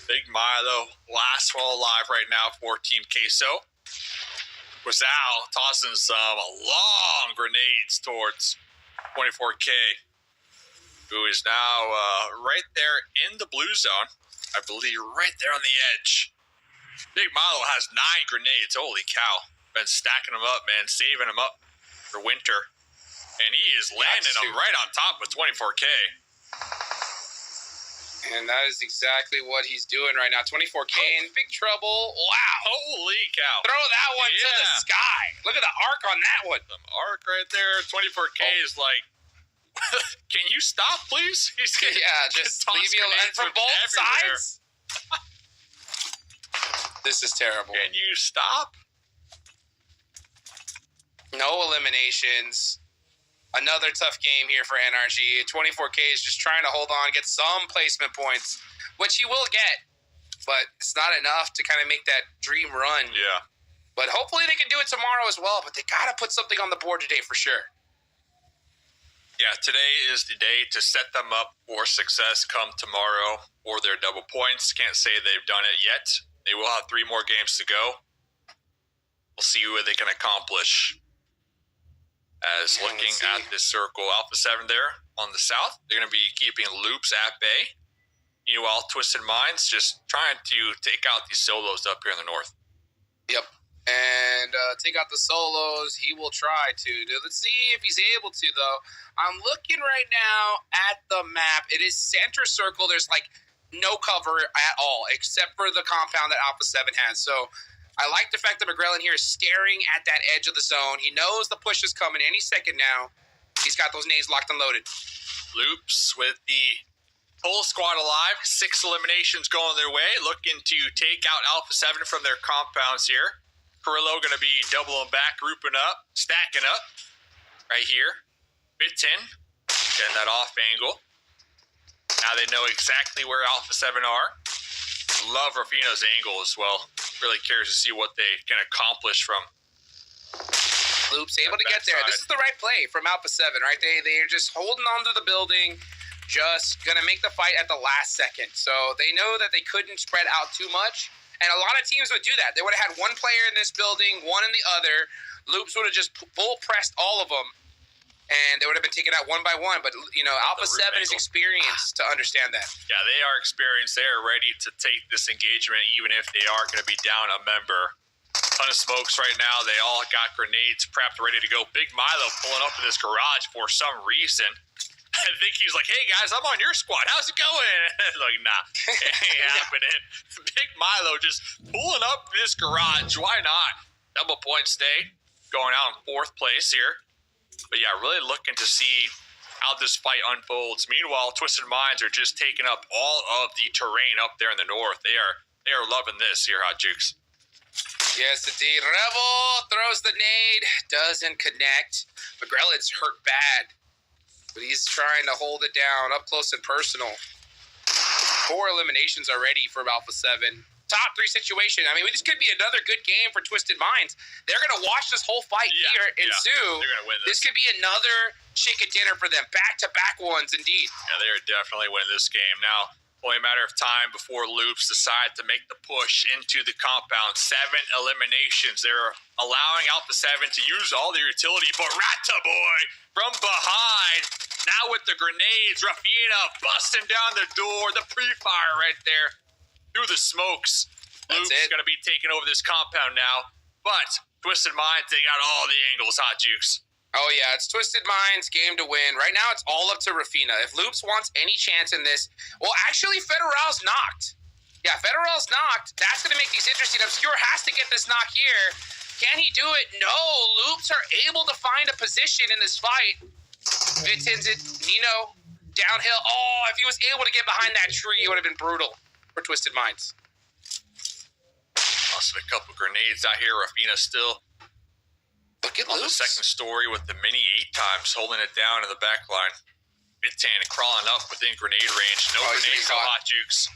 [SPEAKER 10] Big Milo, last one alive right now for Team Queso. Wazal tossing some long grenades towards 24K, who is now right there in the blue zone. I believe right there on the edge. Big Milo has 9 grenades. Holy cow. Been stacking them up, man. Saving them up for winter. And he is landing them right on top of 24K.
[SPEAKER 2] And that is exactly what he's doing right now. 24K in big trouble. Wow.
[SPEAKER 10] Holy cow.
[SPEAKER 2] Throw that one to the sky. Look at the arc on that one.
[SPEAKER 10] Some arc right there. 24K is like, can you stop, please? He's getting,
[SPEAKER 2] just leave me alone. From both sides? This is terrible.
[SPEAKER 10] Can you stop?
[SPEAKER 2] No eliminations. Another tough game here for NRG. 24K is just trying to hold on, get some placement points, which he will get, but it's not enough to kind of make that dream run.
[SPEAKER 10] Yeah.
[SPEAKER 2] But hopefully they can do it tomorrow as well, but they got to put something on the board today for sure.
[SPEAKER 10] Yeah, today is the day to set them up for success come tomorrow or their double points. Can't say they've done it yet. They will have 3 more games to go. We'll see what they can accomplish. As looking at this circle, Alpha 7 there on the south, they're going to be keeping loops at bay. Meanwhile, Twisted Minds just trying to take out these solos up here in the north.
[SPEAKER 2] Yep. And take out the solos. He will try to. Let's see if he's able to, though. I'm looking right now at the map. It is center circle. There's like no cover at all, except for the compound that Alpha 7 has. So I like the fact that McGrellin here is staring at that edge of the zone. He knows the push is coming any second now. He's got those nades locked and loaded.
[SPEAKER 10] Loops with the whole squad alive. 6 eliminations going their way. Looking to take out Alpha 7 from their compounds here. Carrillo going to be doubling back, grouping up, stacking up right here. Bits in. Getting that off angle. Now they know exactly where Alpha 7 are. Love Rafino's angle as well. Really curious to see what they can accomplish from
[SPEAKER 2] Loops able to get there. This is the right play from Alpha 7, right? They're just holding on to the building, just going to make the fight at the last second. So they know that they couldn't spread out too much. And a lot of teams would do that. They would have had one player in this building, one in the other. Loops would have just full pressed all of them. And they would have been taken out one by one. But, you know, Alpha 7 is experienced to understand that.
[SPEAKER 10] Yeah, they are experienced. They are ready to take this engagement, even if they are going to be down a member. Ton of smokes right now. They all got grenades prepped, ready to go. Big Milo pulling up in this garage for some reason. I think he's like, hey, guys, I'm on your squad. How's it going? Like, nah, it ain't happening. Big Milo just pulling up in this garage. Why not? Double point stay. Going out in 4th place here. But yeah, really looking to see how this fight unfolds. Meanwhile, Twisted Minds are just taking up all of the terrain up there in the north. They are loving this here, Hot Jukes.
[SPEAKER 2] Yes, indeed. Rebel throws the nade, doesn't connect. McGrellin's hurt bad, but he's trying to hold it down up close and personal. 4 eliminations already for Alpha 7. Top 3 situation. I mean, this could be another good game for Twisted Minds. They're going to watch this whole fight here ensue.
[SPEAKER 10] They're going to win this.
[SPEAKER 2] This could be another chicken dinner for them. Back-to-back ones, indeed.
[SPEAKER 10] Yeah, they are definitely winning this game. Now,
[SPEAKER 1] Only a matter of time before Loops decide to make the push into the compound. 7 eliminations. They're allowing Alpha 7 to use all their utility, but Rata Boy from behind, now with the grenades, Rafina busting down the door, the pre-fire right there through the smokes. Loops going to be taking over this compound now, but Twisted Minds, they got all the angles, Hot Jukes.
[SPEAKER 2] Oh, yeah, it's Twisted Minds, game to win. Right now, it's all up to Rafina. If Loops wants any chance in this... Well, actually, Federal's knocked. Yeah, Federal's knocked. That's going to make these interesting. Obscure has to get this knock here. Can he do it? No. Loops are able to find a position in this fight. Vitin's it. Nino, downhill. Oh, if he was able to get behind that tree, it would have been brutal for Twisted Minds.
[SPEAKER 1] Lost a couple grenades out here. Rafina still...
[SPEAKER 2] Look at
[SPEAKER 1] on the second story with the mini 8 times holding it down in the back line. Vitin crawling up within grenade range. No grenades on Hot Jukes.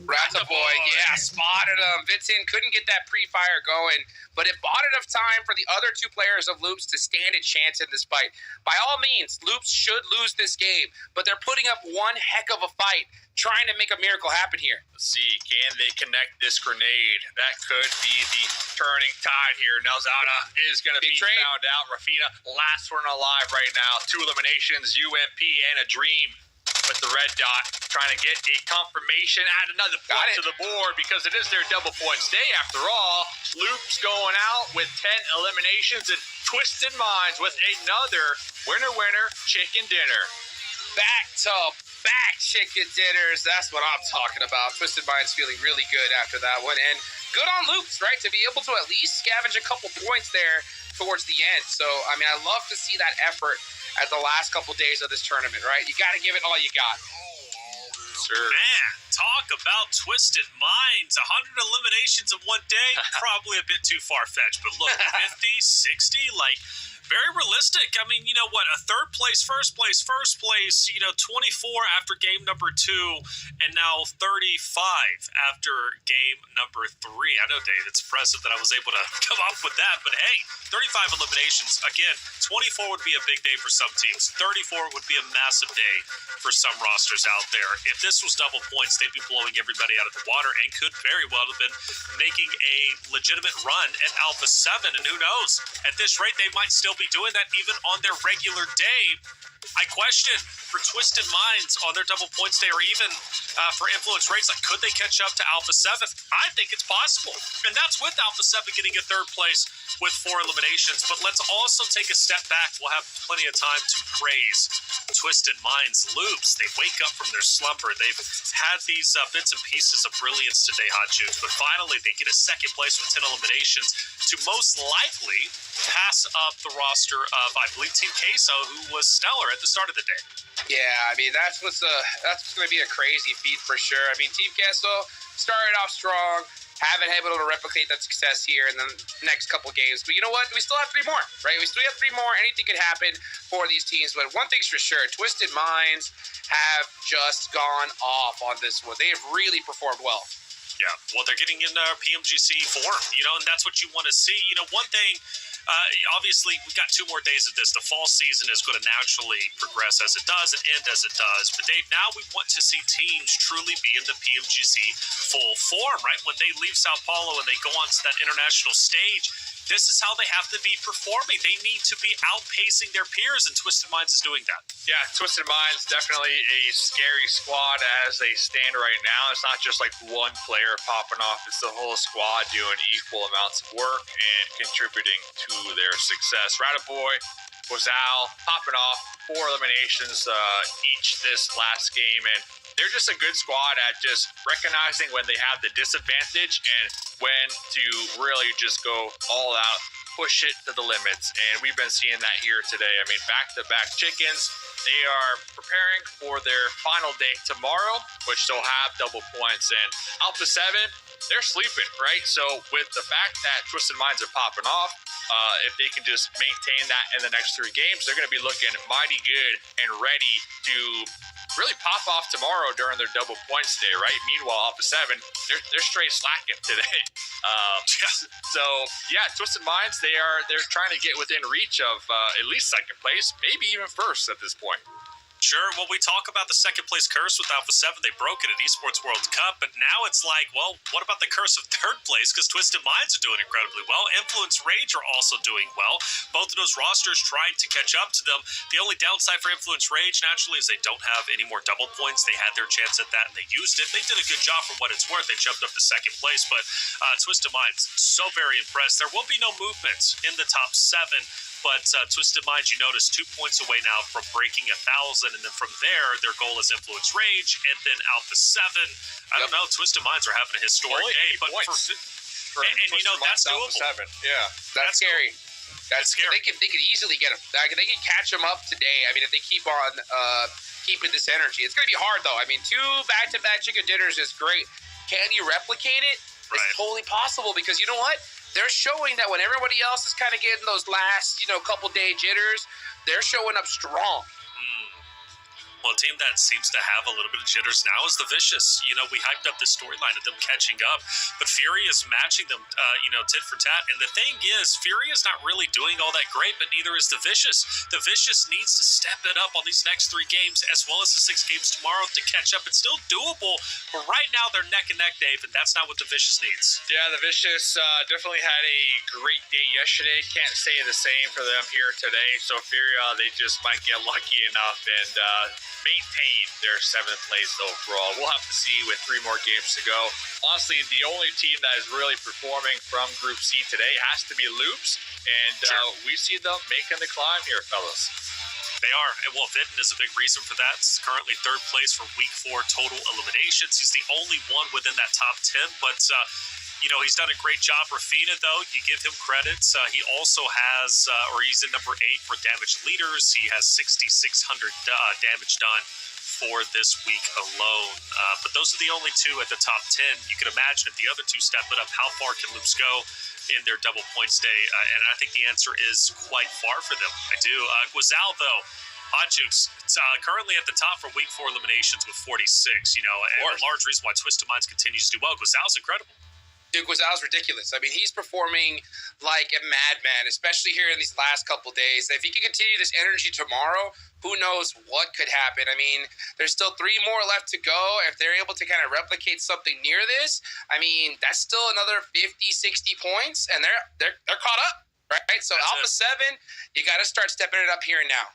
[SPEAKER 2] Rata Boy, yeah, spotted him. Vitin couldn't get that pre-fire going, but it bought enough time for the other 2 players of Loops to stand a chance in this fight. By all means, Loops should lose this game, but they're putting up one heck of a fight, trying to make a miracle happen here.
[SPEAKER 1] Let's see, can they connect this grenade? That could be the turning tide here. Nelzada is going to be found out. Rafina, last one alive right now. 2 eliminations, UMP, and a Dream with the red dot, trying to get a confirmation, add another point to the board because it is their double points day after all. Loops going out with 10 eliminations and Twisted Minds with another winner chicken dinner.
[SPEAKER 2] Back to back chicken dinners. That's what I'm talking about. Twisted Minds feeling really good after that one. And good on Loops, right? To be able to at least scavenge a couple points there towards the end. So, I mean, I love to see that effort at the last couple days of this tournament, right? You got to give it all you got.
[SPEAKER 1] Sure.
[SPEAKER 3] Man, talk about Twisted Minds. 100 eliminations in one day. Probably a bit too far-fetched. But look, 50, 60, like... very realistic. I mean, you know what? A third place, first place, 24 after game number 2, and now 35 after game number 3. I know, Dave, it's impressive that I was able to come up with that, but hey, 35 eliminations. Again, 24 would be a big day for some teams. 34 would be a massive day for some rosters out there. If this was double points, they'd be blowing everybody out of the water and could very well have been making a legitimate run at Alpha 7, and who knows? At this rate, they might still be doing that even on their regular day. I question for Twisted Minds on their double points day, or even for influence rates, like could they catch up to Alpha 7? I think it's possible, and that's with Alpha 7 getting a third place with 4 eliminations. But let's also take a step back. We'll have plenty of time to praise Twisted Minds. Loops, they wake up from their slumber. They've had these bits and pieces of brilliance today, Hot Juice, but finally they get a second place with 10 eliminations to most likely pass up the roster of, I believe, Team Queso, who was stellar at the start of the day.
[SPEAKER 2] Yeah, I mean, that's what's going to be a crazy feat for sure. I mean, Team Queso started off strong, haven't been able to replicate that success here in the next couple games. But you know what? We still have 3 more, right? We still have 3 more. Anything could happen for these teams. But one thing's for sure, Twisted Minds have just gone off on this one. They have really performed well.
[SPEAKER 3] Yeah, well, they're getting in PMGC form, and that's what you want to see. One thing, obviously, we got 2 more days of this. The fall season is going to naturally progress as it does and end as it does. But, Dave, now we want to see teams truly be in the PMGC full form, right? When they leave Sao Paulo and they go onto that international stage, this is how they have to be performing. They need to be outpacing their peers, and Twisted Minds is doing that.
[SPEAKER 1] Yeah, Twisted Minds, definitely a scary squad as they stand right now. It's not just like one player popping off. It's the whole squad doing equal amounts of work and contributing to their success. Rataboy, Wazal popping off 4 eliminations each this last game, and they're just a good squad at just recognizing when they have the disadvantage and when to really just go all out, push it to the limits. And we've been seeing that here today. I mean, back-to-back chickens. They are preparing for their final day tomorrow, which they'll have double points. And Alpha 7, they're sleeping, right? So with the fact that Twisted Minds are popping off, if they can just maintain that in the next 3 games, they're going to be looking mighty good and ready to really pop off tomorrow during their double points day, right? Meanwhile, Alpha 7, they're straight slacking today. So yeah, Twisted Minds, they're trying to get within reach of at least second place, maybe even first at this point.
[SPEAKER 3] Sure. Well, we talk about the second place curse with Alpha 7. They broke it at Esports World Cup, but now it's like, well, what about the curse of third place? Because Twisted Minds are doing incredibly well. Influence Rage are also doing well. Both of those rosters tried to catch up to them. The only downside for Influence Rage, naturally, is they don't have any more double points. They had their chance at that, and they used it. They did a good job for what it's worth. They jumped up to second place, but Twisted Minds, so very impressed. There will be no movement in the top 7. But Twisted Minds, you notice, 2 points away now from breaking 1,000, and then from there, their goal is Influence Rage, and then Alpha 7. I don't know, Twisted Minds are having a historic day, but and you know that's doable.
[SPEAKER 10] 7. Yeah,
[SPEAKER 2] that's scary. That's scary. They could easily get them. They can catch them up today. I mean, if they keep on keeping this energy, it's going to be hard though. I mean, 2 back-to-back chicken dinners is great. Can you replicate it? Right. It's totally possible because you know what? They're showing that when everybody else is kind of getting those last, couple day jitters, they're showing up strong.
[SPEAKER 3] Well, a team that seems to have a little bit of jitters now is the Vicious. We hyped up the storyline of them catching up, but Fury is matching them, tit for tat. And the thing is, Fury is not really doing all that great, but neither is the Vicious. The Vicious needs to step it up on these next 3 games, as well as the 6 games tomorrow to catch up. It's still doable, but right now they're neck and neck, Dave, and that's not what the Vicious needs.
[SPEAKER 10] Yeah, the Vicious definitely had a great day yesterday. Can't say the same for them here today. So Fury, they just might get lucky enough and maintain their 7th place overall. We'll have to see with 3 more games to go. Honestly, the only team that is really performing from Group C today has to be Loops, and we see them making the climb here, fellas.
[SPEAKER 3] They are, and well, Vidden is a big reason for that. It's currently 3rd place for Week 4 total eliminations. He's the only one within that top 10, but he's done a great job. Rafina, though, you give him credit. He also has, he's in number 8 for damage leaders. He has 6,600 damage done for this week alone. But those are the only 2 at the top 10. You can imagine if the other 2 step it up, how far can Loops go in their double points day? And I think the answer is quite far for them. I do. Guizal, though, Hot Jukes, currently at the top for Week 4 eliminations with 46, and a large reason why Twisted Minds continues to do well. Guizal's incredible.
[SPEAKER 2] Dude, Guizal's ridiculous. I mean, he's performing like a madman, especially here in these last couple days. If he can continue this energy tomorrow, who knows what could happen. I mean, there's still 3 more left to go. If they're able to kind of replicate something near this, I mean, that's still another 50, 60 points, and they're caught up, right? So that's Alpha 7, you got to start stepping it up here and now.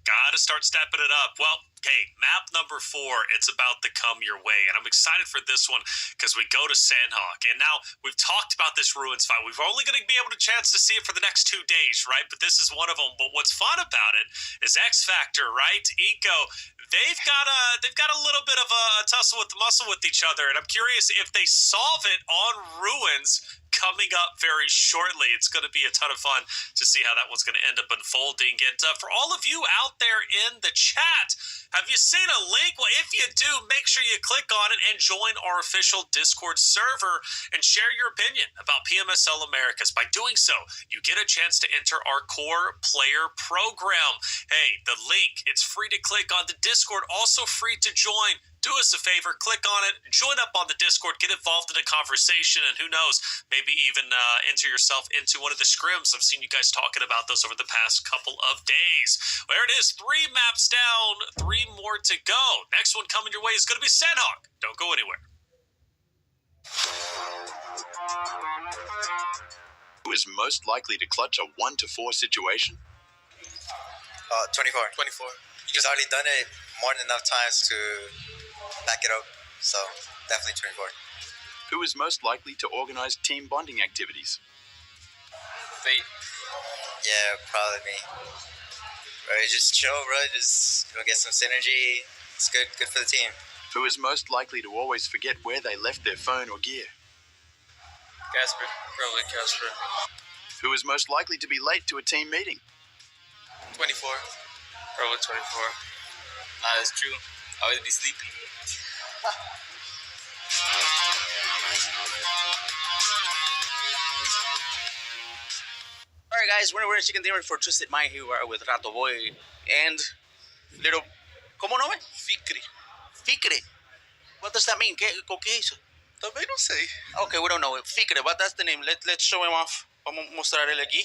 [SPEAKER 3] Got to start stepping it up. Well, okay, map number 4, it's about to come your way. And I'm excited for this one because we go to Sandhawk. And now we've talked about this Ruins fight. We're only going to be able to chance to see it for the next 2 days, right? But this is one of them. But what's fun about it is X Factor, right? Eco, they've got a little bit of a tussle with the muscle with each other. And I'm curious if they solve it on Ruins coming up very shortly. It's going to be a ton of fun to see how that one's going to end up unfolding. And for all of you out there in the chat, have you seen a link? Well, if you do, make sure you click on it and join our official Discord server and share your opinion about PMSL Americas. By doing so, you get a chance to enter our core player program. Hey, the link, it's free to click on. The Discord, also free to join. Do us a favor, click on it, join up on the Discord, get involved in the conversation, and who knows, maybe even enter yourself into one of the scrims. I've seen you guys talking about those over the past couple of days. Well, there it is, 3 maps down, 3 more to go. Next one coming your way is going to be Sandhawk. Don't go anywhere.
[SPEAKER 4] Who is most likely to clutch a 1-4 situation?
[SPEAKER 11] 24. He's already done it more than enough times to back it up. So, definitely 24.
[SPEAKER 4] Who is most likely to organize team bonding activities?
[SPEAKER 11] Fate. Yeah, probably me. Bro, just chill, bro. Just get some synergy. It's good for the team.
[SPEAKER 4] Who is most likely to always forget where they left their phone or gear?
[SPEAKER 5] Casper. Probably Casper.
[SPEAKER 4] Who is most likely to be late to a team meeting?
[SPEAKER 5] 24. Probably 24. That's true. I always be sleeping.
[SPEAKER 8] Alright guys, we're a chicken dinner for Twisted Mind here with Rato Boy and little... ¿Cómo no?
[SPEAKER 5] Ficre.
[SPEAKER 8] Ficre. What does that mean? ¿Qué hizo?
[SPEAKER 5] También no sé.
[SPEAKER 8] Okay, we don't know. Ficre, but that's the name. Let's show him off. Vamos a mostrarle aquí.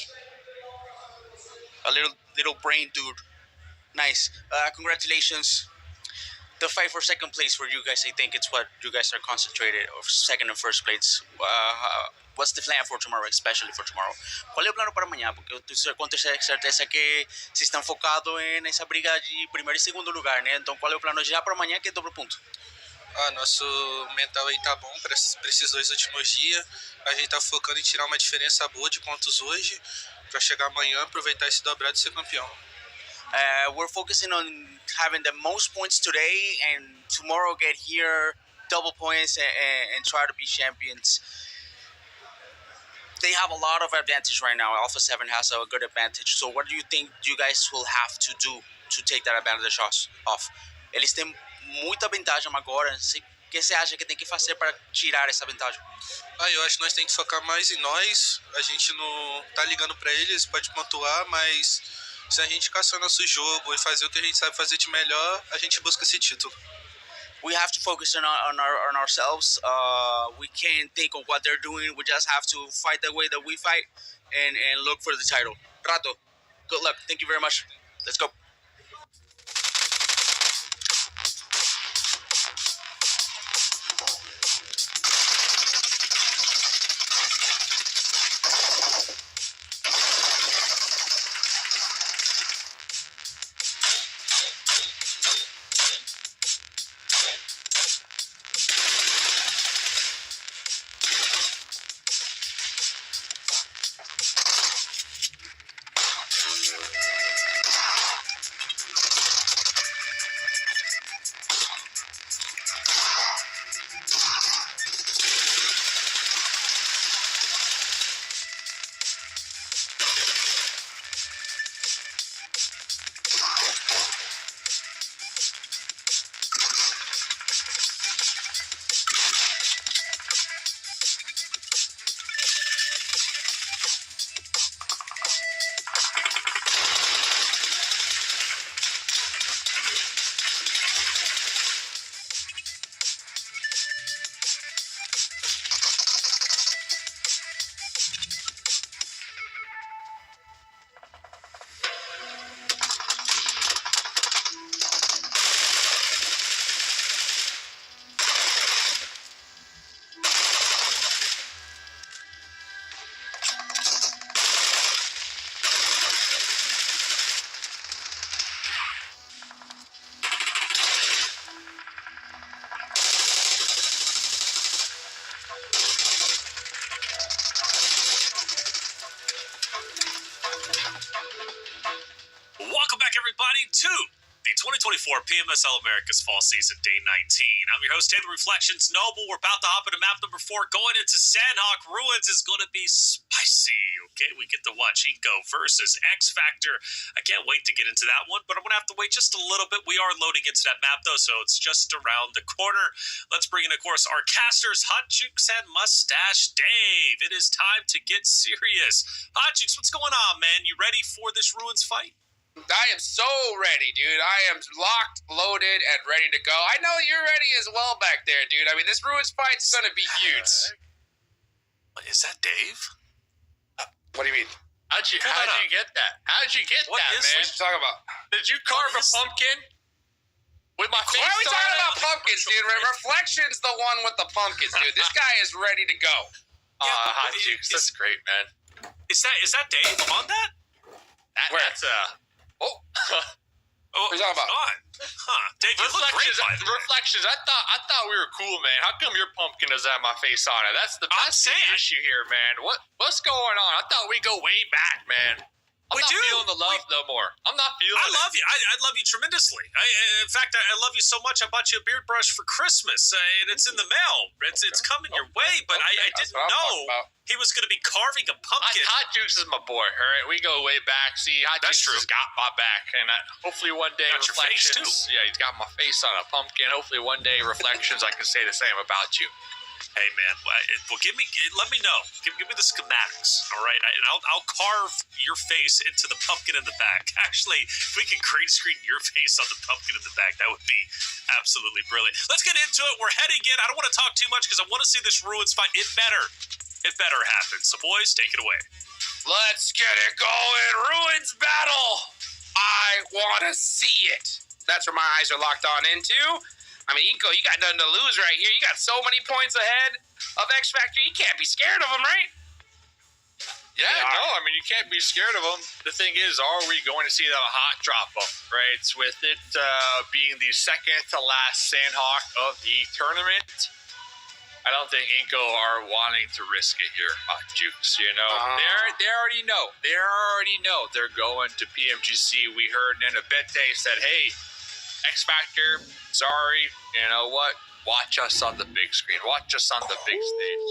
[SPEAKER 8] A little brain dude. Nice. Congratulations. The fight for second place for you guys, I think it's what you guys are concentrated, or second and first place. What's the plan for tomorrow, especially for tomorrow? ¿Cuál es el plano para mañana? Porque tú con certeza que se está enfocado en essa briga de primeiro e segundo lugar, né? Então, qual é o plano já para amanhã, que é dobro ponto?
[SPEAKER 12] Nosso mental aí tá bom para esses 2 últimos dias. A gente tá focando em tirar uma diferença boa de pontos hoje, para chegar amanhã, aproveitar esse dobrado e ser campeão.
[SPEAKER 8] We're focusing on having the most points today and tomorrow get here double points and try to be champions. They have a lot of advantage right now. Alpha 7 has a good advantage. So what do you think you guys will have to do to take that advantage off? Eles têm muita vantagem agora. O que você acha que tem que fazer para tirar essa vantagem?
[SPEAKER 12] Eu acho que nós temos que focar mais em nós. A gente não tá ligando para eles, pode pontuar, mas se a gente caçar nosso jogo e fazer o que a gente sabe fazer de melhor, a gente busca esse título.
[SPEAKER 8] We have to focus on ourselves. We can't think of what they're doing. We just have to fight the way that we fight and look for the title. Rato, good luck. Thank you very much. Let's go.
[SPEAKER 3] everybody, to the 2024 PMSL Americas Fall Season Day 19. I'm your host, Taylor Reflections Noble. We're about to hop into map number 4. Going into Sandhawk Ruins is going to be spicy. Okay, we get to watch Eco versus X Factor. I can't wait to get into that one, but I'm going to have to wait just a little bit. We are loading into that map, though, so it's just around the corner. Let's bring in, of course, our casters, Hot Jukes and Mustache Dave. It is time to get serious. Hot Jukes, what's going on, man? You ready for this Ruins fight?
[SPEAKER 2] I am so ready, dude. I am locked, loaded, and ready to go. I know you're ready as well back there, dude. I mean, this Ruins fight's gonna be huge.
[SPEAKER 3] Is that Dave?
[SPEAKER 2] What do you mean?
[SPEAKER 10] How'd you get that? How'd you get that, man?
[SPEAKER 2] What are you talking about?
[SPEAKER 10] Did you carve a pumpkin with my face?
[SPEAKER 2] Why are we talking about pumpkins, dude? Reflection's the one with the pumpkins, dude. This guy is ready to go.
[SPEAKER 10] Hot Jukes, that's great, man.
[SPEAKER 3] Is that Dave on that?
[SPEAKER 10] That's
[SPEAKER 2] what are you talking about?
[SPEAKER 3] Dave, you look great, by the way.
[SPEAKER 10] Reflections. I thought we were cool, man. How come your pumpkin doesn't have my face on it? That's the issue here, man. What's going on? I thought we go way back, man. I'm not feeling the love no more. I'm not feeling it.
[SPEAKER 3] I love you. I love you tremendously. In fact, I love you so much. I bought you a beard brush for Christmas, and it's in the mail. It's coming your way, but I didn't know he was going to be carving a pumpkin.
[SPEAKER 10] Hot Jukes is my boy. All right, we go way back. See, Hot Jukes has got my back, and hopefully one day
[SPEAKER 3] got
[SPEAKER 10] Reflections.
[SPEAKER 3] Your face too.
[SPEAKER 10] Yeah, he's got my face on a pumpkin. Hopefully one day Reflections, I can say the same about you.
[SPEAKER 3] Hey man, well, let me know. Give me the schematics, all right? And I'll carve your face into the pumpkin in the back. Actually, if we can green screen your face on the pumpkin in the back, that would be absolutely brilliant. Let's get into it. We're heading in. I don't want to talk too much because I want to see this Ruins fight. It better happen. So boys, take it away.
[SPEAKER 2] Let's get it going. Ruins battle. I I want to see it. That's where my eyes are locked on into. I mean, Inko, you got nothing to lose right here. You got so many points ahead of X Factor. You can't be scared of them, right?
[SPEAKER 10] Yeah, no, I mean, you can't be scared of them. The thing is, are we going to see them hot drop them, right? With it being the second to last Sandhawk of the tournament, I don't think Inko are wanting to risk it here, Jukes. You know, they already know. They already know they're going to PMGC. We heard Nenabete said, hey, X Factor, sorry, you know what? Watch us on the big screen. Watch us on the big stage.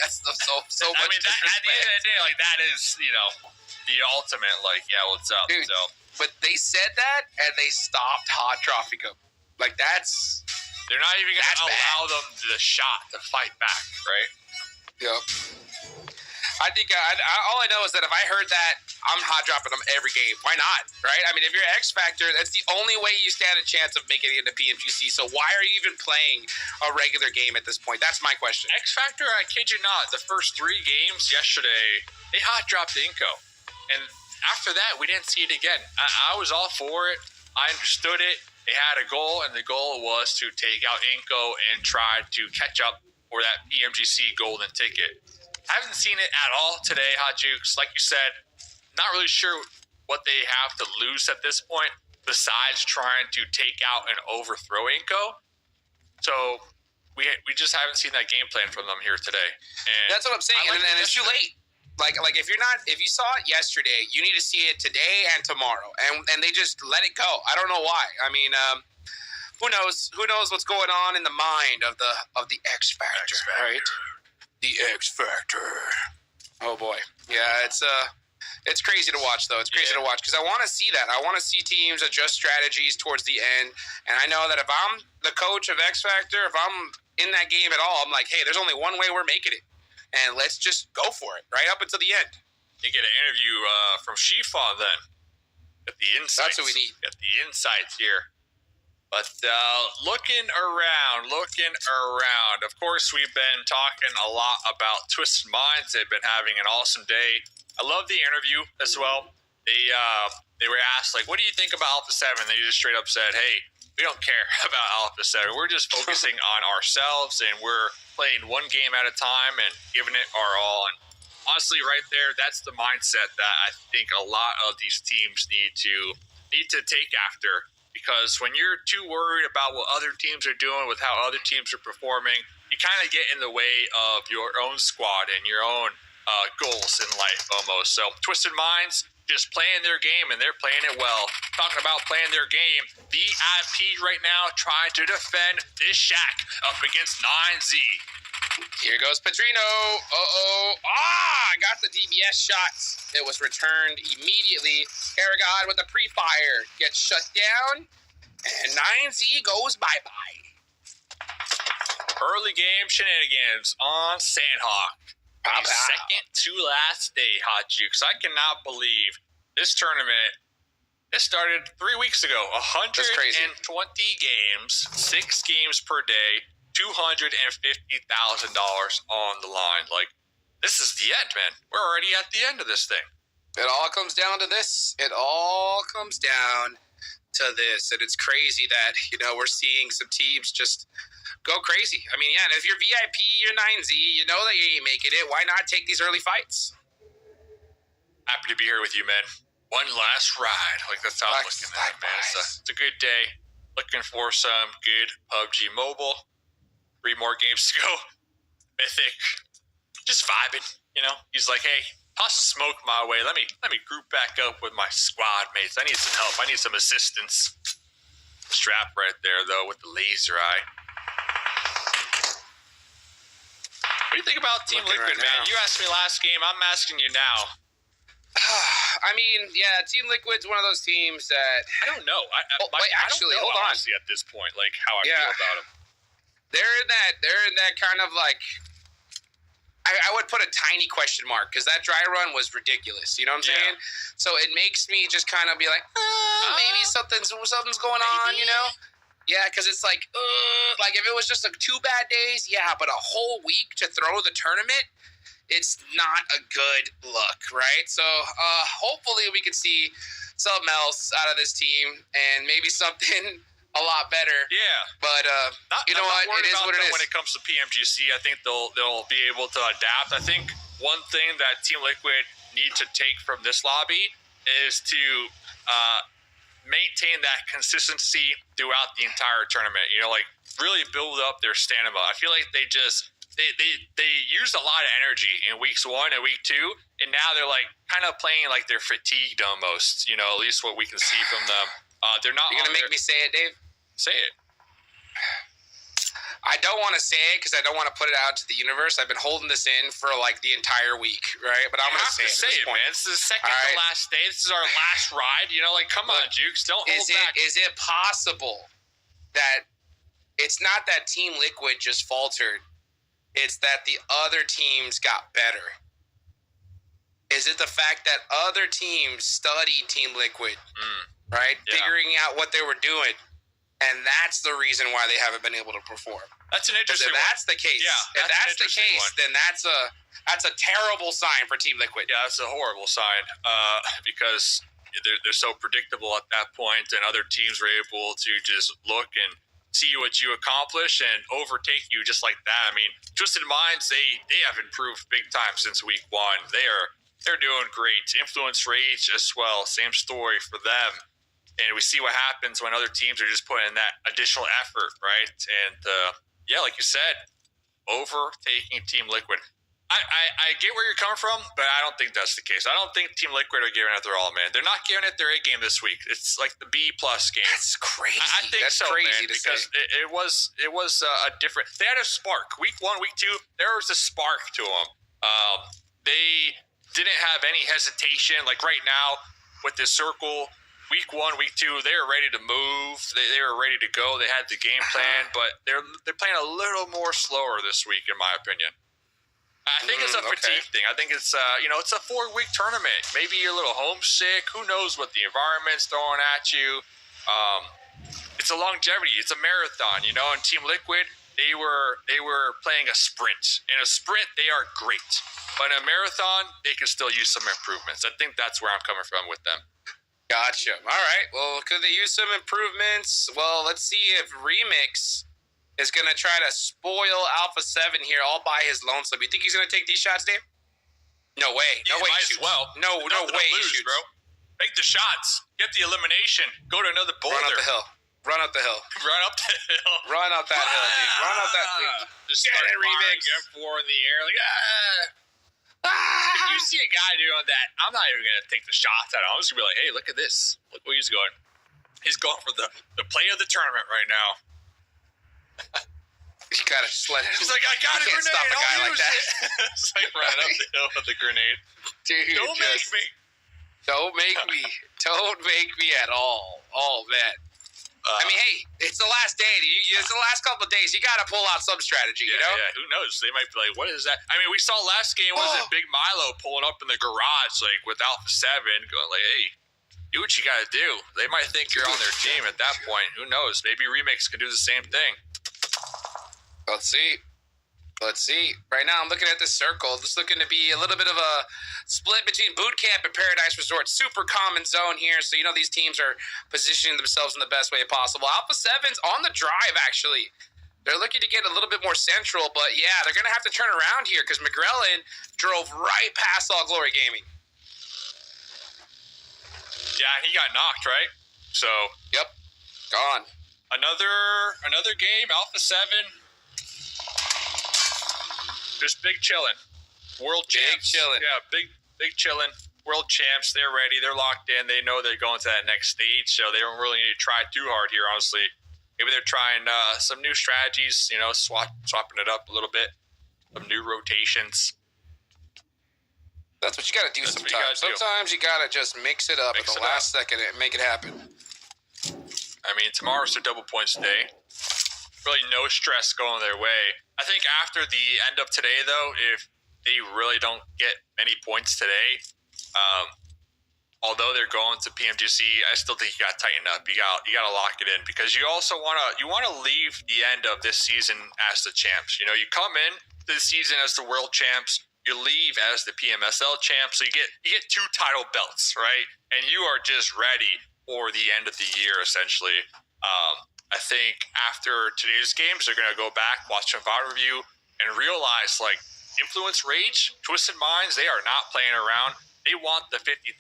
[SPEAKER 2] That's so much.
[SPEAKER 10] I mean, at the end of the day, like, that is, you know, the ultimate, like, yeah, what's up?
[SPEAKER 2] Dude,
[SPEAKER 10] so,
[SPEAKER 2] but they said that, and they stopped hot dropping them. Like, that's...
[SPEAKER 10] They're not even going to allow them the shot to fight back, right?
[SPEAKER 2] Yep. I think all I know is that if I heard that, I'm hot dropping them every game. Why not, right? I mean, if you're X Factor, that's the only way you stand a chance of making it into PMGC. So why are you even playing a regular game at this point? That's my question.
[SPEAKER 10] X Factor, I kid you not, the first 3 games yesterday, they hot dropped Inko. And after that, we didn't see it again. I was all for it. I understood it. They had a goal, and the goal was to take out Inko and try to catch up for that PMGC golden ticket. Haven't seen it at all today, Hot Jukes. Like you said, not really sure what they have to lose at this point besides trying to take out and overthrow Inko. So we just haven't seen that game plan from them here today. And
[SPEAKER 2] that's what I'm saying, and it's too late. Like if you saw it yesterday, you need to see it today and tomorrow, and they just let it go. I don't know why. I mean, who knows? Who knows what's going on in the mind of the X Factor, right? The X Factor. Oh boy, yeah, it's crazy to watch though. It's crazy to watch because I want to see that. I want to see teams adjust strategies towards the end, and I know that if I'm the coach of X Factor, if I'm in that game at all, I'm like, hey, there's only one way we're making it, and let's just go for it right up until the end.
[SPEAKER 10] You get an interview from Shifa then at the insights.
[SPEAKER 2] That's what we need.
[SPEAKER 10] At the insights here. But looking around, of course, we've been talking a lot about Twisted Minds. They've been having an awesome day. I love the interview as well. They were asked, like, what do you think about Alpha 7? They just straight up said, hey, we don't care about Alpha 7. We're just focusing on ourselves, and we're playing one game at a time and giving it our all. And honestly, right there, that's the mindset that I think a lot of these teams need to take after. Because when you're too worried about what other teams are doing with how other teams are performing, you kind of get in the way of your own squad and your own goals in life almost. So Twisted Minds just playing their game, and they're playing it well. Talking about playing their game, VIP right now trying to defend this shack up against 9Z.
[SPEAKER 2] Here goes Pedrino. I got the DBS shots. It was returned immediately. Aragon with the pre-fire gets shut down, and 9Z goes bye-bye.
[SPEAKER 10] Early game shenanigans on Sandhawk. Second to last day, Hot Jukes. I cannot believe this tournament. It started 3 weeks ago. 120 games, 6 games per day. $250,000 on the line. Like, this is the end, man. We're already at the end of this thing.
[SPEAKER 2] It all comes down to this. It all comes down to this. And it's crazy that, we're seeing some teams just go crazy. I mean, yeah, and if you're VIP, you're 9Z, you know that you ain't making it. Why not take these early fights?
[SPEAKER 10] Happy to be here with you, man. One last ride. Like, that's how I'm looking at it, man. It's a good day. Looking for some good PUBG Mobile. 3 more games to go. Mythic, just vibing, He's like, hey, toss a smoke my way. Let me group back up with my squad mates. I need some help. I need some assistance. Strap right there, though, with the laser eye. What do you think about Team Liquid, man? You asked me last game. I'm asking you now.
[SPEAKER 2] I mean, yeah, Team Liquid's one of those teams that
[SPEAKER 10] I don't know. I don't know,
[SPEAKER 2] hold on.
[SPEAKER 10] honestly, at this point, like how I feel about them.
[SPEAKER 2] They're in that kind of like, I would put a tiny question mark because that dry run was ridiculous. You know what I'm saying? So it makes me just kind of be like, maybe something's going on, Yeah, because it's like if it was just like 2 bad days, yeah, but a whole week to throw the tournament, it's not a good look, right? So hopefully we can see something else out of this team and maybe something a lot better.
[SPEAKER 10] Yeah.
[SPEAKER 2] But you know what? It is what it is.
[SPEAKER 10] When it comes to PMGC, I think they'll be able to adapt. I think one thing that Team Liquid need to take from this lobby is to maintain that consistency throughout the entire tournament. You know, like really build up their stamina. I feel like they used a lot of energy in weeks 1 and week 2, and now they're like kind of playing like they're fatigued almost. You know, at least what we can see from them. They're not.
[SPEAKER 2] You're gonna make me say it, Dave?
[SPEAKER 10] Say it.
[SPEAKER 2] I don't want to say it because I don't want to put it out to the universe. I've been holding this in for like the entire week, right? But I'm going to say it,
[SPEAKER 10] man. It's the second to last day. This is our last ride. You know, like, come on, Jukes. Don't hold back.
[SPEAKER 2] Is it possible that it's not that Team Liquid just faltered? It's that the other teams got better? Is it the fact that other teams studied Team Liquid, right? Yeah. Figuring out what they were doing. And that's the reason why they haven't been able to perform.
[SPEAKER 10] That's an interesting
[SPEAKER 2] one. If that's the case, then that's a terrible sign for Team Liquid.
[SPEAKER 10] Yeah, that's a horrible sign because they're so predictable at that point, and other teams were able to just look and see what you accomplish and overtake you just like that. I mean, Twisted Minds, they have improved big time since week 1. They're doing great. Influence Rage as well, same story for them. And we see what happens when other teams are just putting in that additional effort, right? And, like you said, overtaking Team Liquid. I get where you're coming from, but I don't think that's the case. I don't think Team Liquid are giving it their all, man. They're not giving it their A game this week. It's like the B+ game.
[SPEAKER 2] That's crazy.
[SPEAKER 10] I think
[SPEAKER 2] that's
[SPEAKER 10] so,
[SPEAKER 2] crazy
[SPEAKER 10] man, because it was a different. They had a spark. Week 1, week 2, there was a spark to them. They didn't have any hesitation. Like right now with this circle. Week 1, week 2, they were ready to move. They were ready to go. They had the game plan, but they're playing a little more slower this week, in my opinion. I think it's a fatigue thing. I think it's it's a 4-week tournament. Maybe you're a little homesick. Who knows what the environment's throwing at you? It's a longevity. It's a marathon. You know, and Team Liquid, they were playing a sprint. In a sprint, they are great, but in a marathon, they can still use some improvements. I think that's where I'm coming from with them.
[SPEAKER 2] Gotcha. All right. Well, could they use some improvements? Well, let's see if Remix is going to try to spoil Alpha 7 here all by his lonesome. You think he's going to take these shots, Dave? No way. No way he shoots.
[SPEAKER 10] Well.
[SPEAKER 2] No way he shoots.
[SPEAKER 10] Bro. Make the shots. Get the elimination. Go to another boulder.
[SPEAKER 2] Run up the hill.
[SPEAKER 10] Run up that hill, dude. Run up that hill. Just start Remix. M4 in the air. Like, if you see a guy doing that, I'm not even going to take the shots at him. I'm just going to be like, hey, look at this. Look where he's going. He's going for the play of the tournament right now.
[SPEAKER 2] You got to just let him.
[SPEAKER 10] He's like, I got a grenade.
[SPEAKER 2] Stop a guy like that.
[SPEAKER 10] It's like running up the hill with the grenade.
[SPEAKER 2] Dude,
[SPEAKER 10] Don't make me.
[SPEAKER 2] Don't make me. Don't make me at all. Oh, man. I mean, hey, it's the last day. It's the last couple of days. You got to pull out some strategy, you know?
[SPEAKER 10] Yeah, who knows? They might be like, what is that? I mean, we saw last game, was it Big Milo pulling up in the garage, like, with Alpha 7, going like, hey, do what you got to do. They might think you're on their team at that point. Who knows? Maybe Remix can do the same thing.
[SPEAKER 2] Let's see. Right now, I'm looking at this circle. This is looking to be a little bit of a split between Boot Camp and Paradise Resort. Super common zone here. So, these teams are positioning themselves in the best way possible. Alpha 7's on the drive, actually. They're looking to get a little bit more central. But, yeah, they're going to have to turn around here because McGrellin drove right past All Glory Gaming.
[SPEAKER 10] Yeah, he got knocked, right? So.
[SPEAKER 2] Yep. Gone.
[SPEAKER 10] Another game, Alpha 7. Just big chillin'. World champs.
[SPEAKER 2] Big chillin'.
[SPEAKER 10] Yeah, big chillin'. World champs. They're ready. They're locked in. They know they're going to that next stage, so they don't really need to try too hard here, honestly. Maybe they're trying some new strategies, swapping it up a little bit. Some new rotations.
[SPEAKER 2] That's what you got to do sometimes. Sometimes you got to just mix it up at the last second and make it happen.
[SPEAKER 10] I mean, tomorrow's their double points day. Really no stress going their way. I think after the end of today, though, if they really don't get many points today, although they're going to PMGC, I still think you got to tighten up. You got to lock it in because you also want to leave the end of this season as the champs. You come in to the season as the world champs.
[SPEAKER 1] you leave as the PMSL champ, so you get 2 title belts, right? And you are just ready for the end of the year, essentially. I think after today's games, they're going to go back, watch some VOD review, and realize, like, Influence Rage, Twisted Minds, they are not playing around. They want the $50,000,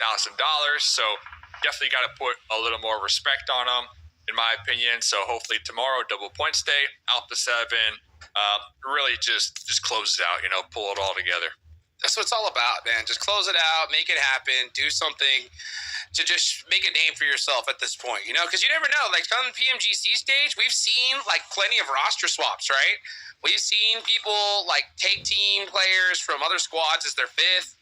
[SPEAKER 1] so definitely got to put a little more respect on them, in my opinion. So hopefully tomorrow, double points day, Alpha 7, really just close it out, pull it all together.
[SPEAKER 2] That's what it's all about, man. Just close it out, make it happen, do something to just make a name for yourself at this point, because you never know. Like, on the PMGC stage, we've seen, like, plenty of roster swaps, right? We've seen people, like, take team players from other squads as their fifth.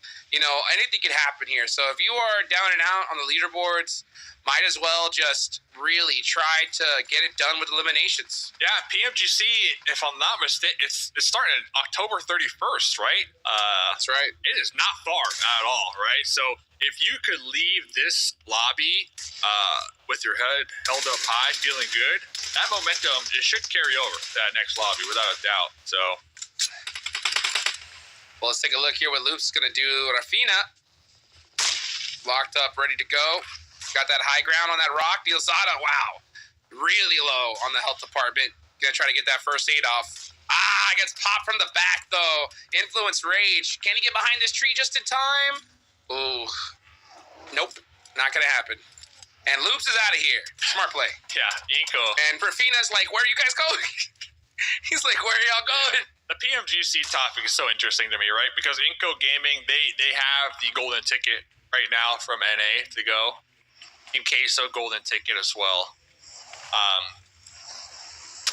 [SPEAKER 2] Anything could happen here. So if you are down and out on the leaderboards, might as well just really try to get it done with eliminations.
[SPEAKER 1] Yeah, PMGC, if I'm not mistaken, it's starting October 31st, right?
[SPEAKER 2] That's right.
[SPEAKER 1] It is not far at all, right? So if you could leave this lobby with your head held up high, feeling good, that momentum, it should carry over to that next lobby without a doubt. So,
[SPEAKER 2] well, let's take a look here what Loop's going to do. Rafina, locked up, ready to go. Got that high ground on that rock. Diosada, wow. Really low on the health department. Gonna try to get that first aid off. Gets popped from the back, though. Influence Rage. Can he get behind this tree just in time? Ooh. Nope. Not gonna happen. And Loops is out of here. Smart play.
[SPEAKER 1] Yeah, Inko.
[SPEAKER 2] And Rafina's like, where are you guys going? He's like, where are y'all going?
[SPEAKER 1] The PMGC topic is so interesting to me, right? Because Inko Gaming, they have the golden ticket right now from NA to go. Team Queso golden ticket as well.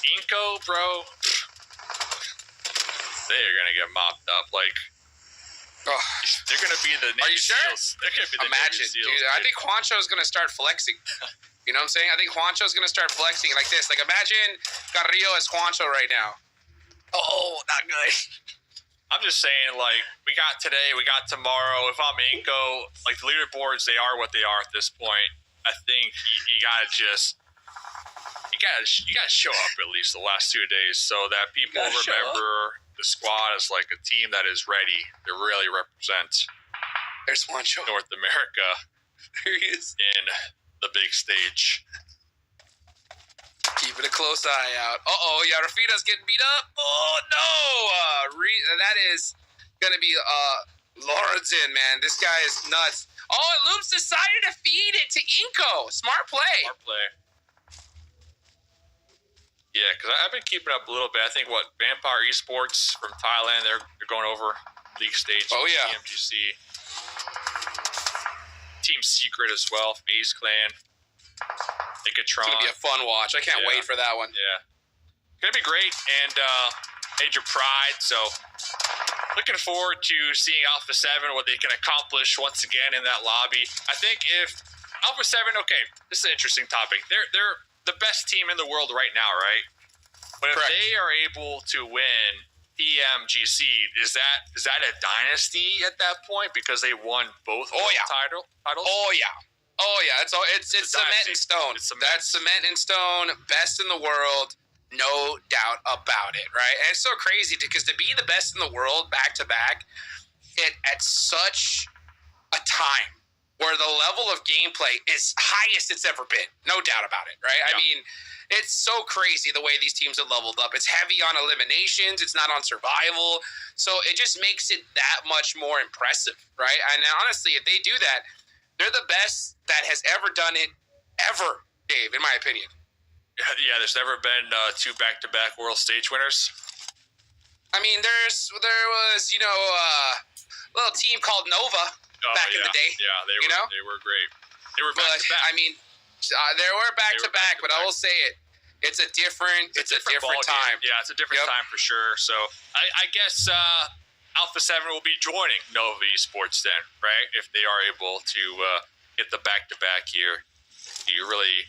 [SPEAKER 1] Inko, bro, they're gonna get mopped up. Like, they're gonna be the Navy
[SPEAKER 2] Are you sure?
[SPEAKER 1] Seals. They're gonna be the
[SPEAKER 2] Imagine,
[SPEAKER 1] Navy Seals,
[SPEAKER 2] dude. I think Juancho's gonna start flexing. You know what I'm saying? I think Juancho's gonna start flexing like this. Like, imagine Carrillo as Juancho right now. Oh, not good.
[SPEAKER 1] I'm just saying, like, we got today, we got tomorrow. If I'm Inko, like, the leaderboards, they are what they are at this point. I think you gotta just, you gotta show up at least the last 2 days so that people remember the squad as like a team that is ready to really represent
[SPEAKER 2] There's Juancho.
[SPEAKER 1] North America.
[SPEAKER 2] There he is.
[SPEAKER 1] In the big stage.
[SPEAKER 2] Keeping a close eye out. Yeah, Rafina's getting beat up. Oh, no. That is going to be Lorenzen, man. This guy is nuts. Oh, and Loops decided to feed it to Inko. Smart play.
[SPEAKER 1] Smart play. Yeah, because I've been keeping up a little bit. I think, Vampire Esports from Thailand, they're going over league stage.
[SPEAKER 2] Oh, yeah.
[SPEAKER 1] PMGC. Team Secret as well. FaZe Clan. It's
[SPEAKER 2] going to be a fun watch. I can't wait for that one.
[SPEAKER 1] Yeah. Going to be great. And Major Pride. So looking forward to seeing Alpha 7, what they can accomplish once again in that lobby. I think if Alpha 7, okay, this is an interesting topic. They're the best team in the world right now, right? But if they are able to win PMGC, is that a dynasty at that point because they won both titles?
[SPEAKER 2] Oh yeah, it's cement in stone. That's cement in stone, best in the world, no doubt about it, right? And it's so crazy because to be the best in the world back to back, at such a time where the level of gameplay is highest it's ever been, no doubt about it, right? Yeah. I mean, it's so crazy the way these teams have leveled up. It's heavy on eliminations. It's not on survival. So it just makes it that much more impressive, right? And honestly, if they do that, they're the best that has ever done it ever, Dave, in my opinion.
[SPEAKER 1] Yeah, there's never been 2 back-to-back world stage winners.
[SPEAKER 2] I mean, there was, a little team called Nova back in the day.
[SPEAKER 1] Yeah, they were great. They were back-to-back.
[SPEAKER 2] I mean, they were back-to-back, but I will say it. It's a different time.
[SPEAKER 1] Yeah, it's a different time for sure. So I guess Alpha 7 will be joining Nova Esports then, right? If they are able to get the back-to-back here. You really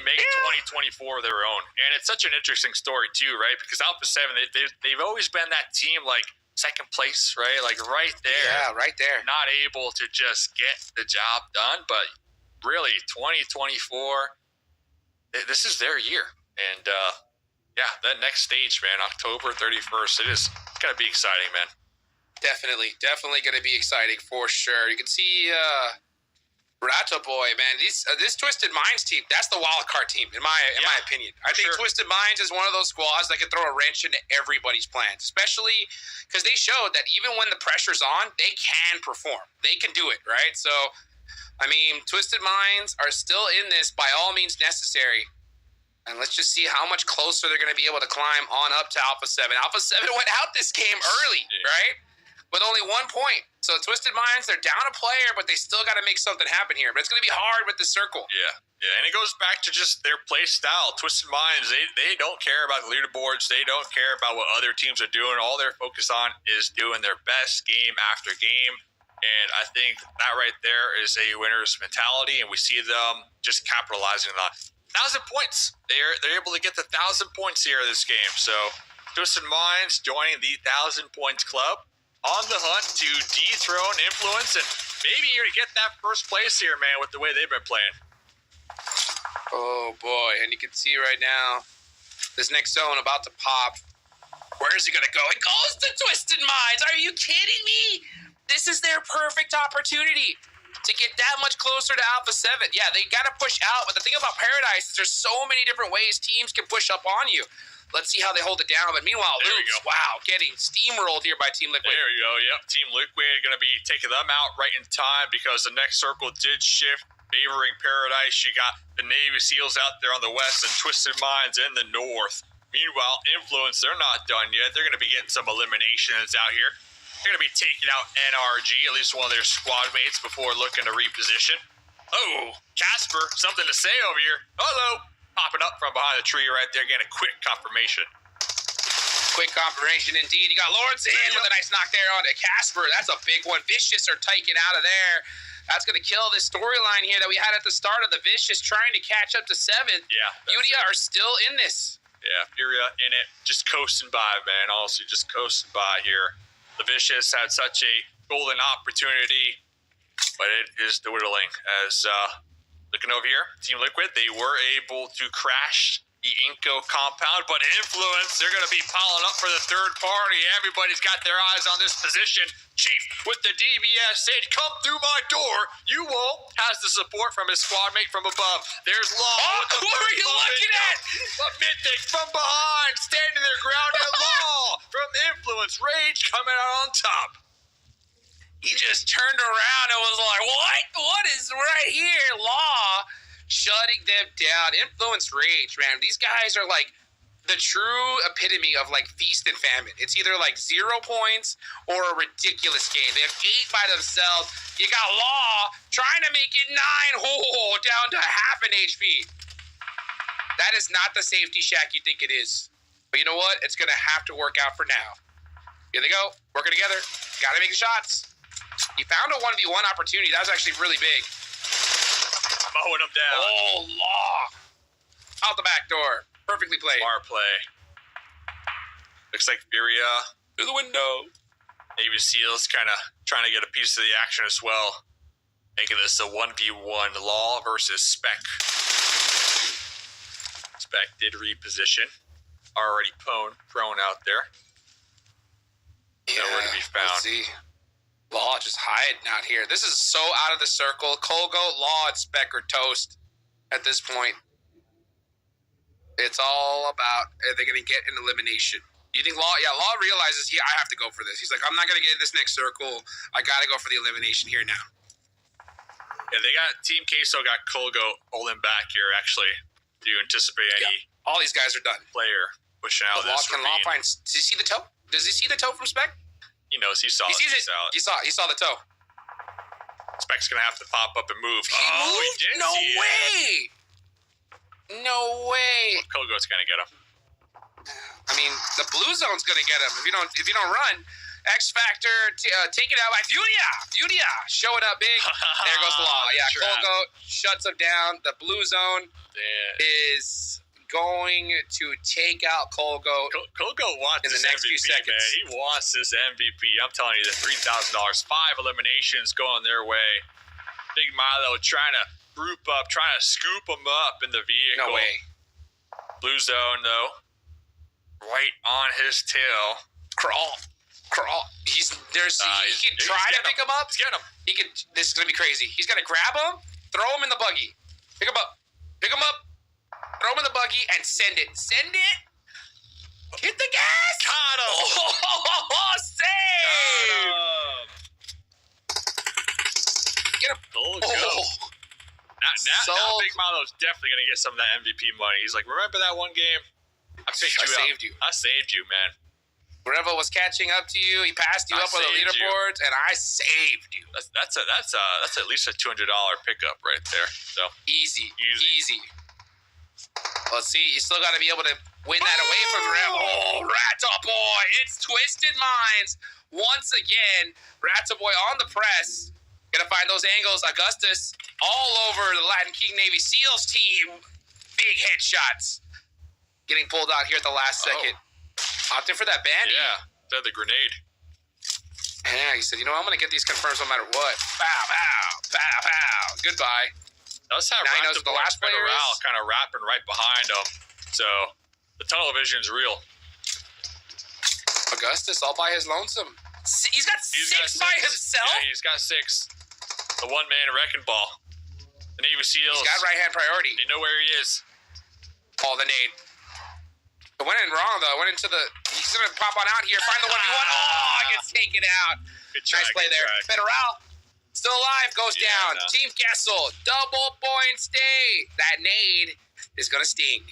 [SPEAKER 1] make 2024 their own. And it's such an interesting story too, right? Because Alpha 7, they've always been that team like second place, right? Like right there.
[SPEAKER 2] Yeah, right there.
[SPEAKER 1] Not able to just get the job done, but really 2024, this is their year. And that next stage, man, October 31st, it's going to be exciting, man.
[SPEAKER 2] Definitely going to be exciting for sure. You can see Rato Boy, man. This Twisted Minds team, that's the wild card team, in my opinion. I think Twisted Minds is one of those squads that can throw a wrench into everybody's plans, especially because they showed that even when the pressure's on, they can perform. They can do it, right? So, I mean, Twisted Minds are still in this by all means necessary. And let's just see how much closer they're going to be able to climb on up to Alpha 7. Alpha 7 went out this game early, right? With only 1 point. So Twisted Minds, they're down a player, but they still got to make something happen here. But it's going to be hard with the circle.
[SPEAKER 10] Yeah, and it goes back to just their play style. Twisted Minds, they don't care about the leaderboards. They don't care about what other teams are doing. All they're focused on is doing their best game after game. And I think that right there is a winner's mentality, and we see them just capitalizing on 1,000 points. They're able to get the 1,000 points here in this game. So Twisted Minds joining the 1,000 points club, on the hunt to dethrone Influence, and maybe you're going to get that first place here, man, with the way they've been playing.
[SPEAKER 2] Oh, boy. And you can see right now, this next zone about to pop. Where is he going to go? It goes to Twisted Minds. Are you kidding me? This is their perfect opportunity to get that much closer to Alpha 7. Yeah, they got to push out. But the thing about Paradise is there's so many different ways teams can push up on you. Let's see how they hold it down. But meanwhile, Loops, wow, getting steamrolled here by Team Liquid.
[SPEAKER 10] There you go. Yep, Team Liquid going to be taking them out right in time because the next circle did shift, favoring Paradise. You got the Navy SEALs out there on the west and Twisted Minds in the north. Meanwhile, Influence, they're not done yet. They're going to be getting some eliminations out here. They're going to be taking out NRG, at least one of their squad mates, before looking to reposition. Oh, Casper, something to say over here. Hello. Popping up from behind the tree right there, getting a quick confirmation.
[SPEAKER 2] Quick confirmation indeed. You got Lawrence in with a nice knock there on Casper. That's a big one. Vicious are taking out of there. That's going to kill this storyline here that we had at the start of the Vicious trying to catch up to 7th.
[SPEAKER 10] Yeah.
[SPEAKER 2] Furia are still in this.
[SPEAKER 10] Yeah, Furia in it. Just coasting by, man. Honestly, just coasting by here. The Vicious had such a golden opportunity, but it is dwindling as... Looking over here, Team Liquid, they were able to crash the Inco compound, but Influence, they're going to be piling up for the third party. Everybody's got their eyes on this position. Chief with the DBS said, come through my door. You won't. Has the support from his squad mate from above. There's Law.
[SPEAKER 2] Oh, who are you looking at?
[SPEAKER 10] A Mythic from behind, standing their ground at Law. From Influence, Rage coming out on top.
[SPEAKER 2] He just turned around and was like, what? What is right here? Law shutting them down. Influence, Rage, man. These guys are like the true epitome of like feast and famine. It's either like 0 points or a ridiculous game. They have 8 by themselves. You got Law trying to make it 9. Oh, down to half an HP. That is not the safety shack you think it is. But you know what? It's going to have to work out for now. Here they go. Working together. Got to make the shots. He found a 1v1 opportunity. That was actually really big.
[SPEAKER 10] Mowing him down.
[SPEAKER 2] Oh, Law. Out the back door. Perfectly played.
[SPEAKER 10] Bar play. Looks like Furia
[SPEAKER 2] through the window.
[SPEAKER 10] Navy SEALs kind of trying to get a piece of the action as well. Making this a 1v1 Law versus Spec. Spec did reposition. Already prone out there. Nowhere to be found.
[SPEAKER 2] Let's see. Law just hiding out here. This is so out of the circle. Colgo, Law, and Spec are toast at this point. It's all about, are they going to get an elimination? You think Law? Yeah, Law realizes I have to go for this. He's like, I'm not going to get in this next circle. I got to go for the elimination here now.
[SPEAKER 10] Yeah, they got Team Queso got Colgo holding back here. Actually, do you anticipate any?
[SPEAKER 2] All these guys are done.
[SPEAKER 10] Player pushing out this
[SPEAKER 2] ravine. Law find? Does he see the toe? Does he see the toe from Spec?
[SPEAKER 10] He knows. He saw it.
[SPEAKER 2] He saw the toe.
[SPEAKER 10] Spec's gonna have to pop up and move.
[SPEAKER 2] He moved?
[SPEAKER 10] He did
[SPEAKER 2] no way! No way!
[SPEAKER 10] Well, Kogo's gonna get him.
[SPEAKER 2] I mean, the blue zone's gonna get him if you don't run. X Factor taken out by Furia showing up big. There goes the Law. Yeah, Kogo shuts him down. The blue zone is going to take out Colgo.
[SPEAKER 10] Colgo wants
[SPEAKER 2] in the next
[SPEAKER 10] MVP,
[SPEAKER 2] few seconds.
[SPEAKER 10] Man. He wants this MVP. I'm telling you, the $3,000, 5 eliminations going their way. Big Milo trying to group up, trying to scoop them up in the vehicle.
[SPEAKER 2] No way.
[SPEAKER 10] Blue zone though, right on his tail.
[SPEAKER 2] Crawl. He can try to pick him up.
[SPEAKER 10] He's getting him.
[SPEAKER 2] This is gonna be crazy. He's gonna grab him, throw him in the buggy, pick him up, throw him in the buggy, and send it. Hit the gas.
[SPEAKER 10] Got him.
[SPEAKER 2] Oh, save. Get him.
[SPEAKER 10] Oh, go. Now Big Milo's definitely gonna get some of that MVP money. He's like, remember that one game? I
[SPEAKER 2] saved you.
[SPEAKER 10] I saved you, man.
[SPEAKER 2] Revo was catching up to you. He passed you up on the leaderboards, and I saved you.
[SPEAKER 10] That's at least a $200 pickup right there. So
[SPEAKER 2] easy. Let's see. You still got to be able to win that away from Revo. Oh, Rata Boy! It's Twisted Minds once again. Rata Boy on the press. Gonna find those angles. Augustus all over the Latin King Navy SEALs team. Big headshots. Getting pulled out here at the last second. Opting for that bandy.
[SPEAKER 10] Yeah, the grenade.
[SPEAKER 2] Yeah, he said, I'm going to get these confirms no matter what. Bow, bow, bow, bow. Goodbye.
[SPEAKER 10] That's how
[SPEAKER 2] now he knows the last player is.
[SPEAKER 10] Kind of wrapping right behind him. So the tunnel vision's real.
[SPEAKER 2] Augustus all by his lonesome. He's got six by himself?
[SPEAKER 10] Yeah, he's got 6. The one-man wrecking ball. The Navy SEALs.
[SPEAKER 2] He's got right-hand priority.
[SPEAKER 10] They know where he is.
[SPEAKER 2] Oh, the nade. It went in wrong, though. He's going to pop on out here, find the 1v1. Oh, gets taken out.
[SPEAKER 10] Good try,
[SPEAKER 2] nice play there. Federal, still alive, goes down. No. Team Kessel, double point stay. That nade is going to sting.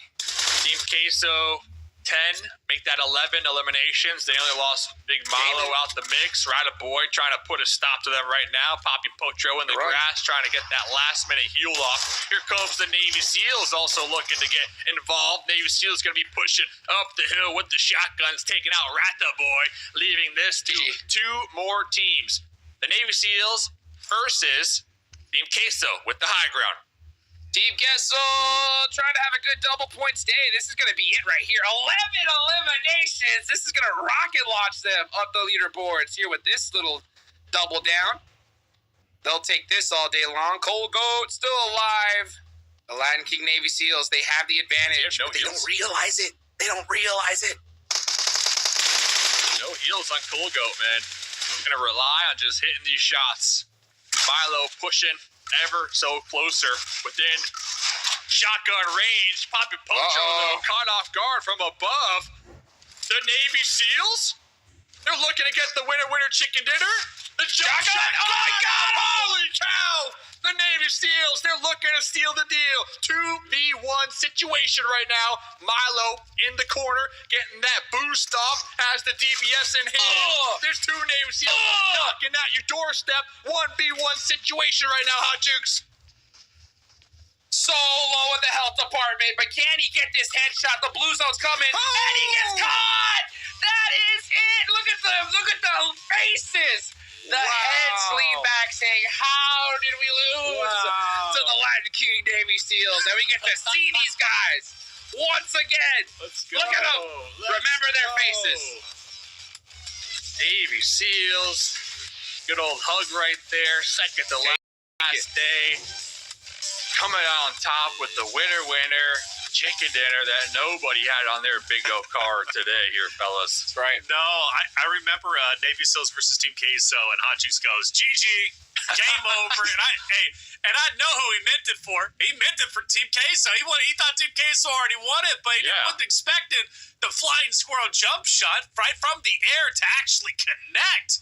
[SPEAKER 10] Team Queso, 10. Make that 11 eliminations. They only lost Big Milo out the mix. Rada Boy trying to put a stop to them right now. Poppy Potro in the grass trying to get that last-minute heal off. Here comes the Navy SEALs also looking to get involved. Navy SEALs going to be pushing up the hill with the shotguns, taking out Rata Boy, leaving this to 2 more teams. The Navy SEALs versus Team Queso with the high ground.
[SPEAKER 2] Team Kessel trying to have a good double point stay. This is going to be it right here. 11 eliminations. This is going to rocket launch them up the leaderboards here with this little double down. They'll take this all day long. Cold Goat still alive. The Latin King Navy SEALs, they have the advantage. But they don't realize it. No
[SPEAKER 10] heals on Cold Goat, man. Going to rely on just hitting these shots. Milo pushing ever so closer within shotgun range. Poppy Pocho, though, caught off guard from above. The Navy SEALs, they're looking to get the winner chicken dinner. The jump shot. Oh my God! Holy cow! The Navy SEALs, they're looking to steal the deal. 2v1 situation right now. Milo in the corner, getting that boost off, has the DBS in hand. There's 2 Navy SEALs knocking at your doorstep. 1v1 situation right now, Hot Jukes.
[SPEAKER 2] So low in the health department, but can he get this headshot? The blue zone's coming, and he gets caught! That is it! Look at them! Look at the faces! The heads lean back saying, how did we lose to the Latin King Navy SEALs? And we get to see these guys once again. Look at them. Remember their faces.
[SPEAKER 10] Navy SEAls. Good old hug right there. Second to last day. Coming out on top with the winner chicken dinner that nobody had on their big old card today here, fellas.
[SPEAKER 2] That's right.
[SPEAKER 3] No, I remember Navy SEALs versus Team Queso, and Hot Juice goes, GG, game over. And I know who he meant it for. He meant it for Team Queso. He thought Team Queso already won it, but he wasn't expecting the flying squirrel jump shot right from the air to actually connect.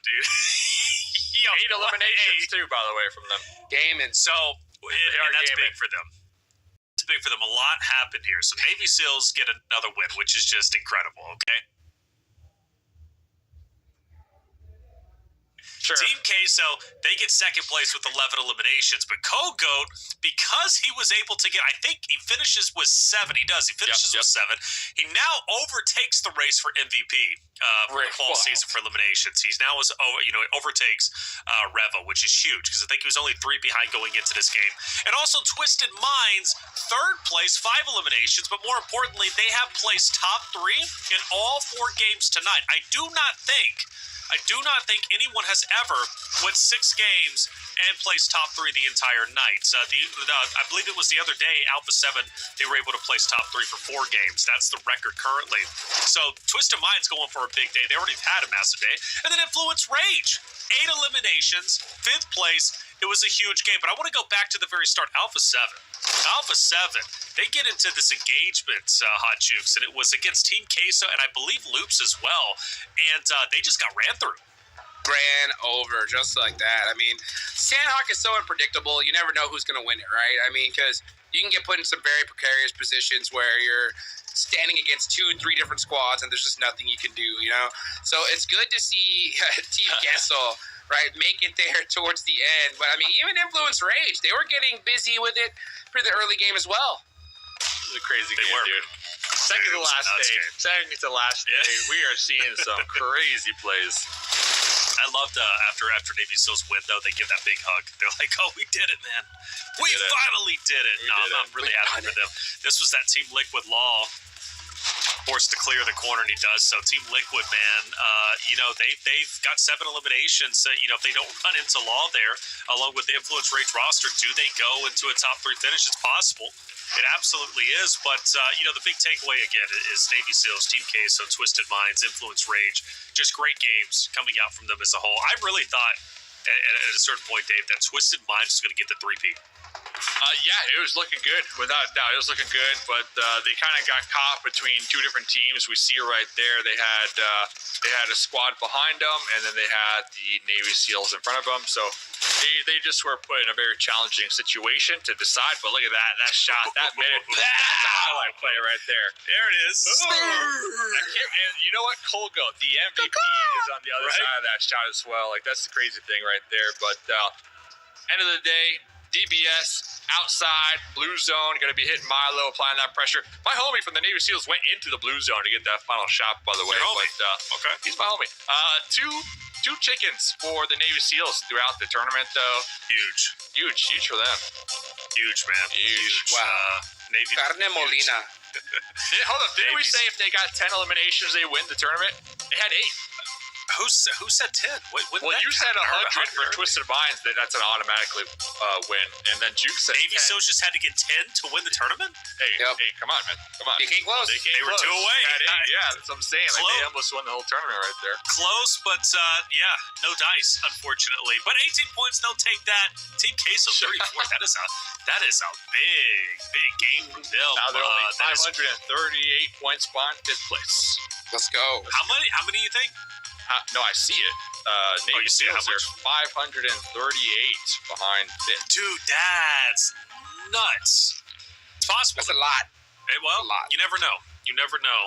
[SPEAKER 3] Dude.
[SPEAKER 10] 8 eliminations too, by the way, from them.
[SPEAKER 2] Gaming.
[SPEAKER 3] So, and that's big for them. It's big for them. A lot happened here. So Navy SEALs get another win, which is just incredible, okay?
[SPEAKER 10] Sure.
[SPEAKER 3] Team Queso, they get second place with 11 eliminations, but Cold Goat, because he was able to get, I think he finishes with 7. He does. He finishes with 7. He now overtakes the race for MVP for the fall season for eliminations. He's now overtakes Revo, which is huge because I think he was only 3 behind going into this game. And also Twisted Minds, 3rd place, 5 eliminations, but more importantly, they have placed top 3 in all 4 games tonight. I do not think I do not think anyone has ever won 6 games and placed top 3 the entire night. I believe it was the other day, Alpha 7, they were able to place top 3 for 4 games. That's the record currently. So Twisted Mind's going for a big day. They already had a massive day. And then Influence Rage, 8 eliminations, 5th place. It was a huge game. But I want to go back to the very start. Alpha 7. Alpha 7, they get into this engagement, Hot Jukes, and it was against Team Queso and I believe Loops as well. And they just got ran through.
[SPEAKER 2] Ran over just like that. I mean, Sandhawk is so unpredictable. You never know who's going to win it, right? I mean, because you can get put in some very precarious positions where you're standing against 2-3 different squads and there's just nothing you can do, you know? So it's good to see Team Queso, right, make it there towards the end. But, I mean, even Influence Rage, they were getting busy with it for the early game as well.
[SPEAKER 10] This is a crazy game, dude. Second to last day, we are seeing some crazy plays.
[SPEAKER 3] I loved after Navy Seals win, though, they give that big hug. They're like, oh, we did it, man. We finally did it. I'm really happy for them. This was that Team Liquid Law forced to clear the corner, and he does so. Team Liquid, man, they've got 7 eliminations. If they don't run into Law there, along with the Influence Rage roster, do they go into a top 3 finish? It's possible. It absolutely is, but, the big takeaway, again, is Navy Seals, Team Queso, Twisted Minds, Influence Rage, just great games coming out from them as a whole. I really thought, at a certain point, Dave, that Twisted Minds was going to get the 3-peat.
[SPEAKER 10] Yeah, it was looking good, without a doubt. It was looking good, but they kind of got caught between 2 different teams. We see right there they had a squad behind them, and then they had the Navy SEALs in front of them. So they just were put in a very challenging situation to decide. But look at that shot, that minute. That's a highlight play right there.
[SPEAKER 3] There it is.
[SPEAKER 10] And you know what? Colgo, the MVP, is on the other side of that shot as well. Like, that's the crazy thing right there. But end of the day, DBS, outside, blue zone, going to be hitting Milo, applying that pressure. My homie from the Navy SEALs went into the blue zone to get that final shot, by the way.
[SPEAKER 3] Okay.
[SPEAKER 10] He's my homie. Two chickens for the Navy SEALs throughout the tournament, though. Huge for them.
[SPEAKER 3] Huge, man. Huge.
[SPEAKER 2] Wow.
[SPEAKER 3] Navy.
[SPEAKER 2] Carne Molina.
[SPEAKER 10] Hold up. Didn't we say if they got 10 eliminations, they win the tournament? They had 8.
[SPEAKER 3] Who said 10?
[SPEAKER 10] Well, you said 100 for Twisted Minds. That's an automatically win. And then Juke said
[SPEAKER 3] Navy
[SPEAKER 10] 10.
[SPEAKER 3] Seals just had to get 10 to win the tournament?
[SPEAKER 10] Hey, come on, man. Come on.
[SPEAKER 2] They came close.
[SPEAKER 10] They
[SPEAKER 3] were 2 away.
[SPEAKER 10] Yeah, that's what I'm saying. Like, they almost won the whole tournament right there.
[SPEAKER 3] Close, but no dice, unfortunately. But 18 points, they'll take that. Team Queso, 34. That is a big game for them.
[SPEAKER 10] Now they're only 538 points behind 5th place.
[SPEAKER 2] Let's go.
[SPEAKER 3] How many do you think?
[SPEAKER 10] No, I see it. Navy SEALs are 538 behind 5th.
[SPEAKER 3] Dude, that's nuts. It's possible.
[SPEAKER 2] That's a lot.
[SPEAKER 3] Well, you never know. You never know.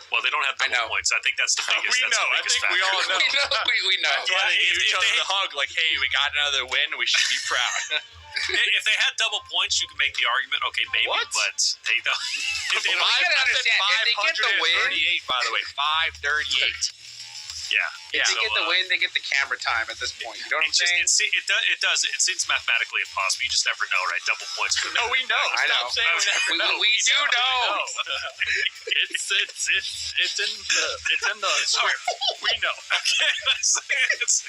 [SPEAKER 3] Well, they don't have double points. I think that's the biggest.
[SPEAKER 10] We know. I think
[SPEAKER 3] factor.
[SPEAKER 10] we all know.
[SPEAKER 2] we know.
[SPEAKER 10] That's why they gave each other the hug. Like, hey, we got another win. We should be proud.
[SPEAKER 3] If they had double points, you could make the argument. Okay, maybe, but they don't.
[SPEAKER 2] You gotta understand. If they get the win,
[SPEAKER 10] 538, by the way, 538.
[SPEAKER 3] Yeah.
[SPEAKER 2] If they get the win, they get the camera time at this point. You know what I'm saying?
[SPEAKER 3] It does. It seems mathematically impossible. You just never know, right? Double points.
[SPEAKER 10] No, we know.
[SPEAKER 2] I know.
[SPEAKER 10] We do know. It's in the script. We know.
[SPEAKER 3] Okay. It's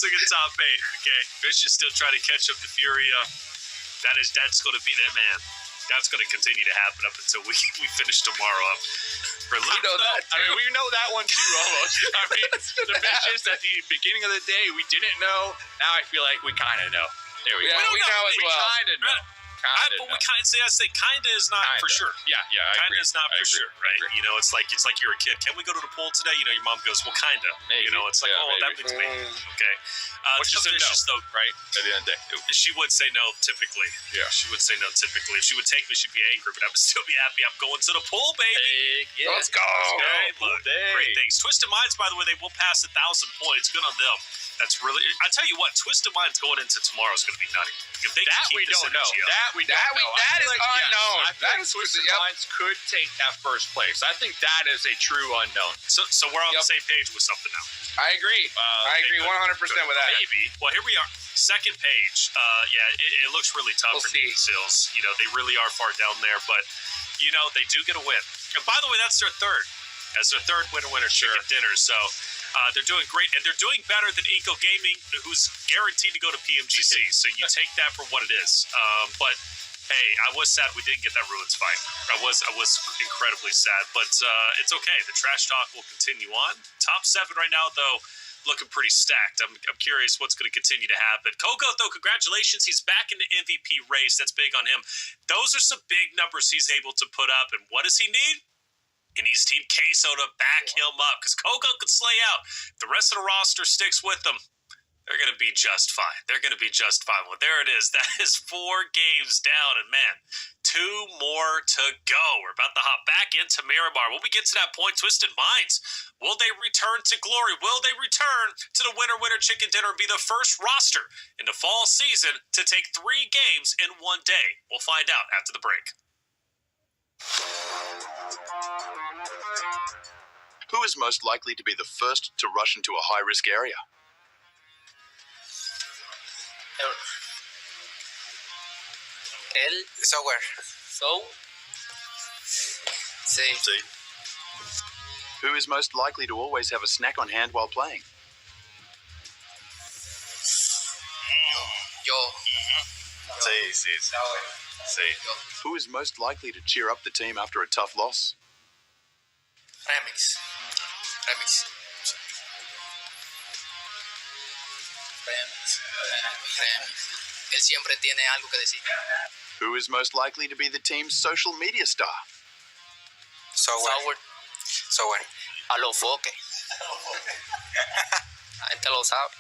[SPEAKER 3] like a top 8. Okay. Vicious still trying to catch up to Furia. That's going to be that man. That's going to continue to happen up until we finish tomorrow up.
[SPEAKER 10] We know that. I mean, we know that one too, almost. I mean, the Vicious at the beginning of the day, we didn't know. Now I feel like we kind of know. There we go.
[SPEAKER 2] We know as well.
[SPEAKER 10] We kind of know.
[SPEAKER 3] But we kind of is not for sure.
[SPEAKER 10] Yeah, I agree.
[SPEAKER 3] Kinda is not for sure, right? You know, it's like you're a kid. Can we go to the pool today? You know, your mom goes, well, kinda.
[SPEAKER 10] Maybe.
[SPEAKER 3] You know, it's like, that means maybe. Okay.
[SPEAKER 10] Which is Vicious, though, right? At the end of the day.
[SPEAKER 3] She would say no, typically.
[SPEAKER 10] Yeah.
[SPEAKER 3] She would say no, typically. If she would take me, she'd be angry, but I would still be happy. I'm going to the pool, baby.
[SPEAKER 10] Yeah.
[SPEAKER 2] Let's go.
[SPEAKER 3] Okay, look, great things. Twisted Minds, by the way, they will pass 1,000 points. Good on them. That's really. I tell you what, Twisted Minds going into tomorrow is going to be nutty. If they can keep this energy up.
[SPEAKER 10] That
[SPEAKER 2] is unknown.
[SPEAKER 10] I feel like Twisted Minds could take that first place. I think that is a true unknown.
[SPEAKER 3] So we're on the same page with something now.
[SPEAKER 2] I agree. I agree 100% with that.
[SPEAKER 3] Maybe. Well, here we are. Second page. It looks really tough for Navy Seals. You know, they really are far down there, but you know they do get a win. And by the way, that's their third. That's their third winner chicken dinner. So They're doing great, and they're doing better than Eco Gaming, who's guaranteed to go to PMGC. So you take that for what it is. But hey, I was sad we didn't get that Ruins fight. I was incredibly sad, but it's okay. The trash talk will continue on. Top 7 right now, though, looking pretty stacked. I'm curious what's going to continue to happen. Kogo, though, congratulations. He's back in the MVP race. That's big on him. Those are some big numbers he's able to put up. And what does he need? He needs Team Queso to back him up because Kogo could slay out. If the rest of the roster sticks with them, they're going to be just fine. They're going to be just fine. Well, there it is. That is 4 games down. And, man, 2 more to go. We're about to hop back into Miramar. When we get to that point, Twisted Minds, will they return to glory? Will they return to the Winner Chicken Dinner and be the first roster in the fall season to take 3 games in 1 day? We'll find out after the break.
[SPEAKER 4] Who is most likely to be the first to rush into a high-risk area?
[SPEAKER 11] El software. Sí.
[SPEAKER 4] Who is most likely to always have a snack on hand while playing?
[SPEAKER 11] Yo.
[SPEAKER 6] Sí.
[SPEAKER 4] Who is most likely to cheer up the team after a tough loss?
[SPEAKER 11] Remix. Él siempre tiene algo que decir.
[SPEAKER 4] Who is most likely to be the team's social media star?
[SPEAKER 11] Software. A lo foque. La gente lo sabe.